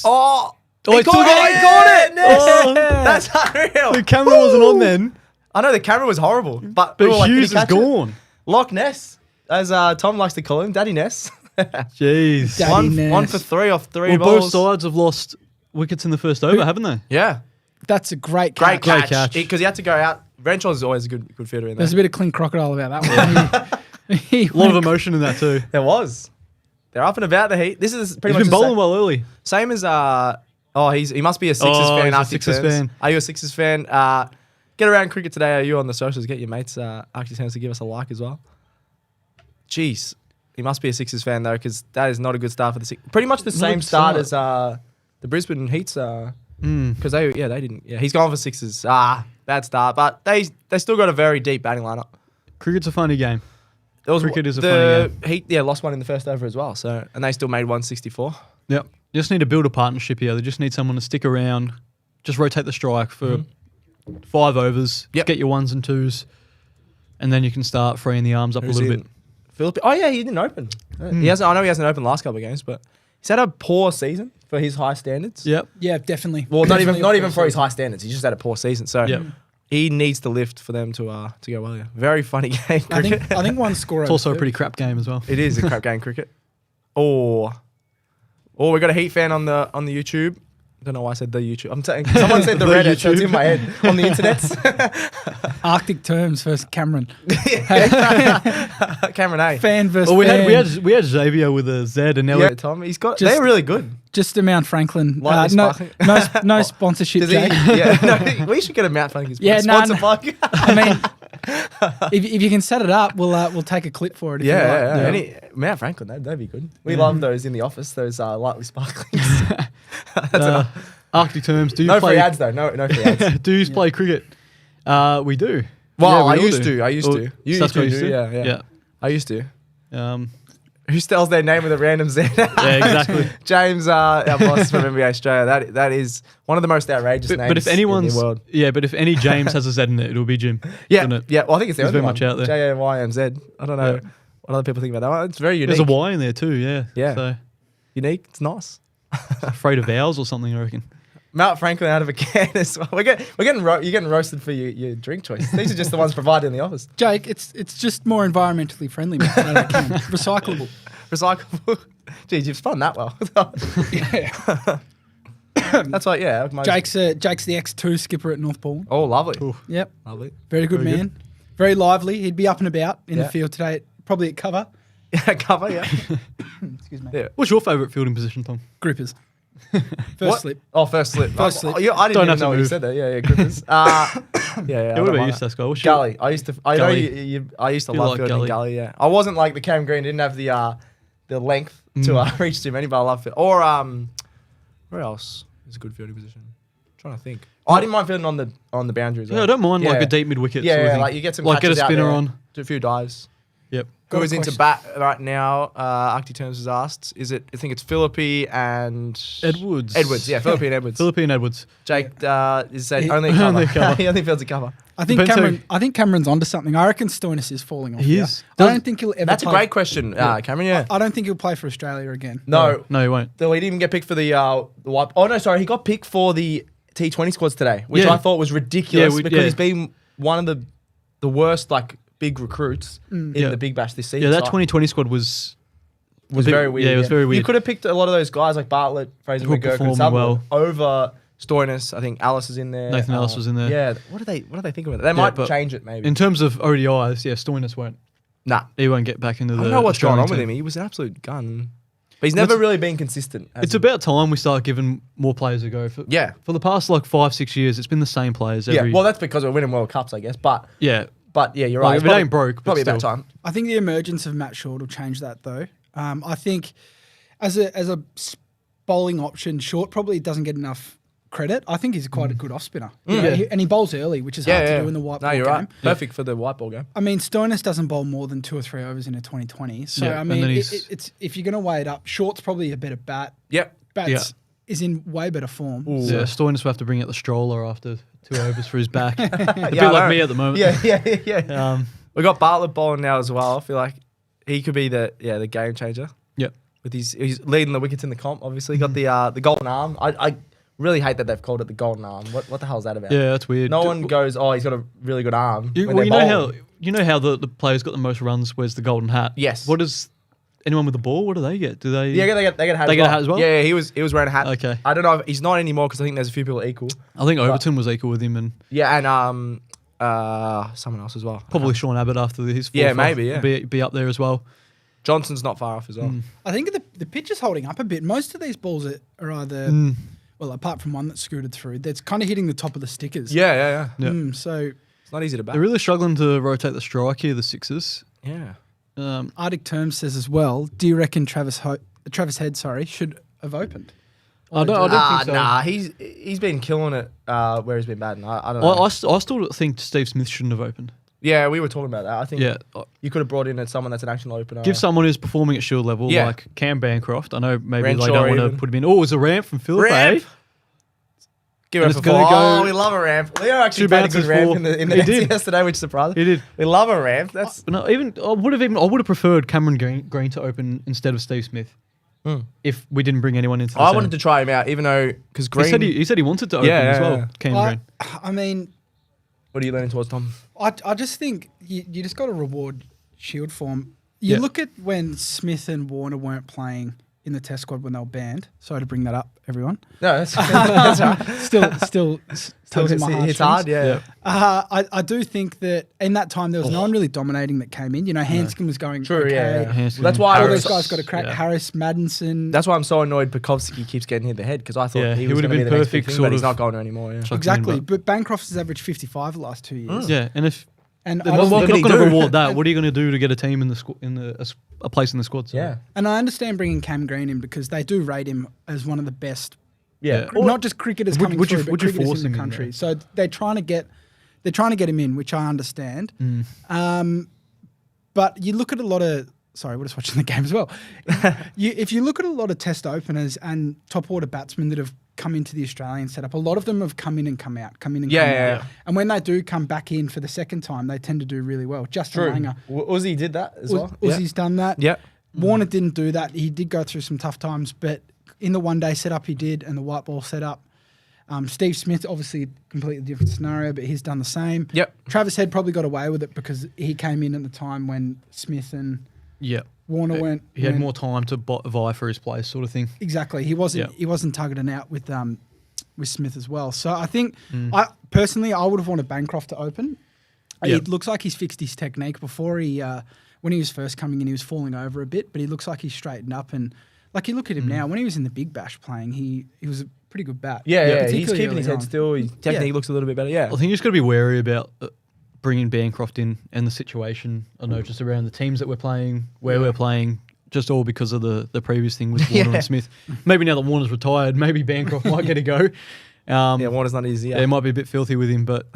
it! Oh, that's unreal. The camera wasn't on then. I know the camera was horrible, but Hughes is gone. Loch Ness, as Tom likes to call him, Daddy Ness. Jeez. One for 3 off 3 balls. Both sides have lost wickets in the first over, haven't they? Yeah. That's a great catch. Great catch. Because he had to go out. Renshaw is always a good fielder in there. There's a bit of Clint Crocodile about that one. A lot of emotion in that too. There was. They're up and about the Heat. This is pretty much been bowling well early. Same as he must be a Sixers fan. Arctic Terms. Are you a Sixers fan? Get around Cricket Today. Are you on the socials? Get your mates Arctic Terms to give us a like as well. Jeez, he must be a Sixers fan though, because that is not a good start for the Sixers. Pretty much the same start as the Brisbane Heats. Because they didn't. Yeah, he's gone for Sixers. Bad start, but they still got a very deep batting lineup. Cricket's a funny game. Cricket is a funny game. Heat, lost one in the first over as well. So, and they still made 164. Yep. You just need to build a partnership here. They just need someone to stick around, just rotate the strike for 5 overs, get your 1s and 2s, and then you can start freeing the arms up a little bit. Philip? Oh yeah, he didn't open. He hasn't. I know he hasn't opened the last couple of games, but he's had a poor season for his high standards. Yep. Yeah, definitely. Well, not even for his high standards. He's just had a poor season. So he needs to lift for them to go well. Yeah. Very funny game. Cricket. I think one score. It's also a pretty crap game as well. It is a crap game, cricket. We got a Heat fan on the YouTube. I don't know why I said the YouTube. I'm saying someone said the Reddit, so it's in my head. On the internet. Arctic Terms versus Cameron. Cameron A. Fan versus fan. We had Xavier with a Z and Elliot. Yeah, Tom. They're really good. Just a Mount Franklin. No sponsorship, Jake. We should get a Mount Franklin sponsor plug. I mean, if you can set it up, we'll take a clip for it. Mount Franklin, that'd be good. We love those in the office. Those lightly sparkling. Arctic Terms. Do you play free ads though? No free ads. Do you play cricket? We do. Well, I used to. You used to. Yeah. I used to. Who spells their name with a random Z? Yeah, exactly. James, our boss from NBA Australia. That is one of the most outrageous names but if anyone's, in the world. Yeah, but if any James has a Z in it, it'll be Jim. Yeah. Well, I think it's the only very one. much out there. JAYMZ. I don't know what other people think about that one. It's very unique. There's a Y in there too, yeah. Yeah. So unique. It's nice. Afraid of vowels or something, I reckon. Mount Franklin out of a can as well. You're getting roasted for your drink choice. These are just the ones provided in the office. Jake, it's just more environmentally friendly. Recyclable. Recyclable. Geez, you've spun that well. Yeah. That's like, yeah. Jake's the X2 skipper at North Pole. Oh, lovely. Ooh. Yep. Lovely. Very good man. Good. Very lively. He'd be up and about in the field today, probably at cover. Yeah, cover, yeah. Excuse me. Yeah. What's your favourite fielding position, Tom? Grippers. First slip. Oh, first slip. First slip. I didn't even know what you said there. Yeah, grippers. Yeah, what about you, Sasco? Gully. I used to love fielding gully. gully, yeah. I wasn't like the Cam Green, didn't have the length to reach too many, but I love it. Or, where else is a good fielding position? I'm trying to think. I didn't mind fielding on the boundaries. Yeah, I don't mind like a deep mid wicket. Yeah, sort of thing. like you get some like get a catches out spinner there, on, do a few dives. Yep. Who is into bat right now? Arctic Terms has asked. Is it? I think it's Philippi and Edwards. Edwards, yeah, Philippi and Edwards. Philippi and Edwards. Jake is saying only cover. He only fields a cover. I think Cameron's onto something. I reckon Stoinis is falling off. He is. I don't think he'll ever. That's a great question, Cameron. Yeah. I don't think he'll play for Australia again. No, he won't. He didn't even get picked for the wipe. Oh no, sorry, he got picked for the T20 squads today, which I thought was ridiculous because he's been one of the worst like big recruits in the Big Bash this season. Yeah, that 2020 squad was very weird. Yeah, it was very weird. You could have picked a lot of those guys like Bartlett, Fraser McGurk, and Sutherland over Stoinis. I think Alice is in there. Nathan Alice was in there. Yeah, what do they think about it? They might change it maybe. In terms of ODIs, Stoinis won't. Nah, he won't get back into the. I don't know what's Australian going on team. with him. He was an absolute gun. But he's never really been consistent. It's about time we start giving more players a go. For the past like 5-6 years, it's been the same players. Well, that's because we're winning World Cups, I guess. But yeah, you're right. If it ain't broke, probably about time. I think the emergence of Matt Short will change that, though. I think as a bowling option, Short probably doesn't get enough credit. I think he's quite a good off spinner, and he bowls early, which is hard to do in the white ball game. Right. Perfect for the white ball game. I mean, Stoinis doesn't bowl more than 2 or 3 overs in a 2020. So I mean, it's if you're going to weigh it up, Short's probably a better bat. Yep. Bats is in way better form. Yeah, Stoinis will have to bring out the stroller after 2 overs for his back. A bit like me at the moment. Yeah. We got Bartlett bowling now as well. I feel like he could be the game changer. Yep. With he's leading the wickets in the comp. Obviously, got the golden arm. I really hate that they've called it the golden arm. What the hell is that about? Yeah, that's weird. No one goes, oh, he's got a really good arm. You know how the players got the most runs wears the golden hat. Yes. What does anyone with the ball? What do they get? Do they? Yeah, they get a hat. They get a hat as well. Yeah, he was wearing a hat. Okay. I don't know if he's not anymore because I think there's a few people equal. I think Overton was equal with him and someone else as well. Probably Sean Abbott after his be up there as well. Johnson's not far off as well. I think the pitch is holding up a bit. Most of these balls are either well, apart from one that scooted through, that's kind of hitting the top of the stickers. Yeah. So it's not easy to bat. They're really struggling to rotate the strike here, the Sixers. Yeah. Arctic Terms says as well, do you reckon Travis Head should have opened? I don't think so. Nah, he's been killing it where he's been batting. I don't know. I still think Steve Smith shouldn't have opened. Yeah, we were talking about that. I think you could have brought in someone that's an action opener. Give someone who's performing at Shield level, like Cam Bancroft. I know maybe they don't want to put him in. Oh, it was a ramp from Philip. Ramp. Give it a go. Oh, we love a ramp. Leo actually played a good ramp in the nets yesterday, which surprised me. He did. We love a ramp. That's I would have preferred Cameron Green to open instead of Steve Smith. If we didn't bring anyone into the I wanted to try him out, even though because Green he said he wanted to open as well. Cam Green. I mean, what are you leaning towards, Tom? I just think you just got to reward Shield form. You look at when Smith and Warner weren't playing in the test squad when they were banned. Sorry to bring that up, everyone. No, that's right. Still it's hard, yeah. I do think that in that time there was no one really dominating that came in. You know, Hanscom was going okay. Well, that's why all those guys got a crack. Harris, Madison. That's why I'm so annoyed Pekovsky keeps getting hit the head because I thought he would have been perfect, but he's not going anymore. Yeah. Exactly, but Bancroft has averaged 55 the last 2 years. Yeah, and if they're not going to reward that, what are you going to do to get a team in a place in the squad? So. Yeah, and I understand bringing Cam Green in because they do rate him as one of the best. Yeah, not just cricketers coming through, but cricketers in the country. So they're trying to get him in, which I understand. But you look at a lot of. Sorry, we're just watching the game as well. If you look at a lot of test openers and top order batsmen that have come into the Australian setup, a lot of them have come in and come out, come in and come out. And when they do come back in for the second time, they tend to do really well. Justin Langer. Uzi did that as well. Uzi's done that. Yeah. Warner didn't do that. He did go through some tough times, but in the one-day setup he did and the white ball setup, Steve Smith, obviously a completely different scenario, but he's done the same. Yep. Travis Head probably got away with it because he came in at the time when Smith and Warner went. He had more time to vie for his place, sort of thing. Exactly. He wasn't targeting out with Smith as well. So I think I would have wanted Bancroft to open. It looks like he's fixed his technique. Before when he was first coming in, he was falling over a bit, but he looks like he's straightened up. And like you look at him now, when he was in the Big Bash playing, he was a pretty good bat. Yeah, he's keeping his head still. His technique looks a little bit better. Yeah, I think you just got to be wary about bringing Bancroft in and the situation. I know just around the teams that we're playing, where we're playing. Just all because of the previous thing with Warner and Smith. Maybe now that Warner's retired, maybe Bancroft might get a go. Warner's not easy. Yeah, it might be a bit filthy with him, but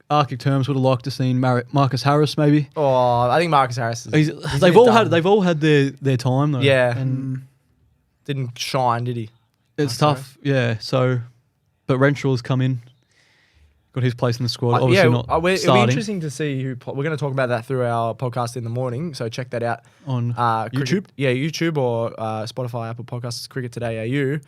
Arctic Terms would have liked to seen Marcus Harris maybe. Oh, I think Marcus Harris. They've all had their time though. Yeah, and didn't shine, did he? It's tough. Yeah. So, but Renshaw's come in. Got his place in the squad. Obviously not it'll be starting. interesting to see who. We're going to talk about that through our podcast in the morning, so check that out on YouTube. YouTube or Spotify, Apple Podcasts, Cricket Today AU.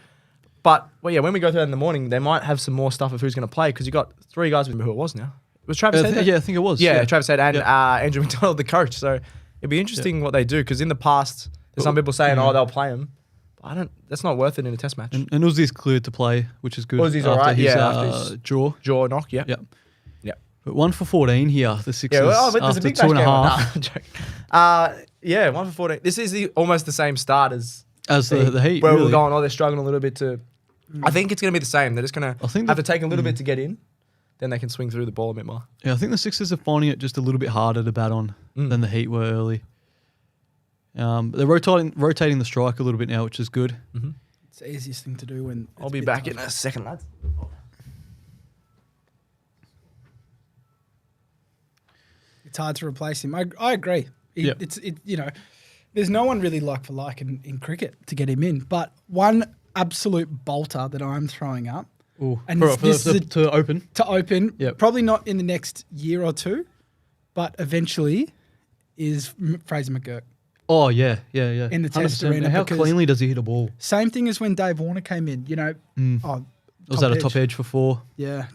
But when we go through that in the morning, they might have some more stuff of who's going to play because you got 3 guys. Remember who it was now? It was Travis Head? Yeah, I think it was. Yeah, Travis Head and Andrew McDonald, the coach. So it'd be interesting what they do because in the past, there's some people saying, they'll play him. That's not worth it in a test match. And Uzi's cleared to play, which is good. Uzi's all right. After his jaw knock. Yeah. But 1 for 14 here. The Sixers there's a big 2.5. Yeah, 1 for 14. This is almost the same start as the Heat. Where we're going. They're struggling a little bit to. I think it's going to be the same. They're just going to have to take a little bit to get in. Then they can swing through the ball a bit more. Yeah, I think the Sixers are finding it just a little bit harder to bat on than the Heat were early. They're rotating the strike a little bit now, which is good. Mm-hmm. It's the easiest thing to do when I'll be back in a second, lads. It's hard to replace him. I agree. There's no one really like for like in cricket to get him in. But one absolute bolter that I'm throwing up, to open, probably not in the next year or two, but eventually, is Fraser McGurk. Oh, yeah. In the test arena. How cleanly does he hit a ball? Same thing as when Dave Warner came in, Was that a top edge for 4? Yeah.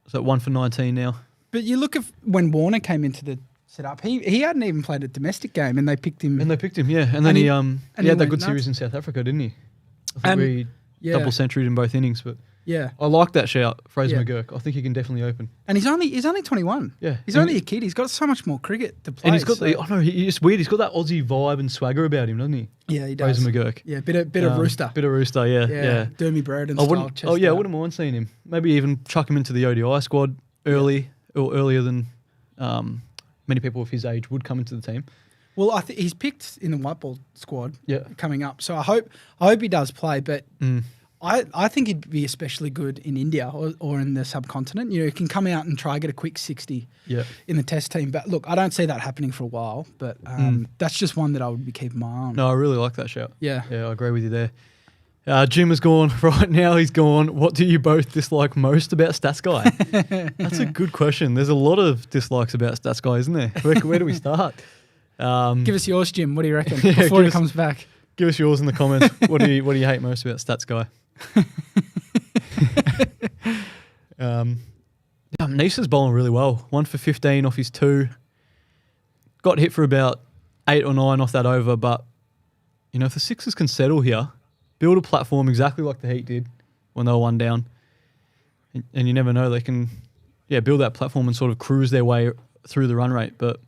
Is that 1 for 19 now? But you look at when Warner came into the setup, he hadn't even played a domestic game and they picked him. And then he had that good series in South Africa, didn't he? I think he double centuried in both innings, but I like that shout, Fraser McGurk. I think he can definitely open. And he's only 21. Yeah. He's only a kid. He's got so much more cricket to play. And he's got it's weird. He's got that Aussie vibe and swagger about him, doesn't he? Yeah, he does. Fraser McGurk. Yeah, bit of rooster. Bit of rooster, yeah. Dermy Brereton I wouldn't mind seeing him. Maybe even chuck him into the ODI squad earlier than many people of his age would come into the team. Well, I think he's picked in the white ball squad coming up. So I hope he does play, but I think he'd be especially good in India or in the subcontinent. He can come out and try to get a quick 60 in the test team. But look, I don't see that happening for a while, but that's just one that I would be keeping my eye on. No, I really like that shout. Yeah. Yeah, I agree with you there. Jim has gone right now. He's gone. What do you both dislike most about Stats Guy? That's a good question. There's a lot of dislikes about Stats Guy, isn't there? Where do we start? Give us yours, Jim. What do you reckon before he comes back? Give us yours in the comments. What do you hate most about Stats Guy? Nisa's bowling really well. 1 for 15 off his 2. Got hit for about 8 or 9 off that over, but if the Sixers can settle here, build a platform exactly like the Heat did when they were 1 down, and you never know, they can build that platform and sort of cruise their way through the run rate. But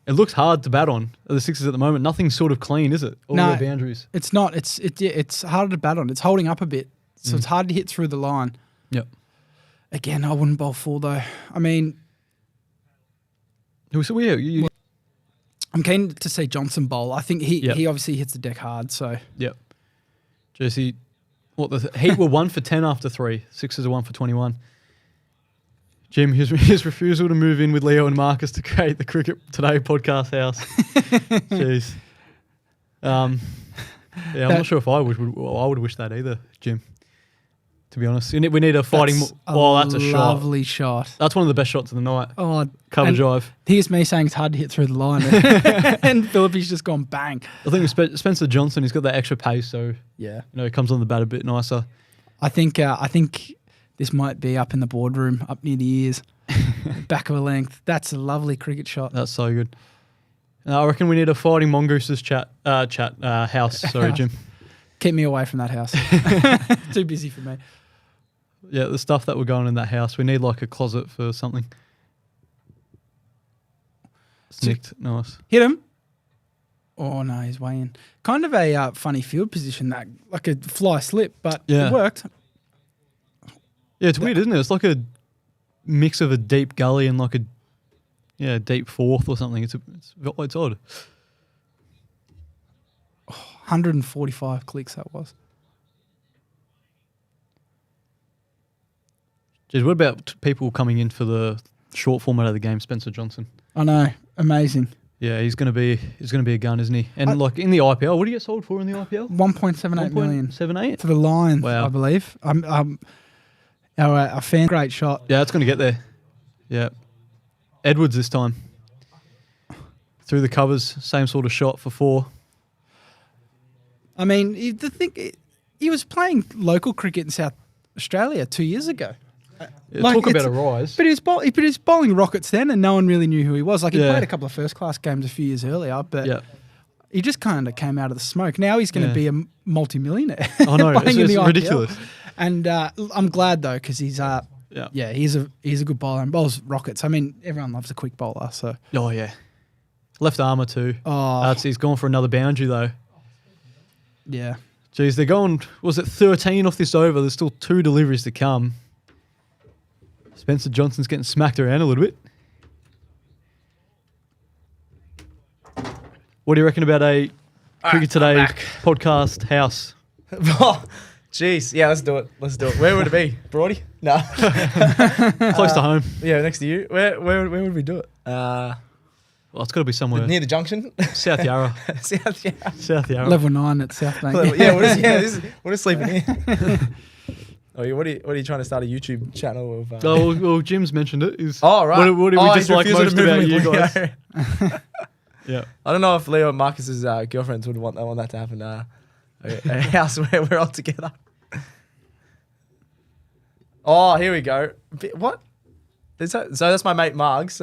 it looks hard to bat on the Sixers at the moment. Nothing's sort of clean, is it? All the boundaries. It's not. It's harder to bat on. It's holding up a bit, so it's hard to hit through the line. Yep. Again, I wouldn't bowl full though. I mean, I'm keen to see Johnson bowl. I think he obviously hits the deck hard. So Jesse, the Heat were 1 for 10 after 3. Sixers are 1 for 21. Jim, his refusal to move in with Leo and Marcus to create the Cricket Today podcast house. Jeez. I'm not sure if I would wish that either, Jim. To be honest, we need a fighting. That's a lovely shot. That's one of the best shots of the night. Oh, cover drive. Here's me saying it's hard to hit through the line, and Philippi's just gone bang. I think Spencer Johnson, he's got that extra pace, so he comes on the bat a bit nicer. I think this might be up in the boardroom, up near the ears, back of a length. That's a lovely cricket shot. That's so good. I reckon we need a Fighting Mongooses house. Sorry, Jim. Keep me away from that house. Too busy for me. Yeah, the stuff that we're going in that house, we need like a closet for something. Snicked, nice. Hit him. Oh no, he's way in. Kind of a funny field position, that like a fly slip, but it worked. Yeah, it's weird, isn't it? It's like a mix of a deep gully and like a deep fourth or something. It's odd. 145 clicks that was. Jeez, what about people coming in for the short format of the game? Spencer Johnson. I know, amazing. Yeah, he's going to be a gun, isn't he? And like in the IPL, what do you get sold for in the IPL? 1.78 million. 1.78 for the Lions, wow. I believe. Our fan, great shot. Yeah, it's going to get there. Yeah, Edwards this time through the covers, same sort of shot for 4. I mean, he was playing local cricket in South Australia 2 years ago. Talk about a rise. But he was bowling rockets then, and no one really knew who he was. Like, he played a couple of first-class games a few years earlier, but he just kind of came out of the smoke. Now he's going to be a multi-millionaire. I know, it's ridiculous. And I'm glad, though, because he's a good bowler and bowls rockets. I mean, everyone loves a quick bowler. So. Oh, yeah. Left armour too. Oh. He's gone for another boundary, though. Yeah. Geez, they're going, was it 13 off this over? There's still 2 deliveries to come. Spencer Johnson's getting smacked around a little bit. What do you reckon about a Cricket Today podcast house? Oh, jeez. Yeah, let's do it. Where would it be? Broady? No. Close to home. Yeah, next to you. Where would we do it? Well, it's got to be somewhere. Near the junction? South Yarra. South Yarra. Level 9 at South Bank. We're just sleeping here. Oh, what are you trying to start a YouTube channel of? Well, Jim's mentioned it. Right. What do we dislike most about you guys? Yeah. I don't know if Leo and Marcus's girlfriends would want that to happen. A house where we're all together. Oh, here we go. What? So that's my mate Margs.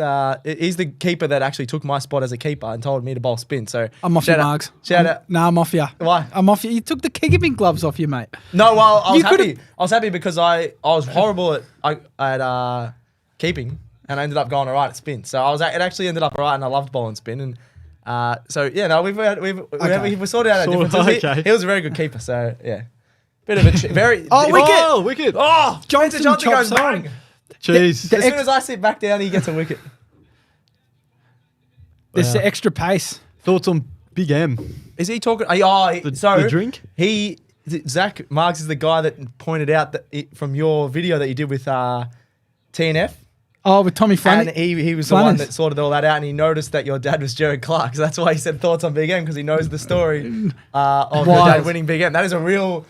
He's the keeper that actually took my spot as a keeper and told me to bowl spin. So I'm off you, Margs. Shout out. No, I'm off you. Why? I'm off you. You took the keeping gloves off you, mate. No, well, I was happy. I was happy because I was horrible at keeping, and I ended up going all right at spin. So it actually ended up all right, and I loved bowling spin. And so yeah, no, we've sorted out our differences. Okay. He was a very good keeper. So yeah, bit of a very wicket! Oh, Johnson goes bang. Jeez. As soon as I sit back down, he gets a wicket. There's the extra pace. Thoughts on Big M? Is he talking? The drink? Zach Marks is the guy that pointed out that from your video that you did with TNF. Oh, with Tommy Flanagan. And he was the one that sorted all that out, and he noticed that your dad was Jared Clarke. So that's why he said thoughts on Big M, because he knows the story of your dad winning Big M. That is a real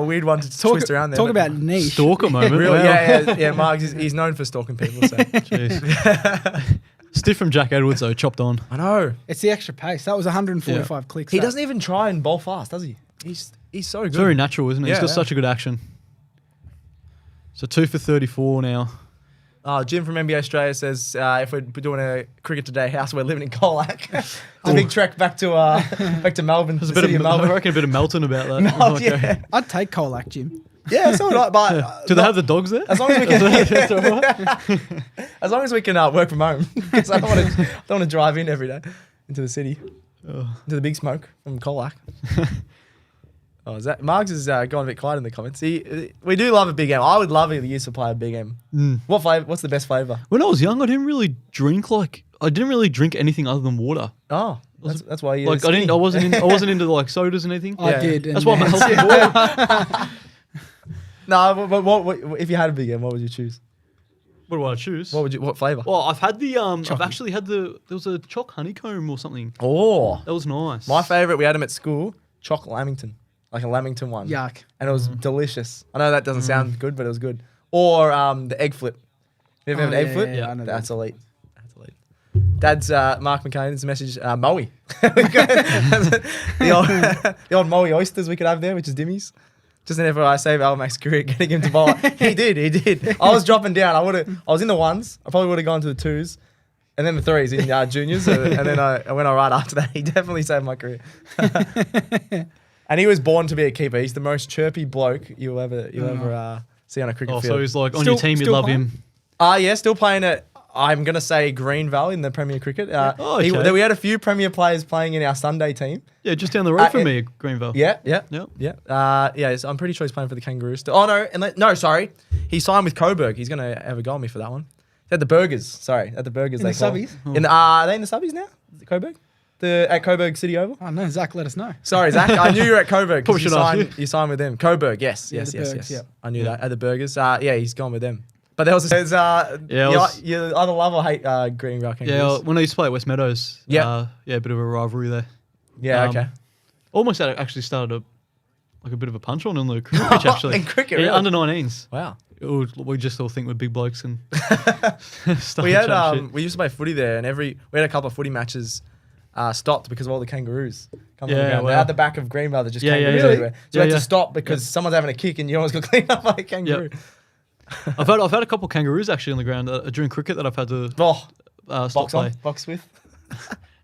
weird one to twist around there. Talk about niche. Stalker moment. Real, yeah. Marks, he's known for stalking people. So. Jeez. Stiff from Jack Edwards, though, chopped on. I know. It's the extra pace. That was 145 clicks. He doesn't even try and bowl fast, does he? He's so good. It's very natural, isn't it? Yeah, He's got such a good action. So 2 for 34 now. Jim from NBA Australia says if we're doing a Cricket Today house, we're living in Colac. It's a big trek back to Melbourne. There's I reckon a bit of Melton about that. Yeah. I'd take Colac, Jim. Yeah, so would I. But do they have the dogs there? As long as we can, as long as we can work from home, because I don't want to drive in every day into the city, into the big smoke from Colac. Margs is going a bit quiet in the comments. We do love a Big M. I would love it if you used to play a Big M. What flavor? What's the best flavor? When I was young, I didn't really drink anything other than water. Oh, that's why you I wasn't into like sodas and anything. I did. That's why I'm a healthy boy. No, but what if you had a Big M? What would you choose? What do I choose? What flavor? Well, I've had I've actually had there was a choc honeycomb or something. Oh, that was nice. My favorite, we had them at school, choc Lamington. Like a Lamington one. Yuck. And it was delicious. I know that doesn't sound good, but it was good. Or the egg flip. You ever have an egg flip? Yeah, I know That's elite. Dad's Mark McAllion's message, Moe. the old Moe oysters we could have there, which is Dimmies. Just an FYI, save Al Mac's career getting him to bowl. He did. I was dropping down. I was in the ones. I probably would have gone to the twos. And then the threes in juniors. And then I went all right after that. He definitely saved my career. And he was born to be a keeper. He's the most chirpy bloke you'll ever see on a cricket field. So he's like on your team, you love him. Yeah, still playing at, I'm going to say Greenville in the Premier Cricket. Okay. We had a few Premier players playing in our Sunday team. Yeah, just down the road from me, Greenville. Yeah. I'm pretty sure he's playing for the Kangaroos still. Oh, no, sorry. He signed with Coburg. He's going to have a go at me for that one. At the Burgers. Sorry, at the Burgers. In the subbies? Are they in the subbies now? Coburg? At Coburg City Oval? Oh, no, Zach, let us know. Sorry, Zach. I knew you were at Coburg. Probably should ask you signed with them. Coburg, yes. Bergs, yeah. I knew that. At the Burgers. He's gone with them. But there was you either love or hate Greenville Kangaroos. Yeah, when I used to play at West Meadows, a bit of a rivalry there. Yeah, okay. Almost actually started a bit of a punch on the cricket pitch, actually. In cricket, really? Under 19s. Wow. We just all think we're big blokes and stuff. We used to play footy there, and we had a couple of footy matches stopped because of all the kangaroos coming around. They're at the back of Greenville, they're just kangaroos everywhere. So we had to stop because someone's having a kick and you almost got cleaned up by a kangaroo. Yep. I've had a couple of kangaroos actually on the ground during cricket that I've had to stop play. Box with.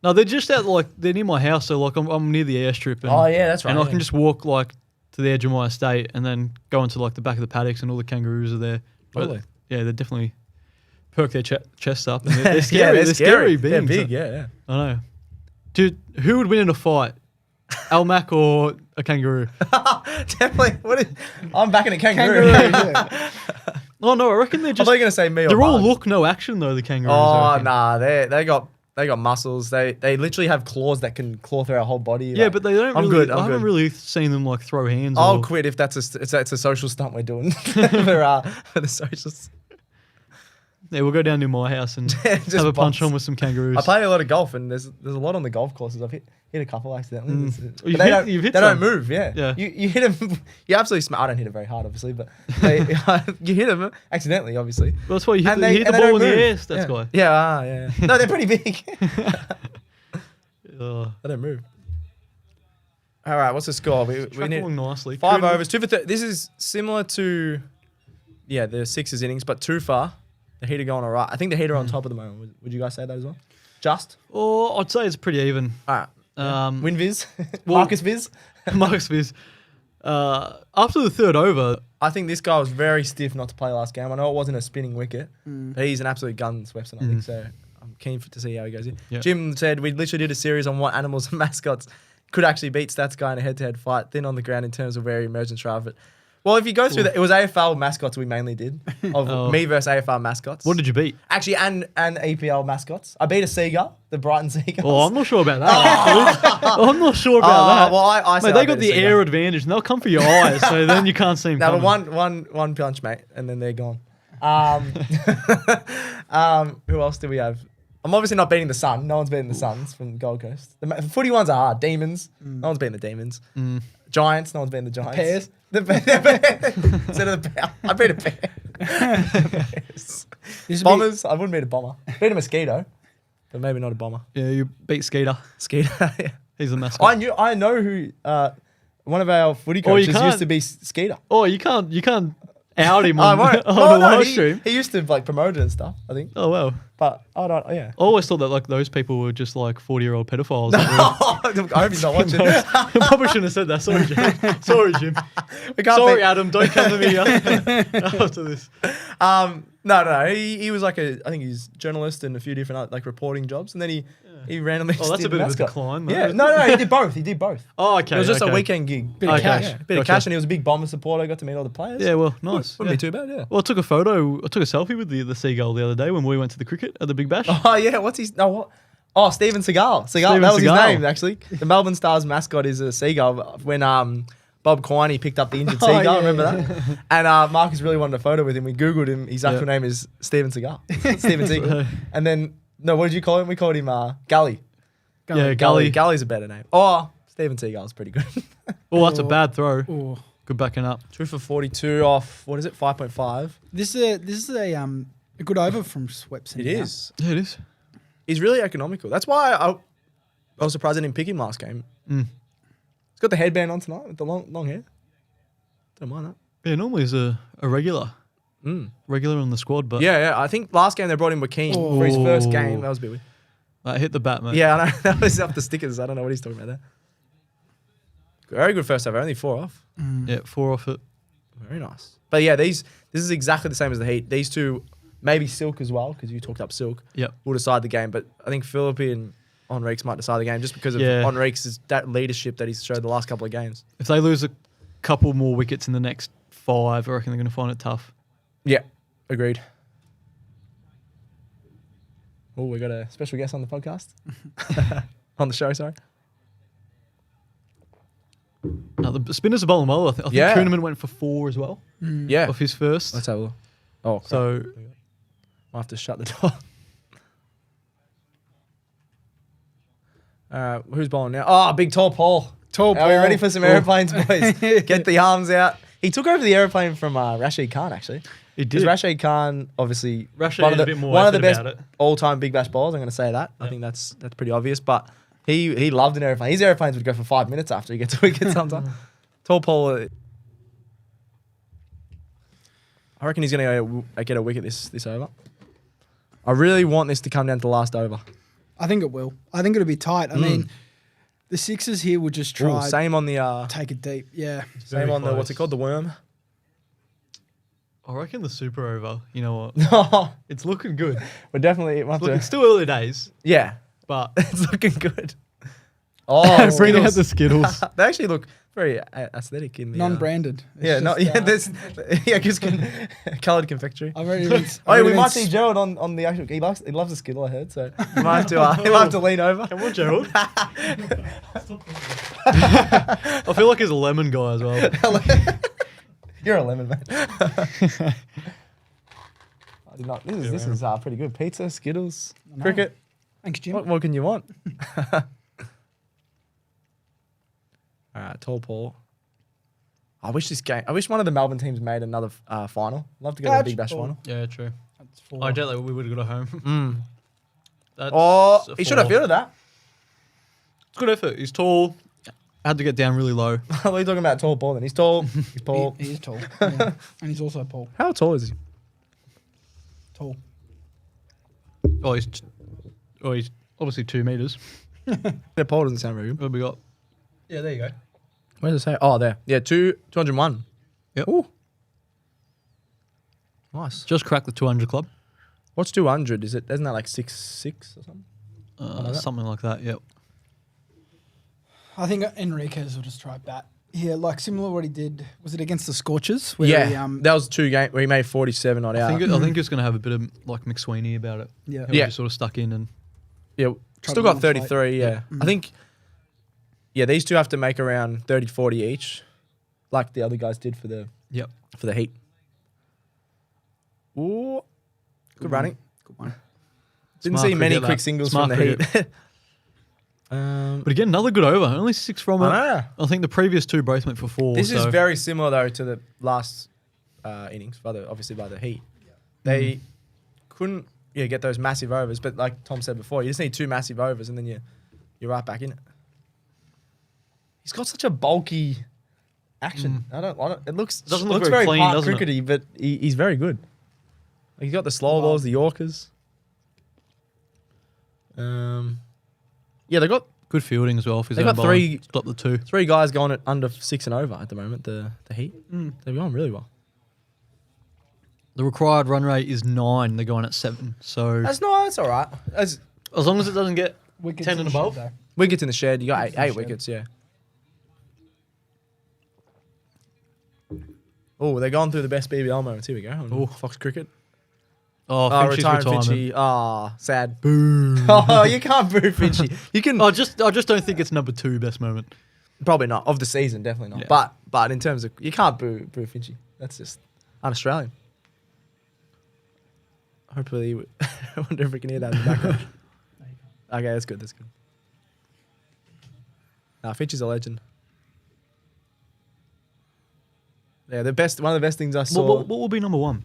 No, they're just out they're near my house, so I'm near the airstrip. And, that's right. And I can just walk to the edge of my estate and then go into the back of the paddocks and all the kangaroos are there. Really? Yeah, they definitely perk their chests up. And they're scary. They're scary beings. They're big, yeah. I know. Dude, who would win in a fight? Al Mac or a kangaroo? Definitely. I'm backing a kangaroo. Oh no, I reckon they're just. I thought you were going to say me or they're all Bugs. look no action though. The kangaroos. Oh nah, they got muscles. They literally have claws that can claw through our whole body. Yeah, but they don't. I haven't really seen them throw hands. I'll quit if that's a social stunt we're doing for the socials. Yeah, we'll go down to my house and have a punch on with some kangaroos. I play a lot of golf, and there's a lot on the golf courses. I've hit a couple accidentally. They don't move. Yeah. Yeah. You hit them. You absolutely smart. I don't hit it very hard, obviously, but you hit them accidentally, obviously. Well, that's why you hit the ball in the air. That's why. Yeah. No, they're pretty big. They don't move. All right, what's the score? We need nicely. 5 overs, 2 for 30. This is similar to the Sixers innings, but too far. The Heat are going all right. I think the Heat are on top at the moment. Would you guys say that as well? Just? Oh, I'd say it's pretty even. All right. Win Viz? Marcus Viz? Marcus Viz. After the third over... I think this guy was very stiff not to play last game. I know it wasn't a spinning wicket, but he's an absolute guns Webster, I think. So I'm keen to see how he goes here. Yep. Jim said we literally did a series on what animals and mascots could actually beat Stats Guy in a head-to-head fight. Thin on the ground in terms of where he emerged and tried it. Well, if you go through that, it was AFL mascots we mainly did. Of me versus AFL mascots. What did you beat? Actually, and EPL mascots. I beat a seagull, the Brighton Seagulls. Oh, I'm not sure about that. I'm not sure about that. Well, I mate, they got the air advantage, and they'll come for your eyes, so then you can't see them coming. But one punch, mate, and then they're gone. Who else do we have? I'm obviously not beating the Sun. No one's beating the Suns from Gold Coast. The footy ones are hard. Demons. No one's beating the Demons. Giants. No one's beating the Giants. Pears. Instead of the bear. I beat a bear. Bombers. I wouldn't beat a bomber. Beat a mosquito, but maybe not a bomber. Yeah, you beat Skeeter. Yeah. He's a mascot. I know who one of our footy coaches used to be Skeeter. Oh, you can't out him on the live stream. He used to promote it and stuff, I think. Oh well. But I don't. Yeah. I always thought that those people were just 40-year-old pedophiles. No, I hope he's not watching. I probably shouldn't have said that. Sorry, Jim. Sorry, Jim. Sorry, Adam. Don't come to me after this. No. He was I think he's journalist and a few different reporting jobs, and then he randomly. Oh, that's a bit of a decline. Yeah. No. He did both. Oh, okay. It was just a weekend gig. Bit of cash. Bit of cash, and he was a big Bomber supporter. Got to meet all the players. Yeah. Well, nice. Wouldn't be too bad. Yeah. Well, I took a selfie with the seagull the other day when we went to the cricket at the Big Bash. Oh yeah. What's his? No. What? Oh, Steven Seagal. That was his name actually. The Melbourne Stars mascot is a seagull. When Bob Quiney picked up the injured seagull, remember that? And Marcus really wanted a photo with him. We Googled him. His actual name is Steven Seagal. Steven Seagal. And then, no, what did you call him? We called him Gully. Yeah, Gully. Gully's a better name. Oh, Steven Seagal's pretty good. Oh, that's a bad throw. Ooh. Good backing up. 2 for 42 off, what is it, 5.5? This is a good over from Swepson. It is. Yeah, it is. He's really economical. That's why I was surprised I didn't pick him last game. He's got the headband on tonight with the long hair. Don't mind that. Yeah, normally he's a regular. Regular on the squad, but yeah. I think last game they brought in Joaquin for his first game. That was a bit weird. Hit the bat, mate. Yeah, I know. That was off the stickers. I don't know what he's talking about there. Very good first over. Only 4 off. Yeah, 4 off it. Very nice. But yeah, this is exactly the same as the Heat. These two, maybe Silk as well, because you talked up Silk. Yep. Will decide the game. But I think Philippe and Enrique's might decide the game just because of Enrique's that leadership that he's showed the last couple of games. If they lose a couple more wickets in the next 5, I reckon they're going to find it tough. Yeah, agreed. Oh, we got a special guest on the podcast. On the show, sorry. No, the spinners are bowling well. I think Kuhneman went for 4 as well. Yeah. Off his first. Let's have a look. Oh, crap. So I'll have to shut the door. Who's bowling now? Oh, big tall Paul. Are we ready for some aeroplanes, boys? Get the arms out. He took over the aeroplane from Rashid Khan, actually. He did. Rashid Khan, obviously, one of the best all-time big bash bowlers. I'm going to say that. Yep. I think that's pretty obvious. But he loved an aeroplane. His aeroplanes would go for 5 minutes after he gets a wicket sometimes. Tall Paul, I reckon he's going to get a wicket this over. I really want this to come down to the last over. I think it will. I think it'll be tight. I mean, the Sixers here will just try. Same on the take it deep. Yeah. Same on the what's it called, the worm. I reckon the super over. You know what? It's looking good. We're definitely. It's still early days. Yeah, but it's looking good. Oh, bring out the Skittles. They actually look very aesthetic in the non-branded. There's because coloured confectionery. We might see Gerald on the actual. He loves the Skittle, I heard. So he might have to lean over. Come on, Gerald. I feel like he's a lemon guy as well. You're a lemon, man. This is pretty good. Pizza, Skittles, cricket. Thanks, Jim. What more can you want? All right, tall Paul. I wish one of the Melbourne teams made another final. Love to go to the Big Bash final. Yeah, true. That's 4. I doubt that we would have got home. He should have fielded that. It's good effort. He's tall. Had to get down really low. What are you talking about tall Paul then? He's tall. He's Paul. He is tall. Yeah. And he's also Paul. How tall is he? Tall. He's obviously 2 meters. Yeah, Paul doesn't sound very good. What have we got? Yeah, there you go. Where does it say? Oh, there. Yeah, 201. Yep. Ooh. Nice. Just cracked the 200 club. What's 200? Isn't that like 6'6" or something? Something like that, yep. I think Enriquez will just try bat. Yeah, like similar to what he did. Was it against the Scorchers? Where that was 2 games where he made 47 not out. I think it's going to have a bit of like McSweeney about it. Yeah. He just sort of stuck in and... Yeah, still got 33, yeah. I think, these two have to make around 30, 40 each, like the other guys did for the Heat. Ooh, good running. Good one. Didn't see many quick singles from the Heat. But again, another good over. Only 6 from it. I think the previous 2 both went for 4. This is very similar, though, to the last innings, obviously by the Heat. They couldn't get those massive overs, but like Tom said before, you just need 2 massive overs and then you're right back in it. He's got such a bulky action. It looks very clean, part crickety, but he's very good. He's got the slow balls, the Yorkers. They got good fielding as well. They got 3. Stop the 2. 3 guys going at under 6 and over at the moment. The Heat. They're going really well. The required run rate is 9. They're going at 7. So that's all right. As long as it doesn't get wickets 10 and above. Wickets in the shed. You got 8 wickets. Yeah. Oh, they're going through the best BBL moments. Here we go. Oh, Fox Cricket. Oh, Finchie's retirement. Finchie. Sad. Boo. You can't boo Finchie. You can. I just don't think it's number 2 best moment. Probably not of the season. Definitely not. Yeah. But in terms of you can't boo Finchie. That's just un-Australian. Hopefully, I wonder if we can hear that in the background. Okay, that's good. Finchie's a legend. Yeah, one of the best things I saw. What will be number 1?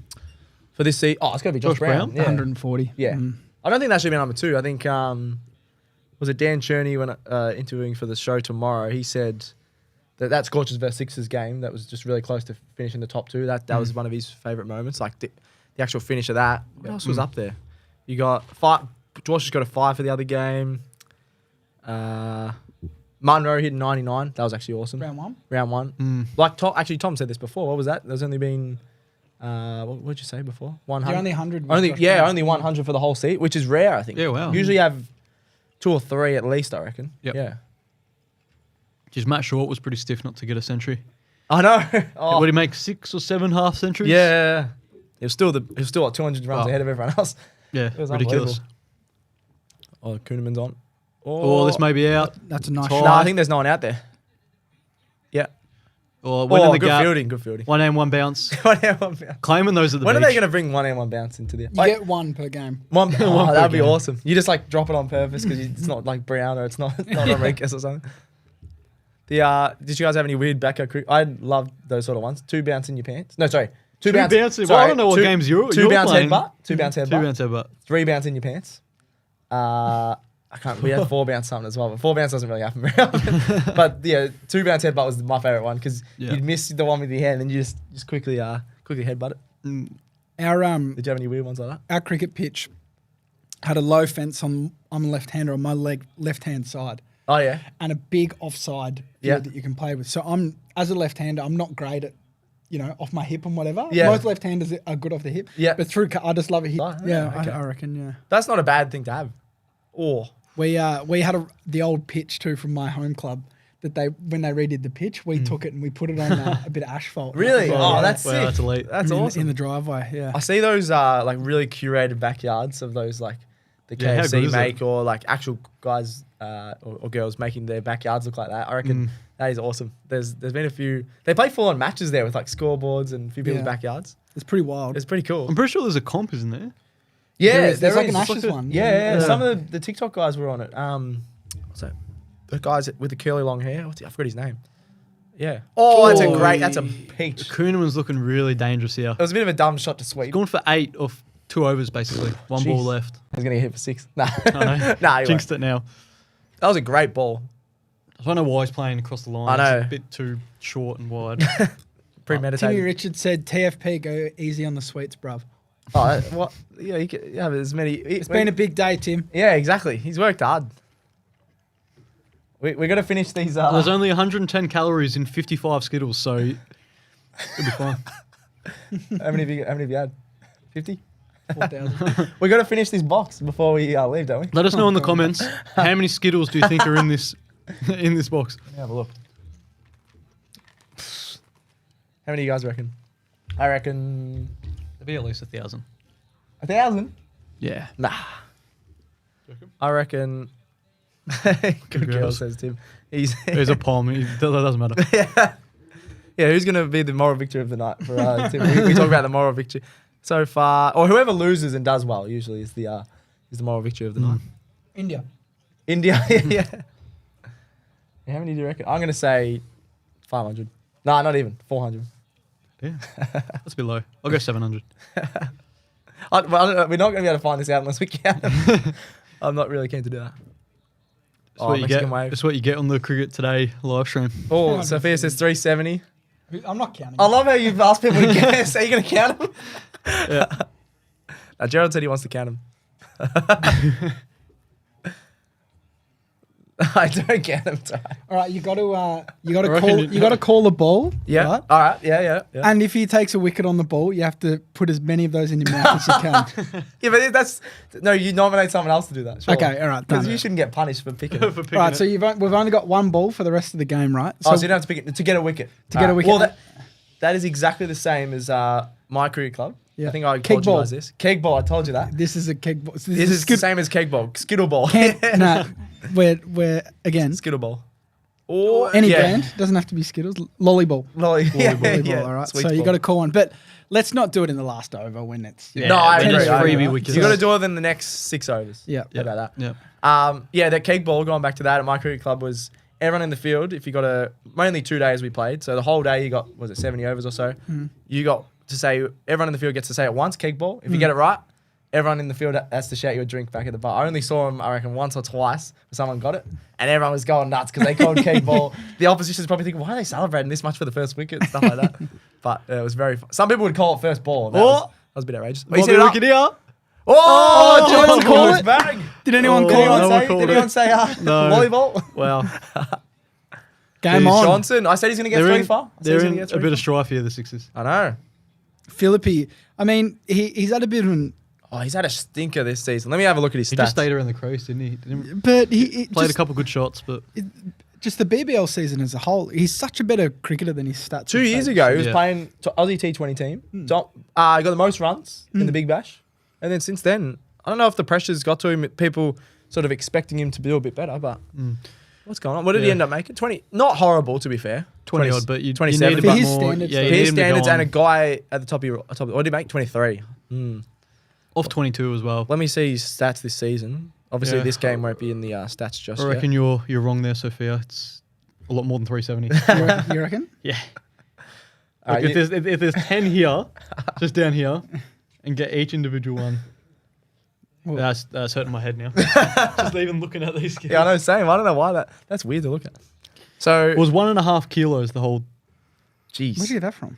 For this season? Oh, it's going to be Josh Brown. Yeah. 140. Yeah. I don't think that should be number 2. I think, was it Dan Cherney when interviewing for the show tomorrow, he said that Scorchers versus Sixers game that was just really close to finishing the top 2. That was one of his favourite moments. Like the actual finish of that. What else was up there? You got 5. George just got a 5 for the other game. Munro hit 99. That was actually awesome. Round one. Like Tom said this before. What was that? There's only been what did you say before? 100. Only 100. Only 100 for the whole seat, which is rare, I think. Yeah, wow. Usually you have 2 or 3 at least, I reckon. Yep. Yeah. Just Matt Short was pretty stiff not to get a century. I know. Would he make 6 or 7 half centuries? Yeah. He was still at 200 runs ahead of everyone else. Yeah, it was ridiculous. Oh, Kuhneman's on. Oh, this may be out. That's a nice shot. shot. No, I think there's no one out there. Yeah. Or in the good gap. Good fielding. 1 and 1 bounce. 1 and 1 bounce. Claiming those at the When beach. are they going to bring 1 and 1 bounce into the... You get 1 per game. One that'd be awesome. You just like drop it on purpose because it's not like Brown or it's not Enriquez or something. Did you guys have any weird backyard cricket? I love those sort of ones. 2 bounce in your pants. No, sorry. 2 bounce. Sorry, well, I don't know what games you're 2 bounce playing. headbutt. 2 bounce headbutt. 2 bounce headbutt. 3 bounce in your pants. I can't. We had 4 bounce something as well, but 4 bounce doesn't really happen very often. But yeah, 2 bounce headbutt was my favorite one because you'd miss the one with your hand and you just quickly headbutt it. Did you have any weird ones like that? Our cricket pitch had a low fence on a left-hander on my left hand side. Oh yeah, and a big offside field that you can play with. So as a left-hander, I'm not great at, off my hip and whatever. Yeah. Most left-handers are good off the hip. Yeah. But I just love a hit. Oh, okay. I reckon, yeah. That's not a bad thing to have. We had the old pitch too from my home club that when they redid the pitch, we took it and we put it on a bit of asphalt. Really? That's sick. That's elite. That's awesome. In the driveway, yeah. I see those like really curated backyards of those like the KFC make or like actual guys or girls making their backyards look like that. I reckon that is awesome. There's been a few. They play full on matches there with like scoreboards and a few people's backyards. It's pretty wild. It's pretty cool. I'm pretty sure there's a comp, isn't there? Yeah, there's like an Ashes one. Yeah. Some of the TikTok guys were on it. What's that? The guys with the curly long hair. I forgot his name. Yeah. Oh, that's a peach. Kuhneman's looking really dangerous here. It was a bit of a dumb shot to sweep. He's gone for 8 off 2 overs basically. 1 ball left. He's gonna get hit for 6. Nah, nah. Jinxed it now. That was a great ball. I don't know why he's playing across the line. I know. It's a bit too short and wide. Premeditated. Timmy Richards said, "TFP, go easy on the sweets, bruv." Oh, what? Yeah, you can have as many. It's been a big day, Tim. Yeah, exactly. He's worked hard. We're gonna finish these. There's only 110 calories in 55 Skittles, so it'll be fine. How many have you had? 50. 4,000. We got to finish this box before we leave, don't we? Let us know in the comments how many Skittles do you think are in this box. Let me have a look. How many do you guys reckon? I reckon There'll be at least 1,000. 1,000? Yeah. Nah. I reckon. Good girl, says Tim. He's a palm. That doesn't matter. Yeah. Who's gonna be the moral victory of the night for Tim? We talk about the moral victory so far, or whoever loses and does well usually is the moral victory of the night. India. Yeah. How many do you reckon? I'm gonna say 500. Nah, not even 400. Yeah, that's a bit low. I'll go 700. We're not going to be able to find this out unless we count them. I'm not really keen to do that. That's what you get on the Cricket Today live stream. Oh, Sophia says 370. I'm not counting. I love how you've asked people to guess. Are you going to count them? Yeah. Gerald said he wants to count them. I don't get them. All right, you got to call the ball. Yeah. Right? All right. Yeah. And if he takes a wicket on the ball, you have to put as many of those in your mouth as you can. Yeah, but you nominate someone else to do that. Sure. Okay, all right. Because you shouldn't get punished for picking. All right, so we've only got 1 ball for the rest of the game, right? So you don't have to pick it to get a wicket. Get a wicket. Well, that is exactly the same as my cricket club. Yeah. I think I told you guys this. Keg ball, I told you that. This is a keg ball. This is the same as keg ball. Skittle ball. No, we're again. Skittle ball. Or any brand. Doesn't have to be Skittles. Lollyball. Lollyball, all right. Sweet so you ball. got to call one. But let's not do it in the last over when it's... No, I agree. Freebie wickets. You got to do it in the next 6 overs. Yeah. How about that? Yeah. That keg ball, going back to that, at my cricket club was everyone in the field. If you got mainly 2 days we played. So the whole day you got, 70 overs or so? You got to say, everyone in the field gets to say it once, keg ball. If you get it right, everyone in the field has to shout you a drink back at the bar. I only saw him, I reckon, once or twice when someone got it, and everyone was going nuts because they called key ball. The opposition's probably thinking, why are they celebrating this much for the first wicket? Stuff like that. But it was very fun. Some people would call it first ball. That was a bit outrageous. Wicket here. Johnson called it back. Did anyone call it? Did anyone say volleyball? Well, game on. Johnson. I said he's going to get three far. They're in a bit of strife here, the Sixers. I know. Philippi. I mean, he's had a bit of an... Oh, he's had a stinker this season. Let me have a look at his stats. He just stayed around the crease, didn't he? But he played a couple good shots, but... Just the BBL season as a whole, he's such a better cricketer than his stats. 2 years ago, he was playing Aussie T20 team. He got the most runs in the Big Bash. And then since then, I don't know if the pressure's got to him, people sort of expecting him to do a bit better, but what's going on? What did he end up making? 20, not horrible to be fair. 20 odd, but you 27 need for his more, standards. yeah, his standards and a guy at the top of your what did he make? 23. Off 22 as well. Let me see his stats this season. Obviously, this game won't be in the stats just I reckon yet. you're wrong there, Sophia. It's a lot more than 370. You reckon? Yeah. Look, if there's 10 here, just down here, and get each individual one. Well, that's hurting my head now. Just even looking at these kids. Yeah, I know, same. I don't know why that's weird to look at. So it was 1.5 kilos the whole. Jeez. Where did you get that from?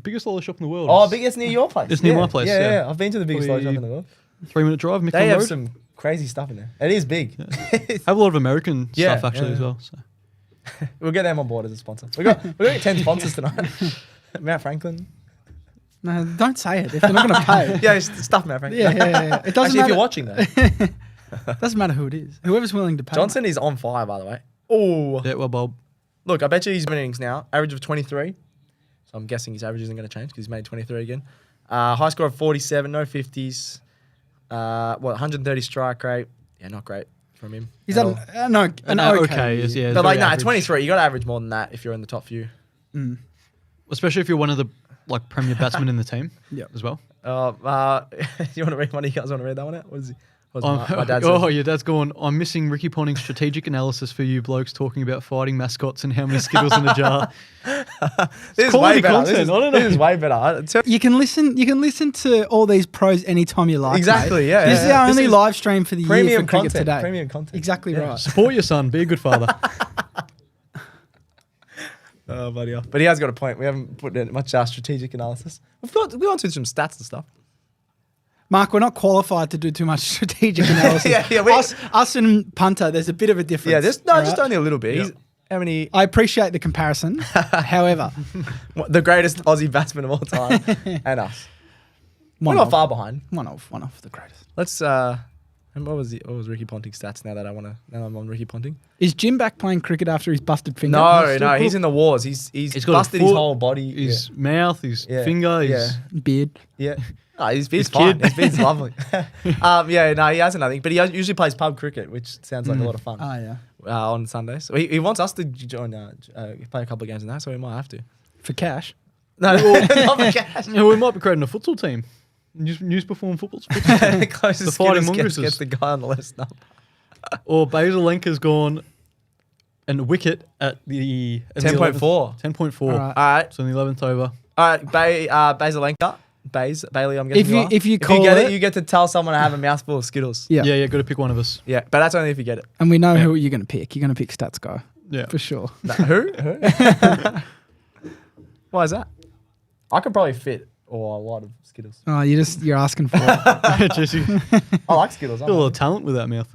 Biggest lolly shop in the world. Oh, biggest near your place. It's near my place. Yeah. I've been to the biggest lolly shop in the world. 3-minute drive. McAllion They have Road. some crazy stuff in there. It is big. Yeah. Have a lot of American stuff actually as well. So. We'll get them on board as a sponsor. We're going to get 10 sponsors tonight. Mount Franklin. No, don't say it if they're not going to pay. Yeah, stuff Mount Franklin. Yeah. It doesn't Actually, matter. if you're watching though. Doesn't matter who it is. Whoever's willing to pay. Johnson is on fire, by the way. Oh. Yeah, well, Bob. Look, I bet you he's innings now. Average of 23. So I'm guessing his average isn't going to change because he's made 23 again. High score of 47, no 50s. 130 strike rate. Yeah, not great from him. He's at an okay. Yeah, but like, nah, 23. You got to average more than that if you're in the top few. Especially if you're one of the premier batsmen in the team. Yeah, You as well. want to read one? You guys want to read that one out? What is he? My dad said? Your dad's going, I'm missing Ricky Ponting's strategic analysis for you blokes talking about fighting mascots and how many Skittles in a jar. This is way better. This is way better. You can listen to all these pros anytime you like. Exactly, mate. yeah. This is our only live stream for the year for cricket content, today. Premium content. Exactly right. Support your son. Be a good father. Oh, bloody hell. But he has got a point. We haven't put in much strategic analysis. We went through some stats and stuff. Mark, we're not qualified to do too much strategic analysis. Us and punter, there's a bit of a difference. Yeah, just only a little bit. Yep. How many? I appreciate the comparison. However, the greatest Aussie batsman of all time, and us. We're not far behind. One of the greatest. Let's. What was Ricky Ponting's stats? Now I'm on Ricky Ponting. Is Jim back playing cricket after his busted finger? No, he's in the wars. He's busted his whole body, his mouth, his finger, his beard. Yeah. No, his beard's fine. His beard's lovely. He hasn't nothing. But he usually plays pub cricket, which sounds like a lot of fun. Oh, yeah. On Sundays. So he wants us to join, play a couple of games in that, so we might have to. For cash? No, not for cash. Yeah, we might be creating a futsal team. News perform football. The Fighting Mongooses gets the guy on the list up. Or Bazalenka's gone and a wicket at the 10.4. 10.4. All right. So in the 11th over. All right, Bazalenka. Bailey, I'm guessing if you get it, you get to tell someone to have a mouthful of Skittles. Yeah, got to pick one of us. Yeah, but that's only if you get it. And we know who you're going to pick. You're going to pick Stats Guy. Yeah. For sure. No, who? Why is that? I could probably fit a lot of Skittles. Oh, you're asking for it. Jesse. I like Skittles. Got a lot of talent with that mouth.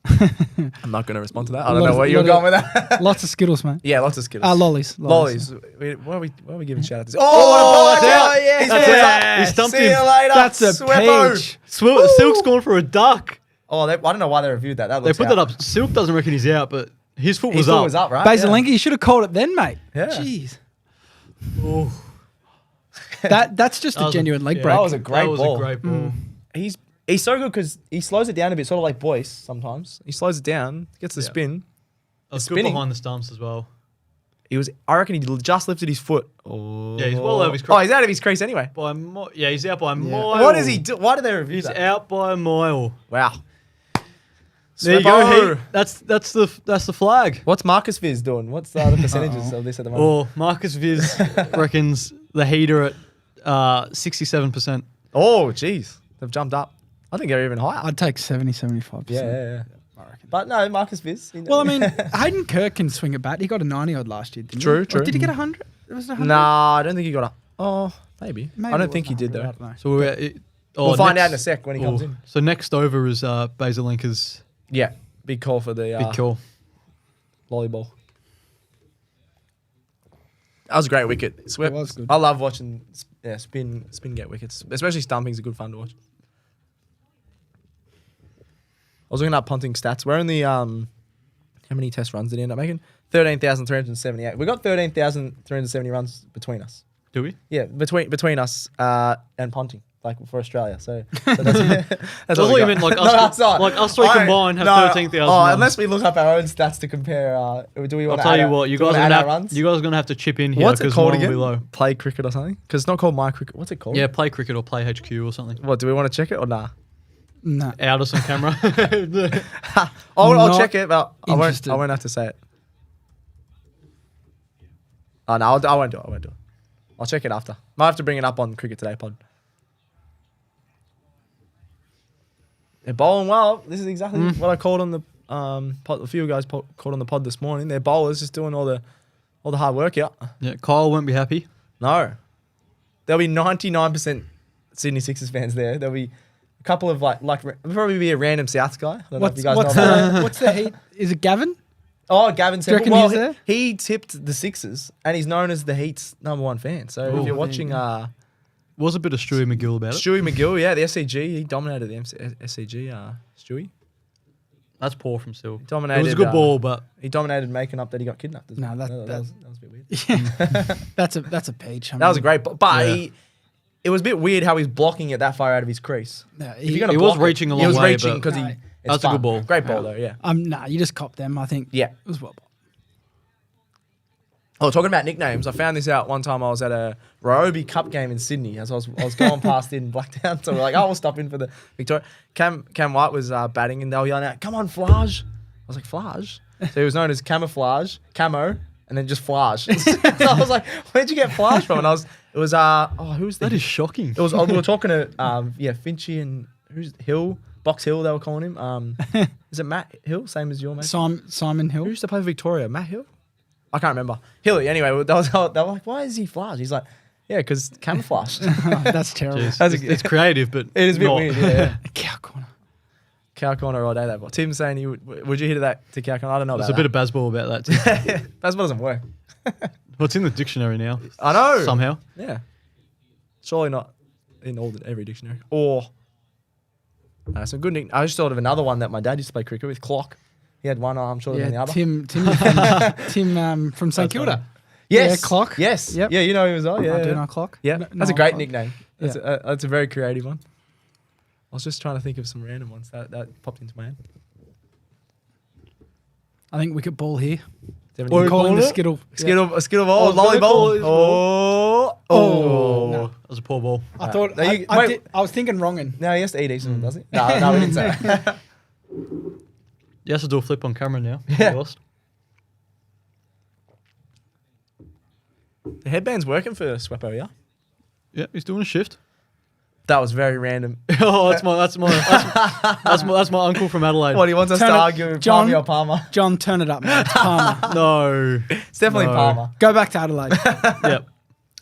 I'm not going to respond to that. I don't know where you're going with that. Lots of Skittles, mate. Yeah, lots of Skittles. Lollies. Why are we giving shout outs? Oh, that's out. Yeah, That's it. He stumped See you him. later. That's a Sweppo. peach. Silk's gone for a duck. Oh, I don't know why they reviewed that. They put that up. Silk doesn't reckon he's out, but his foot was His foot up. was up, right? Bazalenka, you should have called it then, mate. Yeah. Jeez. Oh. That's just a genuine leg break. That was a great ball. ball. He's so good because he slows it down a bit, sort of like Boyce sometimes. He slows it down, gets the spin. Good spinning. behind the stumps as well. I reckon he just lifted his foot. Oh. Yeah, he's well out of his crease. Oh, he's out of his crease anyway. He's out by a mile. What does he do? Why did they review He's that? out by a mile. Wow. There you go, Heat. That's the flag. What's Marcus Viz doing? What's the other percentages of this at the moment? Or Marcus Viz reckons the Heat are at 67%. Oh, jeez. They've jumped up. I think they're even higher. I'd take 70, 75%. Yeah. I reckon. But no, Marcus Viz. Well, I mean, Hayden Kirk can swing a bat. He got a 90-odd last year, didn't he? True. Or did he get 100? Was it 100? Nah, I don't think he got a... Oh, maybe. I don't think he did, though. So we'll find out in a sec when he comes in. So next over is Bazalenka's. Yeah, big call for the... Big call. Volleyball. That was a great wicket. It was good. I love watching spin get wickets. Especially stumping's a good fun to watch. I was looking up punting stats. We're only how many test runs did he end up making? 13,378. We got 13,370 runs between us. Do we? Yeah, between us and punting, like for Australia. So that's all we got. Us three combined have 13,000 runs. Unless we look up our own stats to compare. Do we want to? I'll tell you what, you guys are gonna have to chip in here. What's it called again? Below. Play cricket or something? Because it's not called my cricket. What's it called? Yeah, play cricket or play HQ or something. What, do we want to check it or nah? No. Out of some camera. I'll check it, but I won't have to say it. Oh no, I won't do it. I'll check it after. Might have to bring it up on Cricket Today pod. They're bowling well. This is exactly what I called on the pod. A few guys called on the pod this morning. Their bowlers just doing all the hard work out. Yeah, Kyle won't be happy. No. There'll be 99% Sydney Sixers fans there. There'll be a couple of like probably be a random South guy. I don't know if you guys know about that. What's the heat? Is it Gavin? Oh, Gavin said, reckon he's there? he tipped the Sixers, and he's known as the Heat's #1 fan. So if you're watching, was a bit of Stewie McGill about it. Stewie McGill, yeah, the SCG, he dominated the SCG. Stewie, that's poor from Sil. Dominated. It was a good ball, but he dominated making up that he got kidnapped. No, that was a bit weird. Yeah. that's a peach. That was a great, it was a bit weird how he's blocking it that far out of his crease. No, he was reaching a long way. He was reaching because that's a good ball. Great ball though, yeah. Nah, you just cop them. I think. Yeah, it was well. Oh, talking about nicknames, I found this out one time. I was at a Ryobi Cup game in Sydney as I was going past in Blacktown. So we're like, we'll stop in for the Victoria. Cam White was batting and they were yelling out, "Come on, Flage!" I was like, "Flage?" So he was known as Camouflage, Camo, and then just Flage. So I was like, "Where'd you get Flage from?" And who was that is shocking. It was we were talking to Finchy and who's Hill. Box Hill, they were calling him. Is it Matt Hill? Same as your mate? Simon Hill. Who used to play for Victoria? Matt Hill? I can't remember. Hilly, anyway, they were like, why is he Flash? He's like, yeah, because camouflage. That's terrible. It's creative, but it is a bit weird, yeah. Cow corner. Cow corner all day, that ball. Tim's saying, would you hit that to cow corner? I don't know. There's a bit of Bazball about that too. Bazball doesn't work. Well, it's in the dictionary now. I know. Somehow. Yeah. Surely not in every dictionary. Or... some good nicknames. I just thought of another one that my dad used to play cricket with, Clock. He had one arm shorter than the other. Tim from St Kilda. Yes. Yeah, Clock. Yes. Yep. Yeah, you know him as well. Yeah. I do know Clock. Yeah. No, that's a great Clock. nickname. That's a very creative one. I was just trying to think of some random ones that popped into my head. I think wicket ball here. Or calling the skittle. A skittle ball. Lollyball. Oh. No. That was a poor ball. I thought I was thinking wronging. No, he has to eat each one, does he? No, we didn't say that. You have to do a flip on camera now. Yeah. You lost. The headband's working for Swepo, yeah? Yeah, he's doing a shift. That was very random. That's my uncle from Adelaide. What, he wants us to argue with Palmer or Palmer? John, turn it up, mate. It's Palmer. No. It's definitely Palmer. Go back to Adelaide. Yep.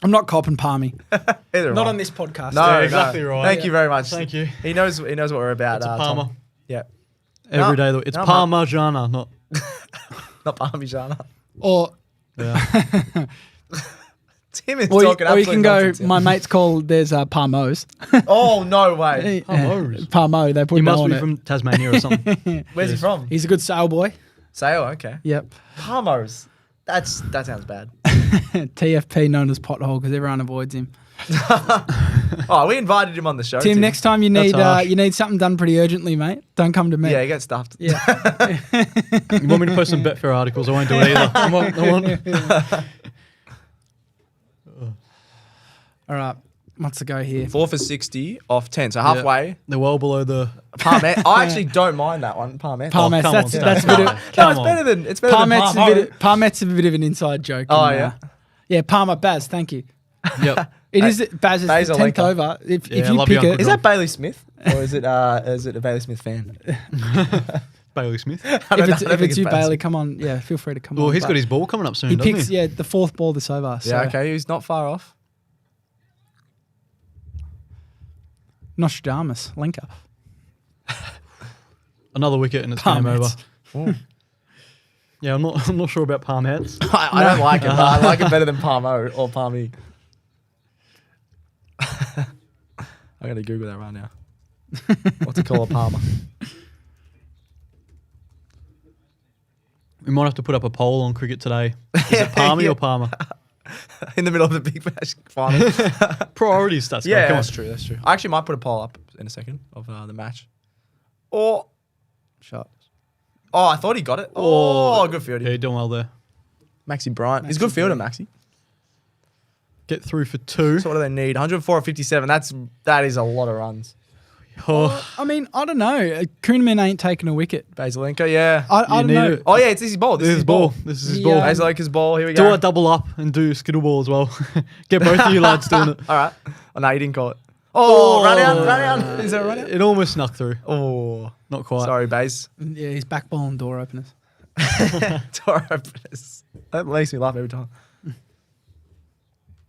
I'm not copping Palmy. Not on this podcast. No, exactly right. Thank you very much. Thank you. He knows what we're about. It's a Palmer. Tom. Yeah. Every day. It's Parmigiana, not... Not Parmigiana. Or... Yeah. Tim is talking or you can go, nonsense, my mate's called, there's Parmos. Oh, no way. Parmos. Parmo, they put He no must on be it. from Tasmania or something. Where's he from? He's a good sail boy. Sale, okay. Yep. Palmos. That sounds bad. TFP known as Pothole because everyone avoids him. Oh, we invited him on the show. Tim, next time you need something done pretty urgently, mate. Don't come to me. Yeah, he gets stuffed. Yeah. You want me to post some Betfair articles? I won't do it either. I won't. All right. What's the go here? 4 for 60 off 10, so halfway. Yeah. They're well below the... Parmet. I actually don't mind that one. Parmet. Parmet. come That's on, a bit of... No, it's better than Parmet's a bit of an inside joke. Oh, yeah? Yeah, Palmer Baz, thank you. Yep. It is Baz is the 10th over. If you pick it, is that Bailey Smith or is it a Bailey Smith fan? Bailey Smith. If it's you, Bailey, come on. Yeah, feel free to come on. Well, he's got his ball coming up soon. He picks the 4th ball this over. So. Yeah, okay, he's not far off. Nostradamus, Lenka. Another wicket and it's game over. Yeah, I'm not sure about palm heads. I don't like it, but I like it better than Palmo or Palmy. I'm gonna Google that right now. What's it called, Palmer? We might have to put up a poll on cricket today. Is it Palmy or Palmer? In the middle of the Big Bash final. Priorities, that's yeah, come that's true. That's true. I actually might put a poll up in a second of the match. Or shot. Oh, I thought he got it. Oh, good fielding. Yeah, you're doing well there. Maxi Bryant. He's a good fielder, Maxi. Get through for 2. So what do they need? 104 or 57. That is a lot of runs. I mean, I don't know. Kuhneman ain't taking a wicket. Basilenko, yeah. I don't know. Oh, yeah, it's his ball. This is his ball. This is his ball. Basilenko's ball. Here we go. Do a double up and do skittle ball as well. Get both of you lads doing it. All right. Oh, no, he didn't call it. Oh, run out. Is there a run out? It almost snuck through. Oh. Not quite. Sorry, Baze. Yeah, he's back ball and door openers. Door openers. That makes me laugh every time.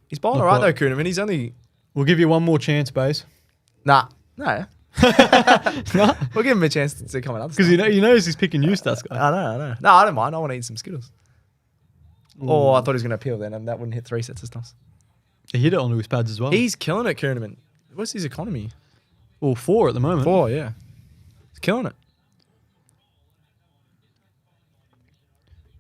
He's bowling all right, though, Kuhneman. He's only... We'll give you one more chance, Baze. Nah. No. We'll give him a chance to come out. Because he knows he's picking you, Stats guy. I know. No, I don't mind. I want to eat some Skittles. Oh, I thought he was going to appeal then, and that wouldn't hit 3 sets of stuff. He hit it onto his pads as well. He's killing it, Kuhneman. What's his economy? Well, 4 at the moment. 4, yeah. He's killing it.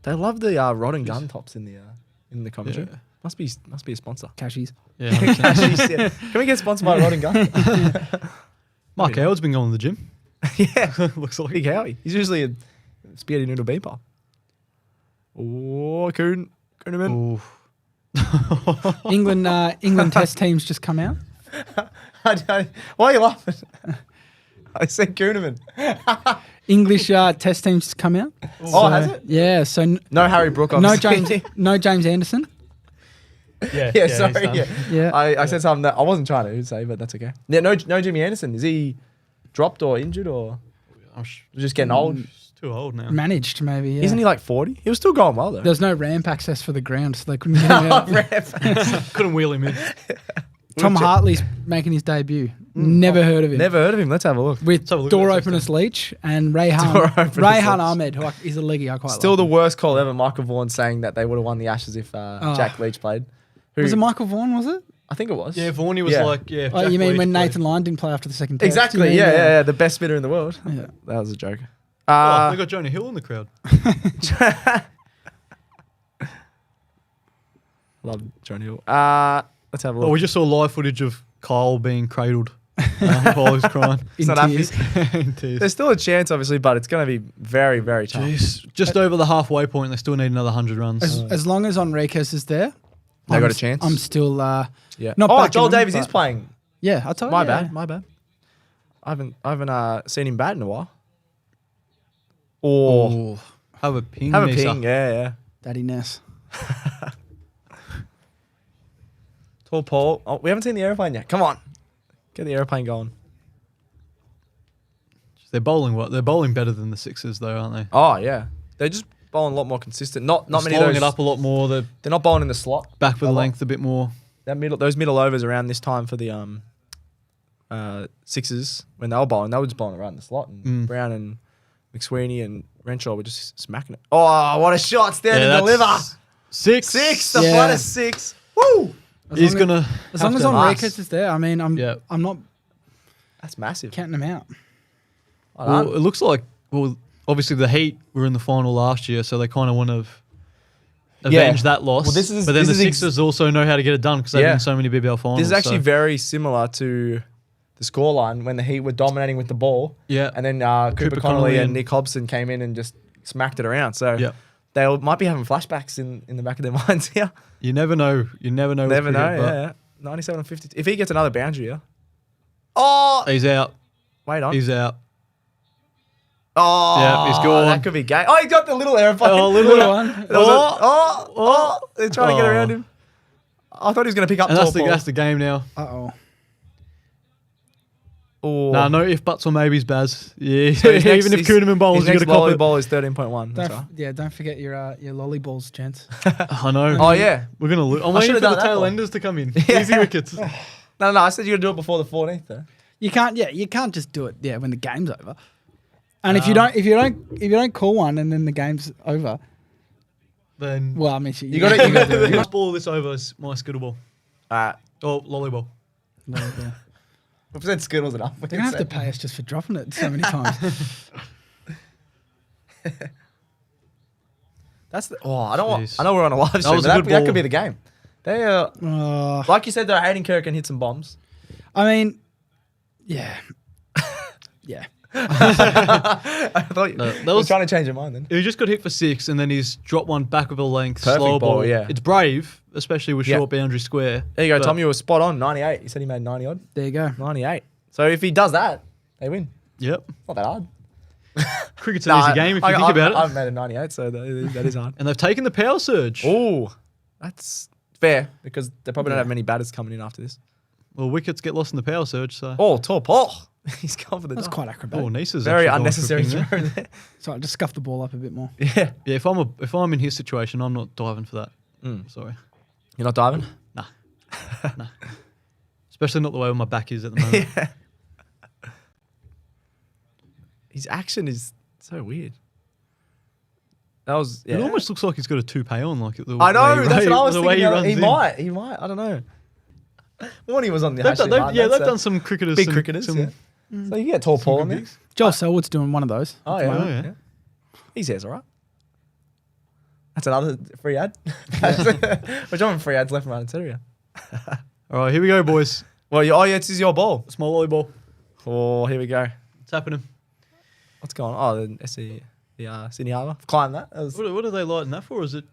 They love the rod and gun tops in the commentary. Yeah. Must be a sponsor. Cashies. Yeah. Cashies, yeah. Can we get sponsored by Rod and Gun? Mark Howard's been going to the gym. Yeah. Looks like Big Howie. He's usually a spaghetti noodle beeper. Oh, Kuhneman. England test teams just come out. Why are you laughing? I said Kuhneman. English test teams just come out. So, has it? Yeah. So no Harry Brook. Obviously. No James Anderson. Yeah. Sorry. Yeah. I said something that I wasn't trying to say, but that's okay. Yeah. No Jimmy Anderson. Is he dropped or injured or just getting old? He's too old now. Managed maybe. Yeah. Isn't he like 40? He was still going well though. There's no ramp access for the ground, so they couldn't get him out. Couldn't wheel him in. Tom Hartley's making his debut. Never heard of him. Never heard of him. Let's have a look. With door openers Leach and Rayhan Ahmed, who is a leggy. I quite still like the him. worst call ever. Michael Vaughan saying that they would have won the Ashes if Jack Leach played. Was it Michael Vaughan? Was it? I think it was. Yeah, Vaughan was like Oh, you mean when Nathan Lyon didn't play after the second test? Exactly. Yeah. The best spinner in the world. Yeah. That was a joke. They got Jonah Hill in the crowd. Love Jonah Hill. Let's have a look. Oh, we just saw live footage of Kyle being cradled while he was crying. It's not happy. There's still a chance, obviously, but it's going to be very, very tough. Jeez. Just over the halfway point, they still need another 100 runs. As long as Enriquez is there, they got a chance. I'm still not. Joel Davies is playing. Yeah, I told you. My bad. I haven't seen him bat in a while. Or have a ping. Yeah. Daddy Ness. Tall Paul. Oh, we haven't seen the aeroplane yet. Come on. Get the aeroplane going. They're bowling what? They're bowling better than the Sixers though, aren't they? Oh, yeah. They're just bowling a lot more consistent. Not many of those. It up a lot more. They're not bowling in the slot. Back for the length a bit more. Those middle overs around this time for the Sixers, when they were just bowling around the slot. And Brown and McSweeney and Renshaw were just smacking it. Oh, what a shot. Stand and deliver. 6. The flat is 6. Woo! He's gonna. As long as Enriquez is there, I mean, I'm not. That's massive. Counting them out. Well, it looks like obviously the Heat were in the final last year, so they kind of want to avenge that loss. Well, but then the Sixers also know how to get it done because they've been in so many BBL finals. This is actually very similar to the scoreline when the Heat were dominating with the ball. Yeah, and then Cooper Connolly and Nick Hobson came in and just smacked it around. So they might be having flashbacks in the back of their minds here. You never know. Never know. Yeah. 97 and 50. If he gets another boundary, oh, he's out. Wait on. He's out. Oh, yeah, he's gone. That could be gay. Oh, he got the little airplane. Little one. They're trying to get around him. I thought he was going to pick up And tall Paul. that's the game now. Uh-oh. Oh. Nah, no if buts or maybes, Baz. Yeah, So his even if Kuhneman bowls, you got to cop lolly it. ball is 13.1. Don't forget your lolly balls, gents. I know. Oh, yeah. We're going to lose. I'm I waiting should've for the done that tail ball. enders to come in. Easy wickets. No, I said you got to do it before the 14th, though. You can't just do it. Yeah, when the game's over. And if you don't call one and then the game's over, Then well, I mean, you got to do you it. must ball this over as my skittle ball. Alright. Or lolly ball. If said Skittles enough. They're gonna have to pay us just for dropping it so many times. That's the. Oh, I don't want. Jeez. I know we're on a live stream, was but a good that ball. could be the game. They like you said, they're Hayden Kirk and hit some bombs. I mean, yeah, yeah. I thought that was was- trying to change your mind then. He just got hit for 6 and then he's dropped one back of a length. Perfect slow ball, yeah. It's brave, especially with Yeah. short boundary square. There you go, but- Tom. You were spot on. 98. You said he made 90 odd. There you go. 98. So if he does that, they win. Yep. Not that hard. Cricket's an easy game if you think about it. I've made a 98, so that is hard. And they've taken the power surge. Oh, that's fair because they probably don't have many batters coming in after this. Well, wickets get lost in the power surge, so. Oh, tall Paul. He's gone for the That's dunk. quite acrobatic. Oh, Nisa's Very actually gone for a unnecessary ping there. throw there. So I just scuff the ball up a bit more. Yeah. Yeah, if I'm in his situation, I'm not diving for that. Sorry. You're not diving? Nah. Nah. Especially not the way my back is at the moment. Yeah. His action is so weird. That was. Yeah. It almost looks like he's got a toupee on. Like the I know. way That's what I was the thinking. way he runs He in. might. He might. I don't know. When he was on the They've Ashley done, Martin, they've that's, done some cricketers. big some- cricketers. some- Yeah. So you get tall Paul on good there. gigs. Joel Selwood's doing one of those. Oh at the yeah. moment. yeah. His hair's all right. That's another free ad. We're dropping free ads left, right, and centre. All right, here we go, boys. Well, this is your ball. Small lolly ball. Oh, here we go. What's happening? What's going on? Oh, the SC, Sydney Harbour. I've climbed that. That was, What are they lighting that for? Is it?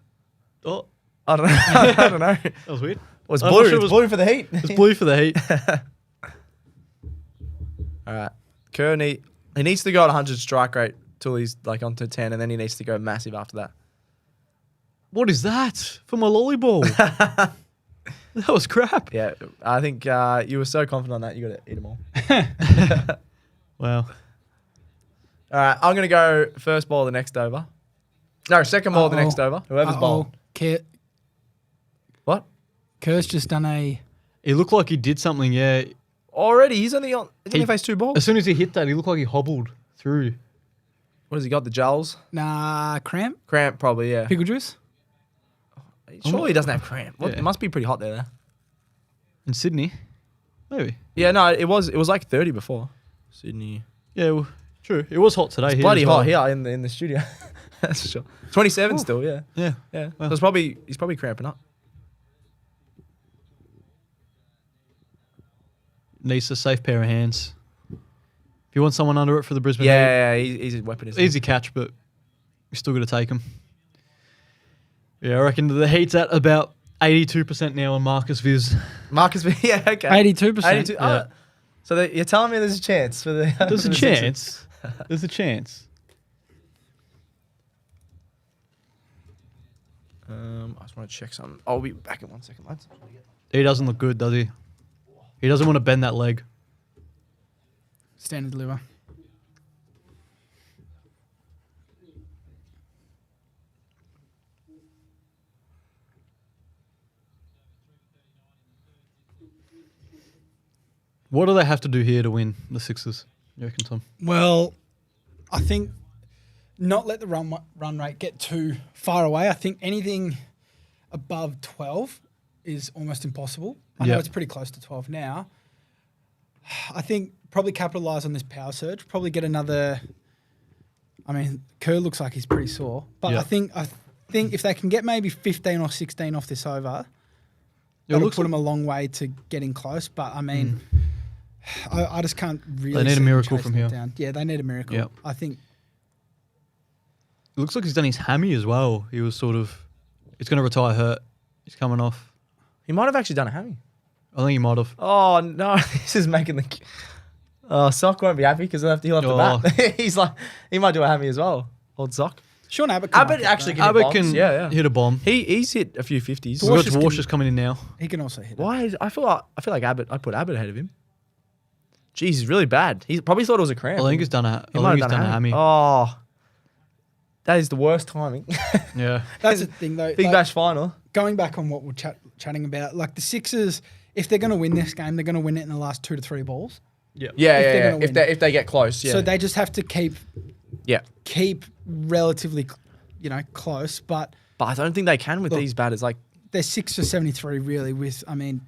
Oh, I don't know. I don't know. that was weird. It was I'm blue. not sure It was blue for the heat. It's blue for the heat. All right. Kerr he needs to go at 100 strike rate till he's like onto 10, and then he needs to go massive after that. What is that for my lolly ball? That was crap. Yeah, I think you were so confident on that, you got to eat them all. Wow. All right, I'm going to go first ball the next over. No, second ball the next over. Whoever's bowling. What? Kerr's just done a. It looked like he did something, yeah. Already, he's only faced 2 balls. As soon as he hit that, he looked like he hobbled through. What has he got? The gels? Cramp? Cramp, probably, yeah. Pickle juice? Surely he doesn't have cramp. What? Yeah. It must be pretty hot there. In Sydney? Maybe. Yeah, no, it was like 30 before. Sydney. Yeah, well, true. It was hot today. It's here bloody as well. hot here in the studio. That's for sure. 27 still, yeah. Yeah. Yeah. Wow. So he's probably cramping up. Needs a safe pair of hands. If you want someone under it for the Brisbane Heat, Yeah, he's a weapon. Isn't he? easy catch, but you still got to take him. Yeah, I reckon the Heat's at about 82% now on Marcus Viz. Marcus, yeah, okay. 82%. 82. Yeah. So you're telling me there's a chance for the. There's for a the chance. There's a chance. I just want to check something. I'll be back in 1 second, lads. He doesn't look good, does he? He doesn't want to bend that leg. Stand and deliver. What do they have to do here to win the Sixers? You reckon, Tom? Well, I think not let the run rate get too far away. I think anything above 12 is almost impossible. I know Yep. it's pretty close to 12 now. I think probably capitalise on this power surge. Probably get another. I mean, Kerr looks like he's pretty sore, but Yep. I think if they can get maybe 15 or 16 off this over, It that'll looks put like- them a long way to getting close. But I mean, I just can't really. They need a see them miracle chasing from it here. down. Yeah, they need a miracle. Yep. I think. It looks like he's done his hammy as well. He was sort of... He's going to retire hurt. He's coming off. He might have actually done a hammy. I think he might have. Oh no, this is making the. Sock won't be happy because he'll have to bat. He's like, he might do a hammy as well. Old Sock. Sean Abbott. Abbott actually can Abbott hit bombs. can hit a bomb. He's hit a few 50s. We've got Dwarsh's coming in now. He can also hit. Why? I feel like Abbott. I put Abbott ahead of him. Jeez, he's really bad. He probably thought it was a cramp. I think he's done a hammy. Oh, that is the worst timing. Yeah, that's the thing though. Big Bash final. Going back on what we're chatting about, like the Sixers, if they're going to win this game, they're going to win it in the last 2 to 3 balls. Yeah. If they get close, yeah. So they just have to keep relatively, close. But I don't think they can with these batters. Like they're 6 for 73 really. Hayden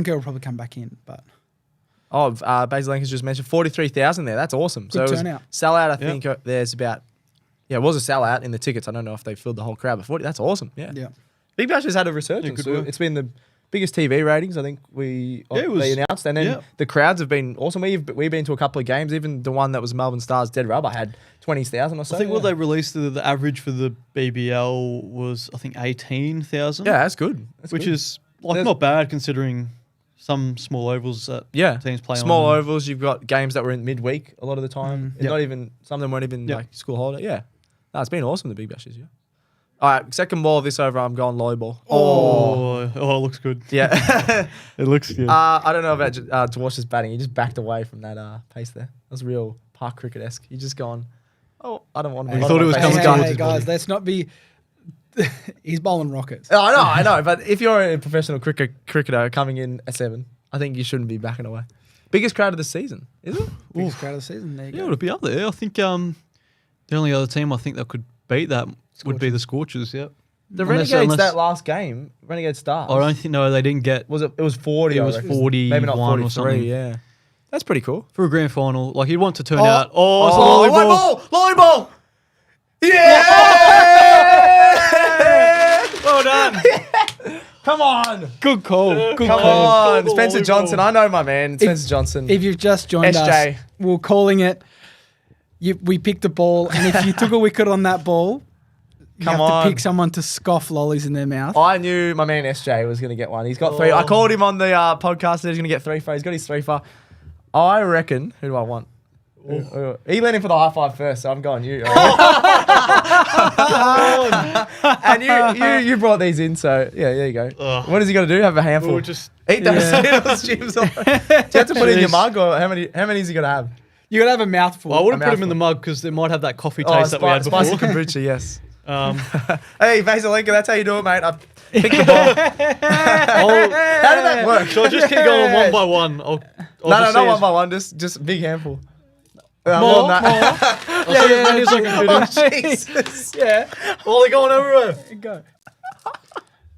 Gill will probably come back in, but. Oh, Bazzano just mentioned 43,000 there. That's awesome. Good turnout. Sellout, I think there's about, it was a sellout in the tickets. I don't know if they filled the whole crowd, but 40, that's awesome. Yeah. Big Bash has had a resurgence. It's been the biggest TV ratings, I think they announced. And then the crowds have been awesome. We've been to a couple of games. Even the one that was Melbourne Stars Dead Rubber had 20,000 or so. I think what they released, the average for the BBL was, I think, 18,000. Yeah, that's good. Which is not bad considering some small ovals that teams play small on. ovals, you've got games that were in midweek a lot of the time. Not even, some of them weren't even like school holiday. Yeah. No, it's been awesome, the Big Bashes, yeah. All right, second ball of this over, I'm going low ball. Oh, it looks good. Yeah. It looks good. I don't know about Dwarsh's batting. He just backed away from that pace there. That was real park cricket-esque. He just gone, I don't want to be. He thought it was coming towards Hey, guys, let's not be... He's bowling rockets. I know. But if you're a professional cricketer coming in at 7, I think you shouldn't be backing away. Biggest crowd of the season, is it? Biggest crowd of the season. There you go. It would be up there. I think the only other team I think that could beat that would be the Scorchers. Yep. The Renegades that last game, Renegade Stars. I don't think they didn't get. It was 40. It was 41 maybe not 43, or something. Yeah. That's pretty cool. For a grand final, like you'd want to turn out. Oh, it's a lolly ball. Lolly ball. Yeah! Well done. Come on. Good call. Come on. Spencer Johnson. I know my man. Spencer Johnson. If you've just joined us, we're calling it. We picked a ball, and if you took a wicket on that ball, you have to pick someone to scoff lollies in their mouth. I knew my man SJ was going to get one. He's got 3. I called him on the podcast that he's going to get 3 for. He's got his 3 for. I reckon. Who do I want? He went in for the high five first, so I'm going you. And you brought these in, so yeah, there you go. What is he going to do? Have a handful? We'll just eat those chips. Do you have to put it in your mug, or how many is he going to have? You're going to have a mouthful. Well, I wouldn't put him in the mug because it might have that coffee taste that we had before. Spicy kombucha, yes. Hey, Bazzano, that's how you do it, mate. I picked the ball. How did that work? So I'll just keep going one by one. No, not one by one. Just big handful. More. Jesus. Yeah. Well, they're going everywhere. Go.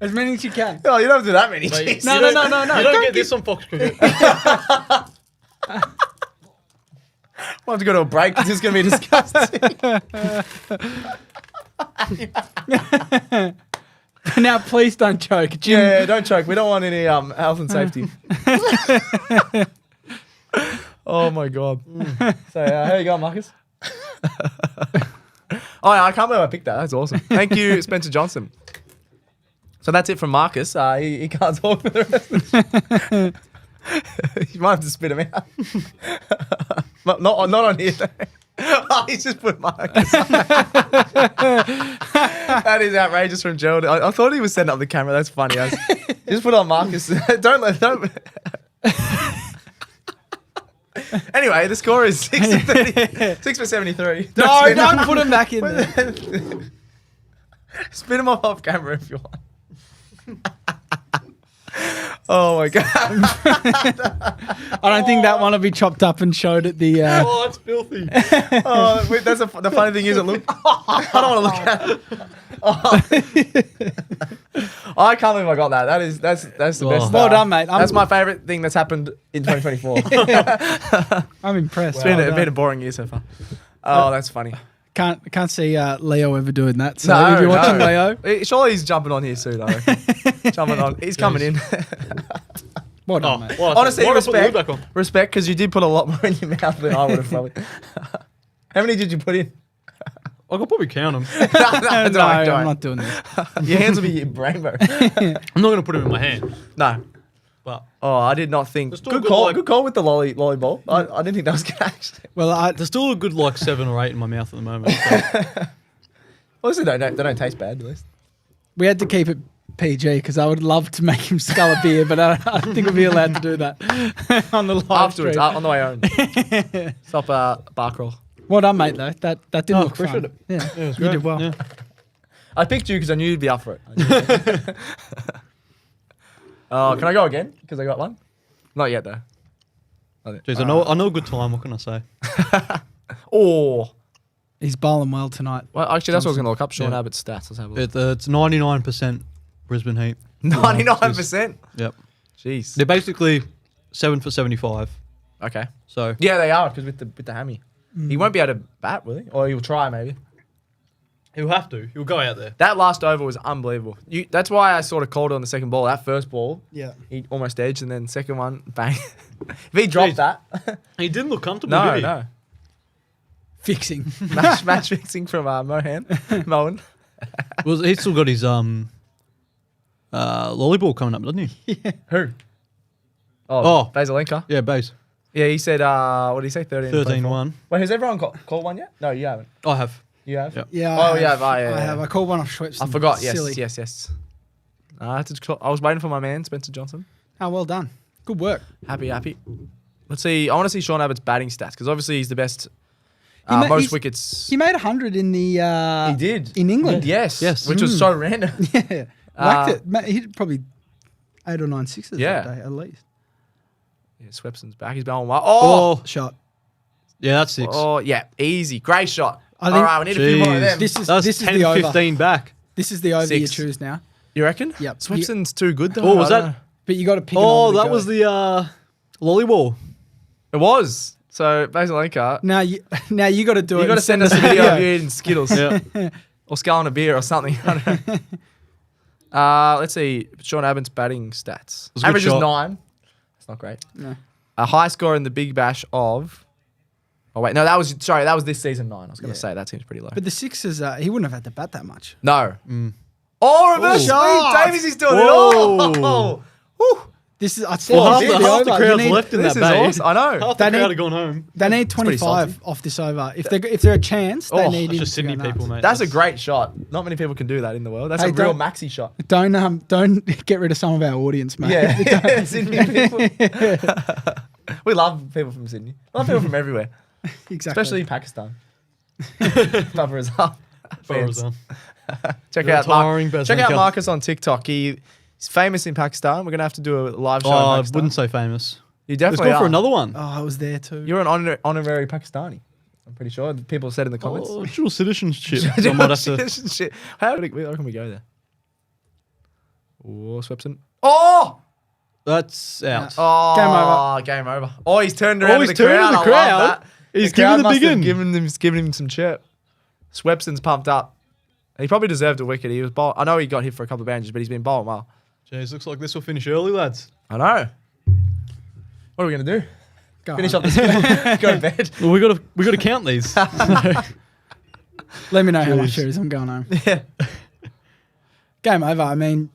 As many as you can. Oh, you don't have to do that many. Mate, no. You don't get this on Fox Cricket. We'll have to go to a break because it's going to be disgusting. Now, please don't choke. Jim. Yeah, don't choke. We don't want any health and safety. Oh, my God. So, how you going, Marcus? I can't believe I picked that. That's awesome. Thank you, Spencer Johnson. So that's it from Marcus. He can't talk for the rest of the You might have to spit him out. not on here, though. He's just put Marcus. That is outrageous from Gerald. I thought he was setting up the camera. That's funny. Just put on Marcus. Don't. Anyway, the score is 6 for 73. Don't put him back in there. Spin him off camera if you want. Oh my God. I don't think that one will be chopped up and showed at the... Oh, it's filthy. Wait, the funny thing is I don't want to look at it. I can't believe I got that. That's the best. Well done, mate. That's my favourite thing that's happened in 2024. I'm impressed. It's been a boring year so far. Oh, that's funny. Can't see Leo ever doing that. So if you're watching Leo, surely he's jumping on here soon. I reckon. Jumping on. He's coming in. Well done, mate. Honestly, respect, because you did put a lot more in your mouth than I would have probably. How many did you put in? I could probably count them. No, I'm not doing this. Your hands will be your brainbow. I'm not going to put them in my hand. No. But I did not think. Good call. Good call with the lolly ball. I didn't think that was going to actually. Well, there's still a good 7 or 8 in my mouth at the moment. So. Well, listen, they don't taste bad, at least. We had to keep it PG because I would love to make him scull a beer, but I don't think we'll be allowed to do that on the live Afterwards, stream. on the way home. Stop bar crawl. Well done, mate, though. That didn't look appreciate fun. it. Yeah, Yeah, it was you great. did well. Yeah. I picked you because I knew you'd be up for it. Can I go again? Because I got one? Not yet, though. Jeez, I know a good time. What can I say? Oh. He's bowling well tonight. Well, actually, that's what I was going to look up. Sean Yeah. Abbott's stats. Let's have a look. It's 99% Brisbane Heat. 99%? Yep. Jeez. They're basically 7 for 75. Okay. So Yeah, they are, because with the hammy. He won't be able to bat, will he? Or he'll try, maybe. he'll have to. He'll go out there. That last over was unbelievable. That's why I sort of called it on the second ball. That first ball, Yeah. he almost edged, and then second one, bang. If he dropped Jeez. that, He didn't look comfortable, did he? no. Fixing. Match fixing from Moen. He's still got his lollyball coming up, doesn't he? Who? Oh. Bazalenka. Yeah, base. Yeah, he said, what did he say? 13-1. Wait, has everyone called one yet? No, you haven't. I have. You have? Yep. Yeah. Oh, I yeah, have. yeah, yeah. I have. I called one off Schweppes. I forgot. Yes, Silly. yes. I was waiting for my man, Spencer Johnson. Oh, well done. Good work. Happy. Let's see. I want to see Sean Abbott's batting stats because obviously he's the best. He's- Most wickets. He made 100 in the. He did. In England. Yes. Yes. Which was so random. Yeah. Whacked it. He hit probably 8 or 9 sixes Yeah. that day, at least. Yeah, Swepson's back. He's bowling well. Oh! Shot. Yeah, that's 6. Oh, yeah. Easy. Great shot. I think- All right, we need a few more of them. This is That's this is 10, the over. 15 back. This is the over you 6. choose now. You reckon? Yep. Swepson's too good, though. Oh, was I don't that- know. But you got to pick. Oh, an over to that go. was the lollyball. It was. So, Bazalenka, Now you got to do it. you got to and send us a video Yeah. of you eating Skittles. Yeah. Or sculling a beer or something. I don't know. Let's see. Sean Abbott's batting stats. was a good Average is shot. 9. That's not great. No. A high score in the Big Bash of... Oh, wait. No, that was this season 9. I was going to say that seems pretty low. But the Sixers, he wouldn't have had to bat that much. No. Oh, reverse Ooh. sweep. Shot. Davies is doing Whoa. it all. Woo. This is. I said Well, this half is the over. You crowd's need- left in This that is bay. awesome. I know. Half They the crowd need- have gone home. They need pretty 25 off this over. If they're a chance, they Oh, need That's him just to go Sydney people, nuts. mate. That's a great shot. Not many people can do that in the world. That's Hey, a real don't- maxi shot. Don't get rid of some of our audience, mate. Yeah. Sydney people. We love people from Sydney. We love people from everywhere. Exactly. Especially Pakistan. Bubba is up. Fans. Check You're out retiring, Check out Bazzano. Marcus on TikTok. He's famous in Pakistan. We're gonna have to do a live show. Oh, in I Pakistan. wouldn't say famous. You Let's definitely go for are. another one. Oh, I was there too. You're an honorary Pakistani. I'm pretty sure. People said in the comments. Oh, dual citizenship. I might have to. Shit. How can we go there? Oh, Swepson. Oh! That's out. Oh, game over. Oh, he's turned around Oh, to he's the turning crowd. the I crowd. love that. He's crowd giving the must big have in. given him some chirp. Swepson's pumped up. He probably deserved a wicket. He was I know he got hit for a couple of bandages, but he's been bowling well. Jeez, looks like this will finish early, lads. I know. What are we gonna do? Go Finish home. up this. Go to bed. Well, we got to count these. Let me know how much Jeez. it is. I'm going home. Yeah. Game over. I mean,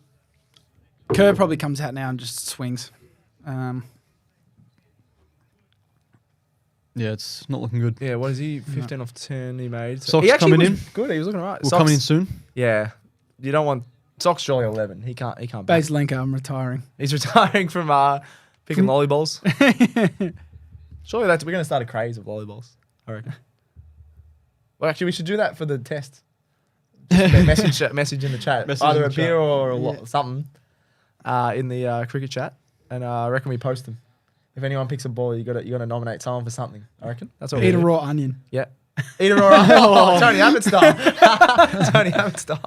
Kerr probably comes out now and just swings. Yeah, it's not looking good. Yeah. What is he? 15 off 10. He made. Sox he actually coming was in. Good. He was looking alright. We're coming in soon. Yeah. You don't want Sox surely 11. He can't. Bat. Bazalenka, I'm retiring. He's retiring from picking lollyballs. Surely we're going to start a craze of lollyballs, I reckon. Well, actually, we should do that for the test. Just message in the chat. Message Either in a the beer chat. or Yeah. something in the cricket chat. And I reckon we post them. If anyone picks a ball, you got to nominate someone for something. I reckon. That's what Eat we a do. raw onion. Yeah. Eat a raw. Oh, Tony Abbott style. Tony Abbott style.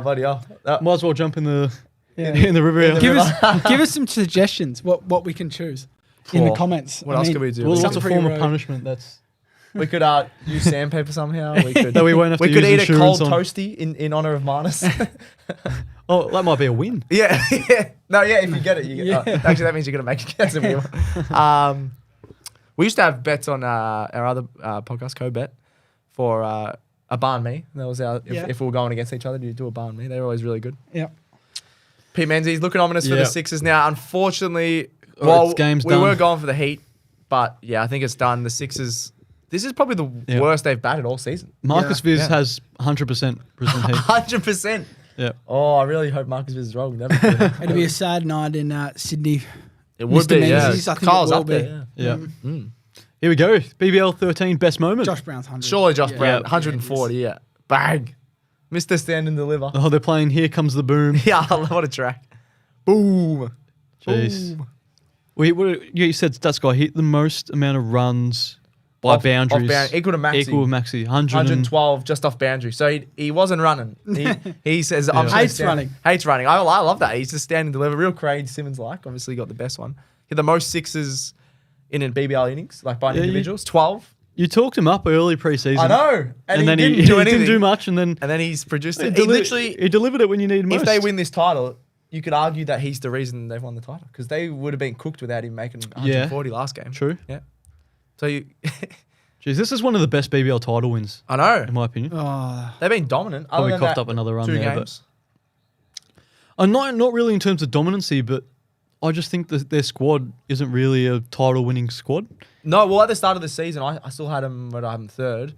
Bloody hell. Might as well jump in the Yeah. in the river. the Give river. give us some suggestions. What we can choose in the Oh, comments. What I else mean, could we do? Well, what's Something a pretty form of rogue. punishment? That's We could use sandpaper somehow. We could. that we won't have We to could use eat a cold insurance on. toasty in honor of Marnus. Oh, that might be a win. Yeah, yeah. No, yeah, if you get it, you get Yeah. actually, that means you're going to make it. That's a weird one. We used to have bets on our other podcast, Co-Bet, for a barn me. That was our, Yeah. if we were going against each other, you do a barn me. They were always really good. Yeah. Pete Menzies looking ominous for Yeah. the Sixers now. Unfortunately, Oh, well, it's game's we done. were going for the Heat, but yeah, I think it's done. The Sixers This is probably the worst they've batted all season. Marcus Viz has 100% Brisbane Heat. 100%. Yeah. Oh, I really hope Marcus Viz is wrong. It'll be a sad night in Sydney. It would be, Menzies, yeah. Kyle's up there. Yeah. Here we go. BBL 13 best moment. Josh Brown's 100. Surely Josh Brown, 140, yeah. Bang. Mr. Stand and Deliver. Oh, they're playing Here Comes the Boom. Yeah, what a track. Boom. Jeez. Boom. You said Stats Guy hit the most amount of runs by boundaries. Equal to Maxi. Equal to Maxi. 112 just off boundary. So he wasn't running. He says, I'm Hates running. Hates running. I love that. He's just stand and deliver. Real Craig Simmons-like. Obviously got the best one. He had the most sixes in a BBL innings, like by individuals. 12. You talked him up early pre-season. I know. And then he didn't do anything. Didn't do much. And then he's produced it. He delivered it when you needed most. If they win this title, you could argue that he's the reason they've won the title because they would have been cooked without him making 140 last game. True. Yeah. So you... Jeez, this is one of the best BBL title wins. I know. In my opinion. They've been dominant. Probably coughed up another run 2 there. games. Not really in terms of dominancy, but I just think that their squad isn't really a title-winning squad. No, well, at the start of the season, I still had him, but I'm third.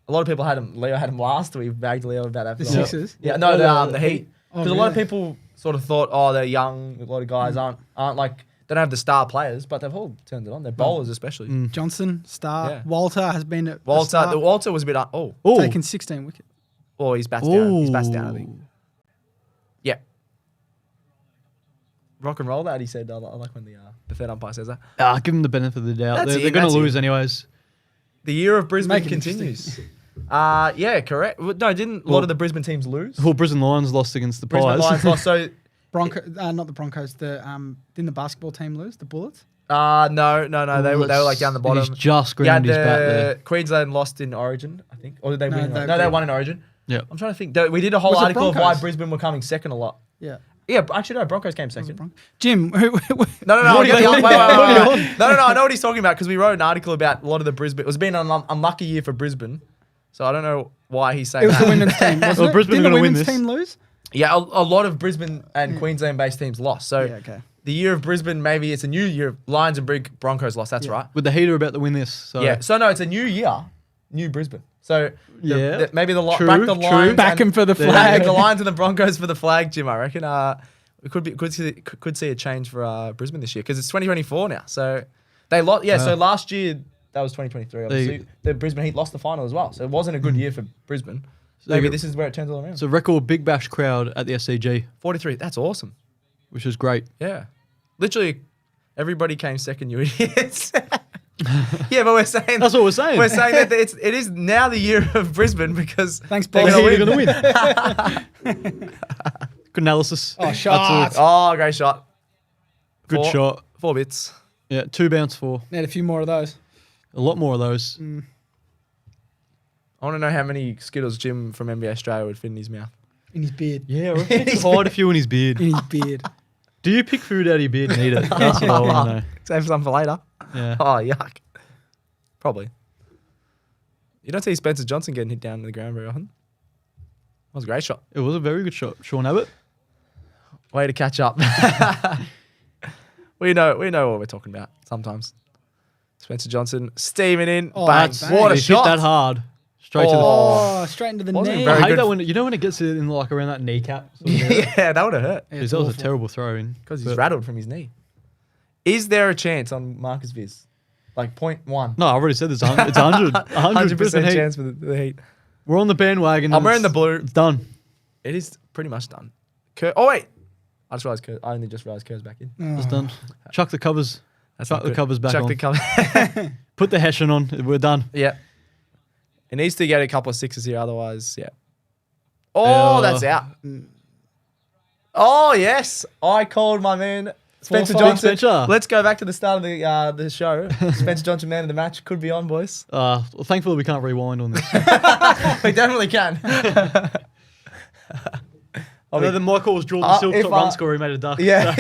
A lot of people had him. Leo had him last. We bagged Leo about that. The Sixers? Yeah, no, the Heat. Because Oh, a lot of people sort of thought, they're young. A lot of guys aren't like, they don't have the star players, but they've all turned it on. They're bowlers especially. Johnson, star. Yeah. Walter has been a Walter star. was a bit, Taken 16 wickets. he's bats down. He's bats down, I think. Yeah. Rock and roll that, he said. I like when the third umpire says that. Give them the benefit of the doubt. That's They're going to lose anyways. The year of Brisbane Make it continues. Yeah, correct. No, didn't a lot of the Brisbane teams lose? Well, Brisbane Lions lost against the Brisbane Pies. Lions lost, so... Not the Broncos. Didn't the basketball team lose? The Bullets? No. They were like down the bottom. He's just ground his bat there. Queensland lost in Origin, I think. Or did they win? they No, they won in Origin. Yeah. I'm trying to think. We did a whole Was it article of why Broncos? Brisbane were coming second a lot. Yeah. Yeah, actually, no, Broncos came second. Jim, No. What are you on? No, I know what he's talking about because we wrote an article about a lot of the Brisbane. It was been an unlucky year for Brisbane. So I don't know why he's saying it was that. the women's team, wasn't Well, it? Brisbane Didn't are the gonna win women's this. team lose? Yeah, a lot of Brisbane and Queensland-based teams lost. So okay. the year of Brisbane, maybe it's a new year. Lions and Broncos lost. That's right. With the Heat are about to win this. So. Yeah. So no, it's a new year, new Brisbane. So maybe True, back the Lions, Back him for the back flag. the Lions and the Broncos for the flag, Jim. I reckon. We could see a change for Brisbane this year because it's 2024 now. So they lost. Yeah. So last year that was 2023. Obviously, the Brisbane Heat lost the final as well. So it wasn't a good year for Brisbane. So maybe this is where it turns all around. It's a record Big Bash crowd at the SCG. 43. That's awesome. Which is great. Yeah. Literally, everybody came second, you idiots. Yeah, but we're saying... That's what we're saying. We're saying that it is now the year of Brisbane because... Thanks, they're boys. They're gonna going to win. Good analysis. Oh, shot. Oh, great shot. Good shot. 4 bits. Yeah, 2 bounce 4. Need a few more of those. A lot more of those. I want to know how many Skittles Jim from NBA Australia would fit in his mouth. In his beard. Yeah, I reckon he could hide a few in his beard. In his beard. Do you pick food out of your beard and eat it? That's what I want to know. Save some for later. Yeah. Oh, yuck. Probably. You don't see Spencer Johnson getting hit down to the ground very often. That was a great shot. It was a very good shot. Sean Abbott. Way to catch up. We know what we're talking about sometimes. Spencer Johnson steaming in. Oh, bang. bang. What a He shot. hit that hard. Straight to the... Oh, straight into the Wasn't knee. very I hate good. that when... You know when it gets in like around that kneecap? Sort of area? Yeah, that would have hurt. Yeah, Jeez, it's that was a awful. terrible throw in. Because he's rattled from his knee. Is there a chance on Marcus Viz? Like 0.1? No, I already said this. It's 100. 100% Heat. chance for the Heat. We're on the bandwagon. I'm wearing the blue. It's done. It is pretty much done. Oh, wait. I only just realised Kerr's back in. It's done. Chuck the covers. Chuck the covers back Chuck on. the cover. Put the Hessian on. We're done. Yeah. It needs to get a couple of sixes here, otherwise, yeah. Oh, that's out. Oh, yes. I called my man, Spencer 4-5. Johnson. Spencer. Let's go back to the start of the show. Spencer Johnson, man of the match, could be on, boys. Well, thankfully, we can't rewind on this. We definitely can. Although then Michael was Jordan Silk top run scorer, he made a duck. Yeah.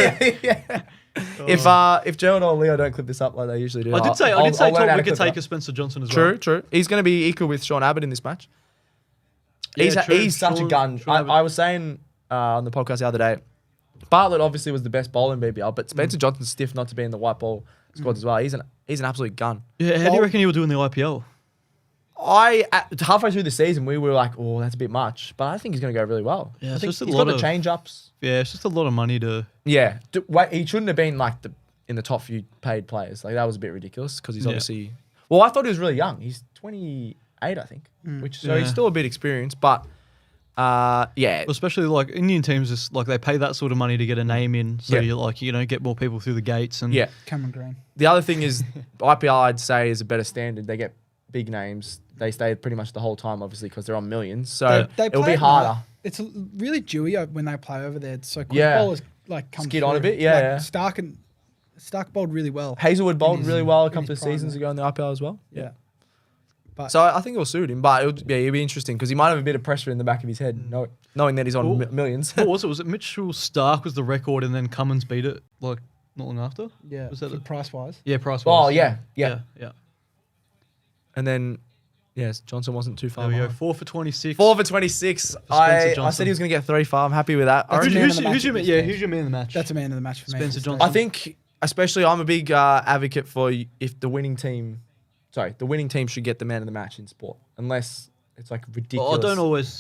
If Gerald or Leo don't clip this up like they usually do, I did say top wicket taker Spencer Johnson as well. True. He's going to be equal with Sean Abbott in this match. Yeah, He's such a gun. I was saying on the podcast the other day, Bartlett obviously was the best bowler in BBL, but Spencer Johnson's stiff not to be in the white ball squad as well. He's an absolute gun. Yeah, how do you reckon he'll do in the IPL? halfway through the season, we were like, oh, that's a bit much. But I think he's going to go really well. Yeah, I it's think just a he's lot got the of change-ups. Yeah, it's just a lot of money to. Yeah. Wait, he shouldn't have been like in the top few paid players. Like, that was a bit ridiculous because he's obviously... Well, I thought he was really young. He's 28, I think. So he's still a bit experienced. But, yeah. Especially, like, Indian teams, just like, they pay that sort of money to get a name in. So, you like, get more people through the gates. And Cameron Green. The other thing is, IPL, I'd say, is a better standard. They get big names. They stay pretty much the whole time, obviously, because they're on millions. So it'll be harder. It's really dewy when they play over there. So quick bowlers like come skid on a bit. Stark bowled really well. Hazelwood bowled really well a couple of seasons ago in the IPL as well. Yeah. But so I think it'll suit him. But it'll be interesting because he might have a bit of pressure in the back of his head, knowing that he's on millions. What was it? Was it Mitchell Stark was the record, and then Cummins beat it like not long after? Yeah. Was that price wise? Yeah, price wise. Oh yeah. And then. Yes, Johnson wasn't too far. There we go. 4 for 26. 4 for 26 I said he was going to get 3 for. I'm happy with that. Who's your man of the match? That's a man of the match for me. Spencer Johnson. I think, especially, I'm a big advocate for if the winning team should get the man of the match in sport, unless it's like ridiculous.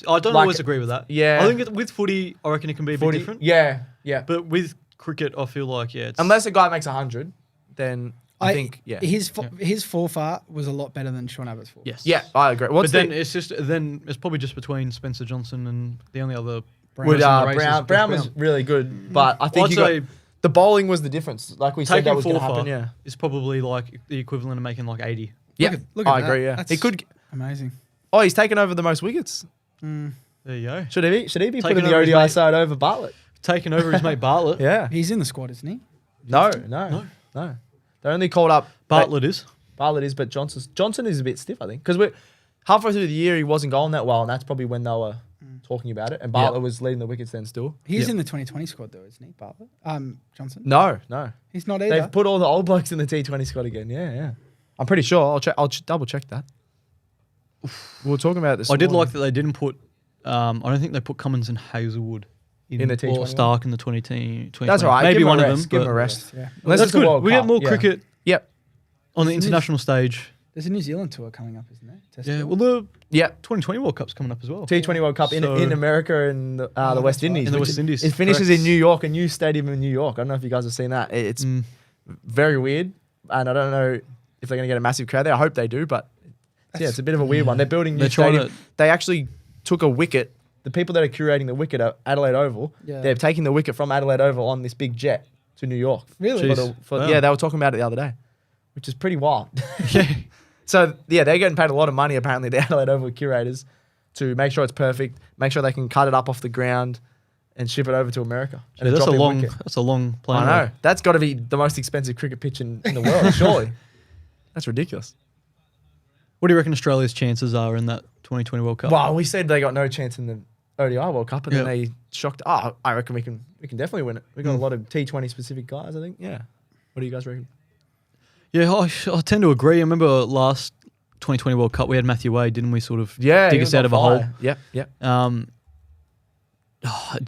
I don't always agree with that. Yeah, I think with footy, I reckon it can be a bit different. Yeah. But with cricket, I feel like it's unless a guy makes 100, then. I think his 4 far was a lot better than Sean Abbott's 4. Yes. Yeah, I agree. It's probably just between Spencer Johnson and the only other Brown was really good, but I think the bowling was the difference. Like we said, that was going to happen. Yeah, it's probably like the equivalent of making like 80. Yeah, look at I agree. Yeah, That's he could amazing. Oh, he's taken over the most wickets. There you go. Should he be putting the ODI side over Bartlett? Taking over his mate Bartlett. Yeah, he's in the squad, isn't he? No. They only called up Bartlett is, but Johnson is a bit stiff, I think, because we're halfway through the year he wasn't going that well, and that's probably when they were talking about it. And Bartlett was leading the wickets then still. He's in the 2020 squad though, isn't he, Bartlett? Johnson? No, he's not either. They've put all the old blokes in the T20 squad again. Yeah. I'm pretty sure. I'll double check that. We were talking about this. I did like that they didn't put. I don't think they put Cummins and Hazelwood in the T20 or Stark in the 2020. That's all right. Maybe one of them. Give him a rest. Yeah. That's good. We get more cricket. Yep. On the international stage. There's a New Zealand tour coming up, isn't there? Yeah. Well, the 2020 World Cup's coming up as well. T20 World Cup in America and the West Indies. In the West Indies. It finishes in New York, a new stadium in New York. I don't know if you guys have seen that. It's very weird, and I don't know if they're going to get a massive crowd there. I hope they do, but it's a bit of a weird one. They're building a new stadium. They actually took a wicket. The people that are curating the wicket at Adelaide Oval, they're taking the wicket from Adelaide Oval on this big jet to New York. Really? Yeah, they were talking about it the other day, which is pretty wild. So, they're getting paid a lot of money, apparently, the Adelaide Oval curators, to make sure it's perfect, make sure they can cut it up off the ground and ship it over to America. And that's a long plan. I know. That's got to be the most expensive cricket pitch in the world, surely. That's ridiculous. What do you reckon Australia's chances are in that 2020 World Cup? Well, we said they got no chance in the ODI World Cup, and then they shocked. Oh, I reckon we can definitely win it. We got a lot of T20 specific guys, I think. Yeah. What do you guys reckon? Yeah, I tend to agree. I remember last 2020 World Cup we had Matthew Wade, didn't we? Sort of dig us out of a hole. Yep.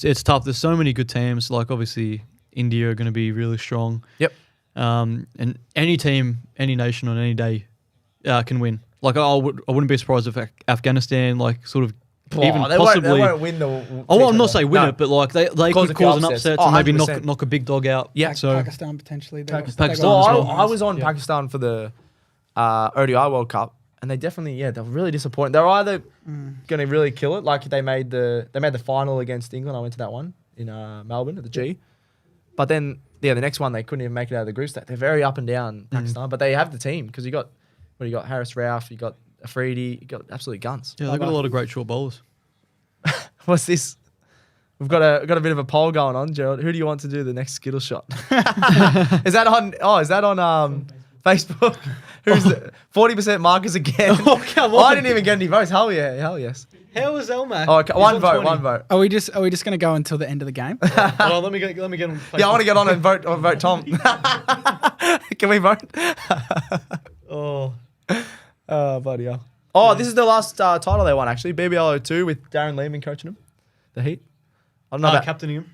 It's tough. There's so many good teams. Like obviously India are going to be really strong. Yep. And any team, any nation on any day can win. Like I wouldn't be surprised if Afghanistan like even possibly they won't win the. I'm not saying win it, but like they could cause an upset to maybe knock a big dog out. Yeah, so Pakistan potentially. Pakistan. Well, I was on Pakistan for the ODI World Cup, and they definitely they're really disappointed. They're either going to really kill it, like they made the final against England. I went to that one in Melbourne at the G, but then the next one they couldn't even make it out of the group stage. They're very up and down Pakistan, but they have the team because you got Harris Rauf, you got Afridi, you got absolute guns. Yeah, they've got a lot of great short bowlers. What's this? We've got a bit of a poll going on, Gerald. Who do you want to do the next Skittle shot? Is that on Facebook? Who's 40% Marcus again? Oh, come on. I didn't even get any votes. Hell yes. How was Elmac? Oh, okay. One vote. Are we just going to go until the end of the game? Well, let me get on Facebook. Yeah, I want to get on and vote Tom. Can we vote? Oh, bloody hell. Oh, this is the last title they won, actually. BBL02 with Darren Lehman coaching them. The Heat. I don't know about captaining him.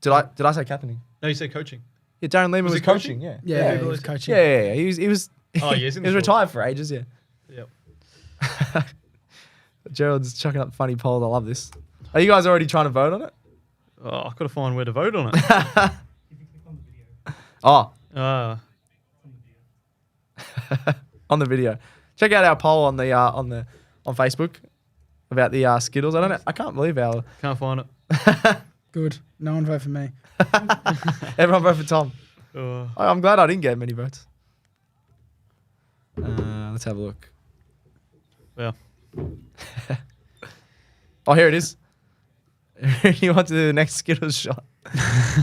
Did I say captaining? No, you said coaching. Yeah, Darren Lehman was coaching. Yeah, he was coaching. Yeah. He was. Oh, yes. He was retired for ages. Yeah. Yep. Gerald's chucking up funny polls. I love this. Are you guys already trying to vote on it? Oh, I've got to find where to vote on it. Oh. On the video. Check out our poll on Facebook about the Skittles. I can't believe our... Can't find it. Good. No one vote for me. Everyone vote for Tom. I'm glad I didn't get many votes. Let's have a look. Yeah. Oh, here it is. You want to do the next Skittles shot?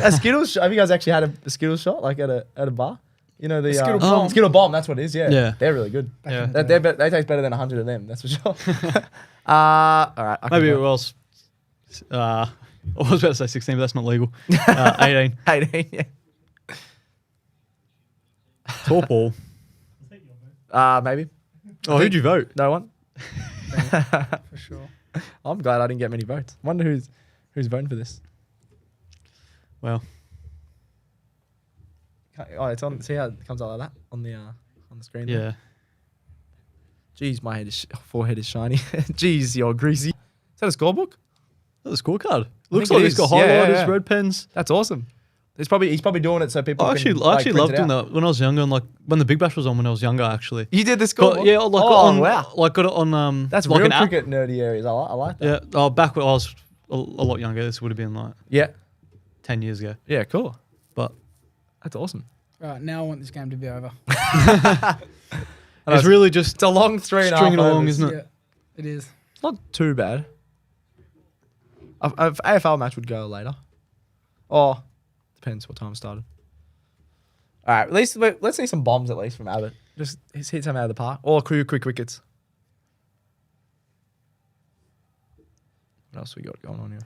A Skittles shot? Have you guys actually had a Skittles shot, like at a bar? You know the Skittle bomb. Skittle bomb. That's what it is. Yeah. Yeah. They're really good. Yeah. They taste better than 100 of them. That's for sure. All right. Maybe it was. I was about to say 16, but that's not legal. 18. 18. Yeah. Tall Paul. Maybe. Oh, who'd you vote? No one. For sure. I'm glad I didn't get many votes. Wonder who's voting for this. Well. Oh, it's on. See how it comes out like that on the screen. Yeah. There? Jeez, my forehead is shiny. Jeez, you're greasy. Is that a scorebook? That's a scorecard. Looks like it's got highlighters, red pens. That's awesome. He's probably doing it so people. I actually loved doing that when I was younger, and like when the Big Bash was on when I was younger. Actually, you did the scorebook. Yeah, like wow. Like got it on. That's like real cricket nerdy areas. I like that. Yeah. Oh, back when I was a lot younger, this would have been like 10 years ago. Yeah, cool. But that's awesome. Right, now I want this game to be over. It's really just it's a long stringing along, isn't it? Yeah, it is. It's not too bad. An AFL match would go later. Oh, depends what time it started. All right, at least let's see some bombs at least from Abbott. Just hit some out of the park. Or quick wickets. What else we got going on here?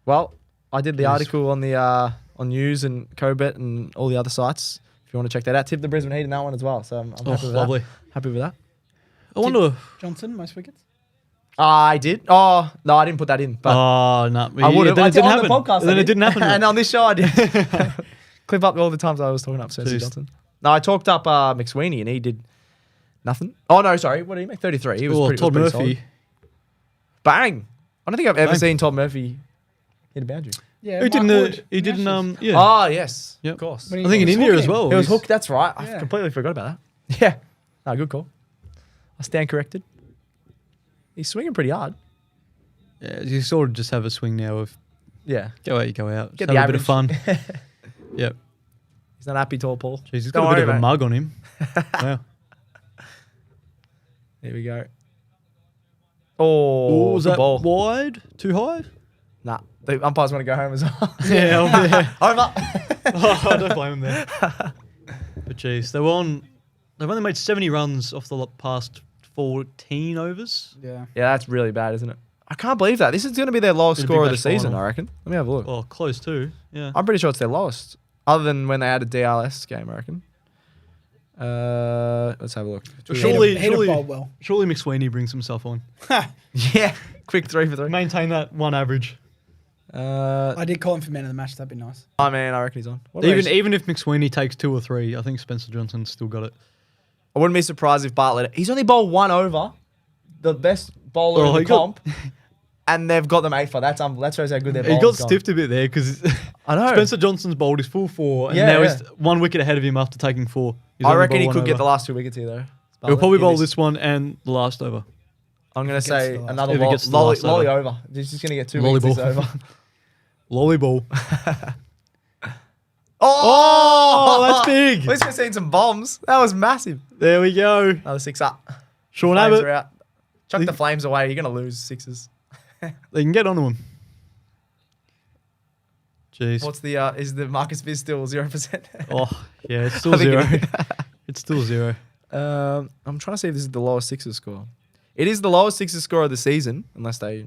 Well, I did the article on the on News and Cobet and all the other sites. If you want to check that out, tip the Brisbane Heat in that one as well. So I'm happy with lovely. that. Happy with that. I wonder. Johnson, most wickets? I did. Oh, no, I didn't put that in. But Oh, no. I would have. Then it didn't happen. The podcast, then it didn't happen. And on this show, I did. Clip up all the times I was talking up Spencer Johnson. No, I talked up McSweeney and he did nothing. Oh, no, sorry. What did he make? 33. He was Todd pretty Murphy. solid. Bang. I don't think I've ever seen Todd Murphy hit a boundary. Yeah, He didn't. Yeah. Oh, yes. Yep. Of course. When I think in India as well. He was hooked. That's right. I Yeah. completely forgot about that. Yeah. No, good call. I stand corrected. He's swinging pretty hard. Yeah, you sort of just have a swing now of Yeah. go out, you go out. Get Just the have a bit of fun. average. Yep. He's not happy, tall Paul. Jeez, he's Don't got a bit worry, of a mate. mug on him. Wow. There we go. Oh, Was good that ball. wide? Too high? Nah, the umpires want to go home as well. Yeah. Over. Oh, I don't blame him there. But jeez, they've only made 70 runs off the past 14 overs. Yeah. Yeah, that's really bad, isn't it? I can't believe that. This is going to be their lowest In a score of Big the Bash season, final. I reckon. Let me have a look. Oh, close too. Yeah. I'm pretty sure it's their lowest, other than when they had a DLS game, I reckon. Let's have a look. Surely He'd have bowled well. McSweeney brings himself on. Yeah, quick 3 for 3. Maintain that one average. I did call him for man of the match. That'd be nice. Oh man, I reckon he's on. What about his- Even if McSweeney takes 2 or 3, I think Spencer Johnson's still got it. I wouldn't be surprised if Bartlett. He's only bowled 1 over, the best bowler in the comp, and they've got them 8 for. That shows how good their bowling's He got gone. stiffed a bit there because I know. Spencer Johnson's bowled his full 4, and Yeah, now yeah. he's 1 wicket ahead of him after taking 4. He's I only reckon he bowled could 1 get the over. last 2 wickets here, though. He'll probably bowl He is- this one and the last over. I'm going to If he gets say to the last another If he gets to the lolly last over. over. He's just going to get 2 Lolly wickets ball. over. Lolly ball. Oh, that's big. At least we've seen some bombs. That was massive. There we go. Another 6 up. Sean Flames Abbott. are out. Chuck the flames away. You're going to lose 6s. They can get onto him. Jeez. What's the, is the Marcus Viz still 0%? Oh, yeah, it's still I think 0. it is. It's still 0. I'm trying to see if this is the lowest 6s score. It is the lowest 6s score of the season, unless they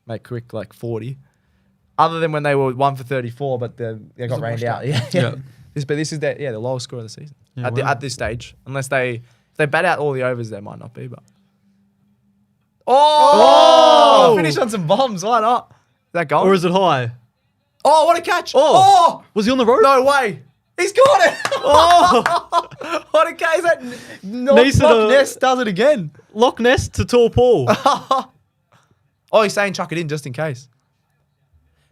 make quick like 40. Other than when they were 1 for 34, but they got rained out. Yeah. Yeah. This is the lowest score of the season Yeah, at wow. at this stage. Unless if they bat out all the overs, they might not be. But oh, finish on some bombs. Why not? Is that goal? Or is it high? Oh, what a catch! Oh. Oh, Was he on the road? no way! He's got it. Oh, What a case. Loch Ness does it again. Loch Ness to tall Paul. Oh, he's saying chuck it in just in case.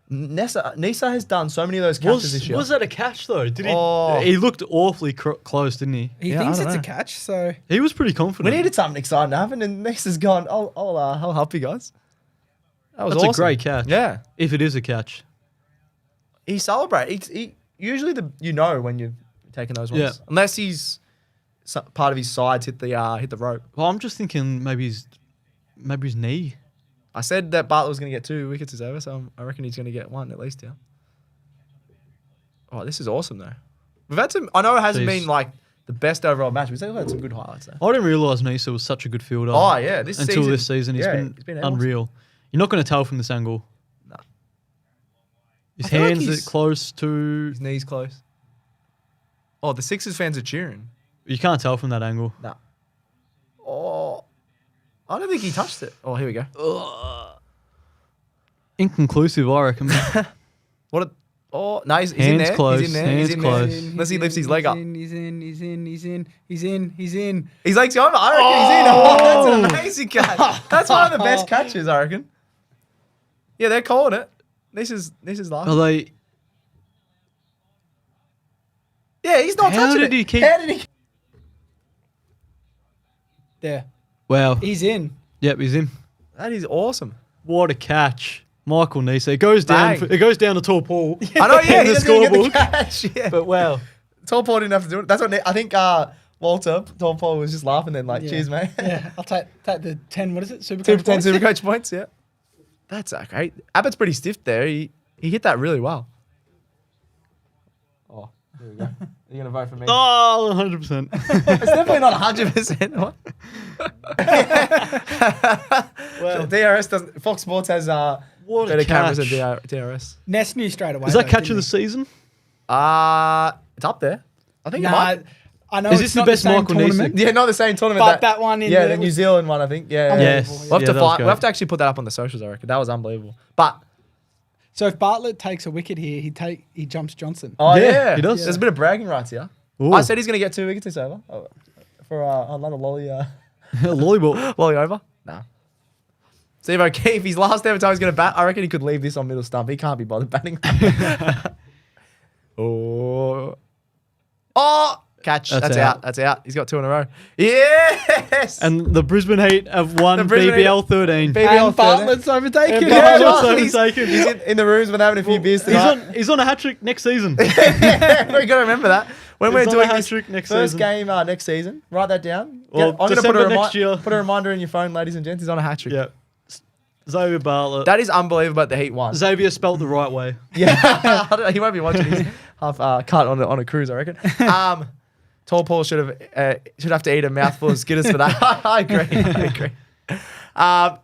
Nisa has done so many of those catches this year. Was that a catch though? Did he? Oh. He looked awfully close, didn't he? He thinks it's a catch, so He was pretty confident. We needed something exciting to happen, and Nisa's gone, I'll help you guys. That was That's awesome. a great catch. Yeah. If it is a catch. He celebrates. He usually when you're taking those ones. Yeah. Unless he's part of his sides hit the rope. Well, I'm just thinking maybe his knee. I said that Bartlett was going to get 2 wickets is over, so I reckon he's going to get 1 at least, yeah. Oh, this is awesome, though. We've had some... I know it hasn't been, like, the best overall match, but we've had some good highlights, though. I didn't realise Nisa was such a good fielder. Oh, yeah. This season. He's been unreal. You're not going to tell from this angle. No. His hands are close to... His knees close. Oh, the Sixers fans are cheering. You can't tell from that angle. No. Oh... I don't think he touched it. Oh, here we go. Inconclusive, I reckon. No, he's Hands in there. close. He's in there. Hands he's in close. there. Unless he lifts his leg up. He's in. His leg's over. I reckon he's in. Oh, that's an amazing catch. That's one of the best catches, I reckon. Yeah, they're calling it. This is live. Are they... Yeah, he's not touching it. How did he keep... There. Wow. He's in. Yep, he's in. That is awesome. What a catch. Michael Nisa. It goes down to tall Paul. I know, yeah. In He the doesn't even get the scorebook. catch. Yeah. But wow. Tall Paul didn't have to do it. That's what I think Walter, Tall Paul was just laughing then like, cheers, mate. Yeah, I'll take the 10, what is it? Super 10 Supercoach points, yeah. That's great. Abbott's pretty stiff there. He hit that really well. Oh, here we go. Are you going to vote for me? Oh, 100%. It's definitely not 100%. What? Well, DRS doesn't... Fox Sports has What better a cameras catch. than DRS. Ness knew straight away. Is that catch of the season? It's up there. I think it might. I know Is it's this the not best same Michael Nisa? tournament. Yeah, not the same tournament. But that one in the New Zealand one, I think. Yeah. Yes. We'll have, that was we'll have to actually put that up on the socials, I reckon. That was unbelievable. But... So if Bartlett takes a wicket here, he jumps Johnson. Oh, Yeah, he does. There's a bit of bragging rights here. Ooh. I said he's going to get 2 wickets this over. For another lolly Lollyball. over. Nah. Steve O'Keefe, his last ever time he's going to bat, I reckon he could leave this on middle stump. He can't be bothered batting. Oh, catch. That's out. That's out. He's got 2 in a row. Yes! And the Brisbane Heat have won BBL13. BBL And Bartlett's overtaken. Bartlett's overtaken. He's in the rooms when they're having a few beers tonight. He's on a hat-trick next season. We've got to remember that. When we're He's on doing a this hat-trick next first season. game next season, write that down. Well, I'm going to December next year. put a reminder in your phone, ladies and gents. He's on a hat-trick. Yeah. Xavier Bartlett. That is unbelievable that the Heat won. Xavier spelt the right way. Yeah. He won't be watching his half cut on a cruise, I reckon. Tall Paul should have to eat a mouthful of Skitters for that. I agree.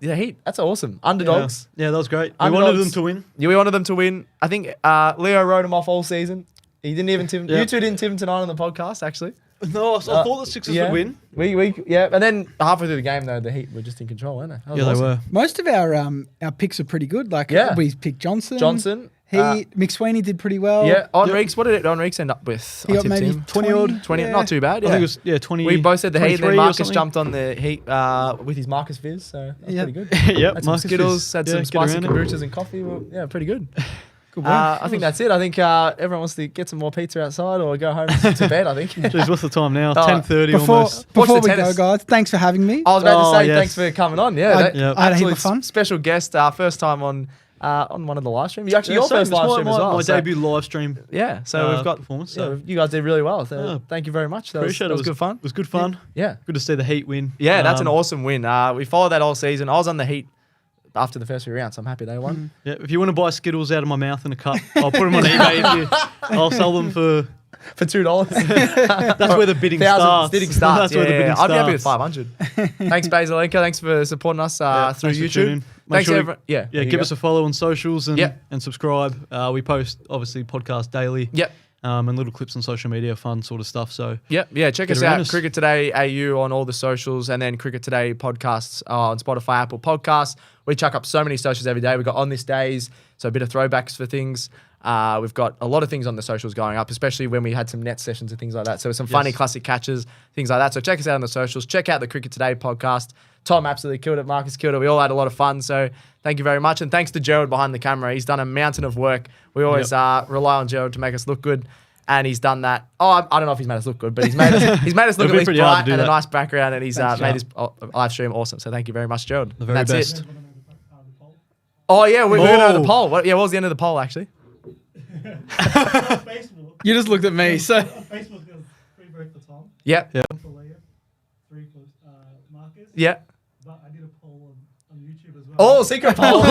The Heat, that's awesome. Underdogs. Yeah, that was great. We Underdogs. wanted them to win. Yeah, we wanted them to win. I think Leo wrote him off all season. He didn't even tip. You two didn't tip him tonight on the podcast, actually. No, I thought the Sixers would win. And then halfway through the game, though, the Heat were just in control, weren't they? Yeah, they were. Most of our picks are pretty good. Like we picked Johnson. McSweeney did pretty well. Yeah, Enrique's, what did Enrique's end up with? He got maybe 20, not too bad. Yeah. I think it was 20. We both said the Heat, and then 23 or Marcus something. jumped on the Heat with his Marcus Fizz, so that's pretty good. Yep, Had some Marcus Skittles, Fizz. had Yeah, some get spicy around it. kombuchas and coffee. Well, yeah, pretty good. Good work. I think that's it. I think everyone wants to get some more pizza outside or go home to bed, I think. Jeez, what's the time now? 10:30 Before almost. we Watch the go, tennis. guys, thanks for having me. I was about to say yes. thanks for coming on. Yeah, I had a heap absolute of fun. special guest, first time on one of the live streams. You actually your Same, first it's live stream as well. My so- debut live stream. Yeah, so we've got performance. yeah, So you guys did really well. So thank you very much. That appreciate was it. good fun. It was good fun. Yeah, Good to see the Heat win. yeah, that's an awesome win. We followed that all season. I was on the Heat after the first few rounds, so I'm happy they won. Yeah, if you want to buy Skittles out of my mouth in a cup, I'll put them on eBay. I'll sell them for For $2. That's where the bidding starts. Bidding starts. That's where the bidding I'd be happy with starts. 500. Thanks, Bazalenka. Thanks for supporting us through thanks for YouTube. tuning in. Make Thanks, sure everyone. Yeah, there you give go. us a follow on socials and Yep. and subscribe. We post obviously podcast daily. Yep. And little clips on social media, fun sort of stuff. So Yep. Yeah. Check Get us around out. us. Cricket Today AU on all the socials, and then Cricket Today podcasts on Spotify, Apple Podcasts. We chuck up so many socials every day. We got On This Days, so a bit of throwbacks for things. We've got a lot of things on the socials going up, especially when we had some net sessions and things like that. So some funny classic catches, things like that. So check us out on the socials. Check out the Cricket Today podcast. Tom absolutely killed it. Marcus killed it. We all had a lot of fun. So thank you very much. And thanks to Gerald behind the camera. He's done a mountain of work. We always rely on Gerald to make us look good. And he's done that. Oh, I don't know if he's made us look good, but he's made us look at least bright and a nice background. And he's made his live stream awesome. So thank you very much, Gerald. The very best. It. Oh, yeah. We're going to know the poll. What was the end of the poll, actually? You just looked at me. So on Facebook, there was 3 votes for Tom. Yeah. 1 for Liam, 3 for Marcus. Yeah. But I did a poll on YouTube as well. Oh, secret poll.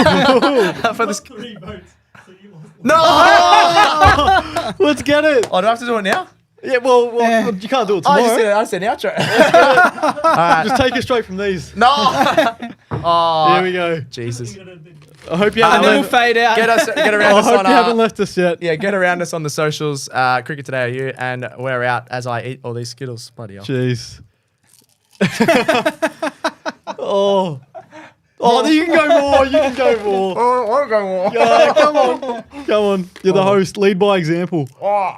For this 3 votes. So you lost. No! Let's get it. Oh, do I have to do it now? Yeah, well, you can't do it tomorrow. I just said an outro. All right. Just take it straight from these. No! Oh, Here we go. Jesus. I hope you haven't and then we'll fade out. Get around I us hope on you haven't left us yet. Yeah, get around us on the socials, Cricket Today AU, and we're out as I eat all these Skittles. Bloody hell. Jeez. Oh, you can go more. You can go more. Oh, I want to go more. Yeah, come on. Come on. You're the host. Lead by example. Oh.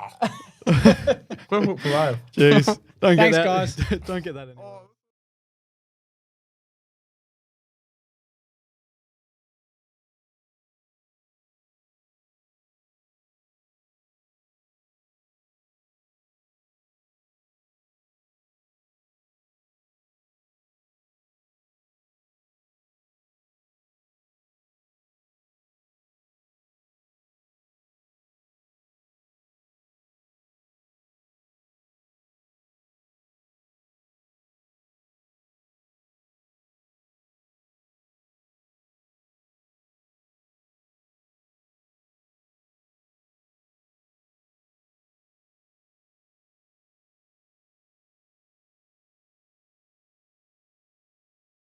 Jeez. Don't Thanks, get that. guys. Don't get that anymore.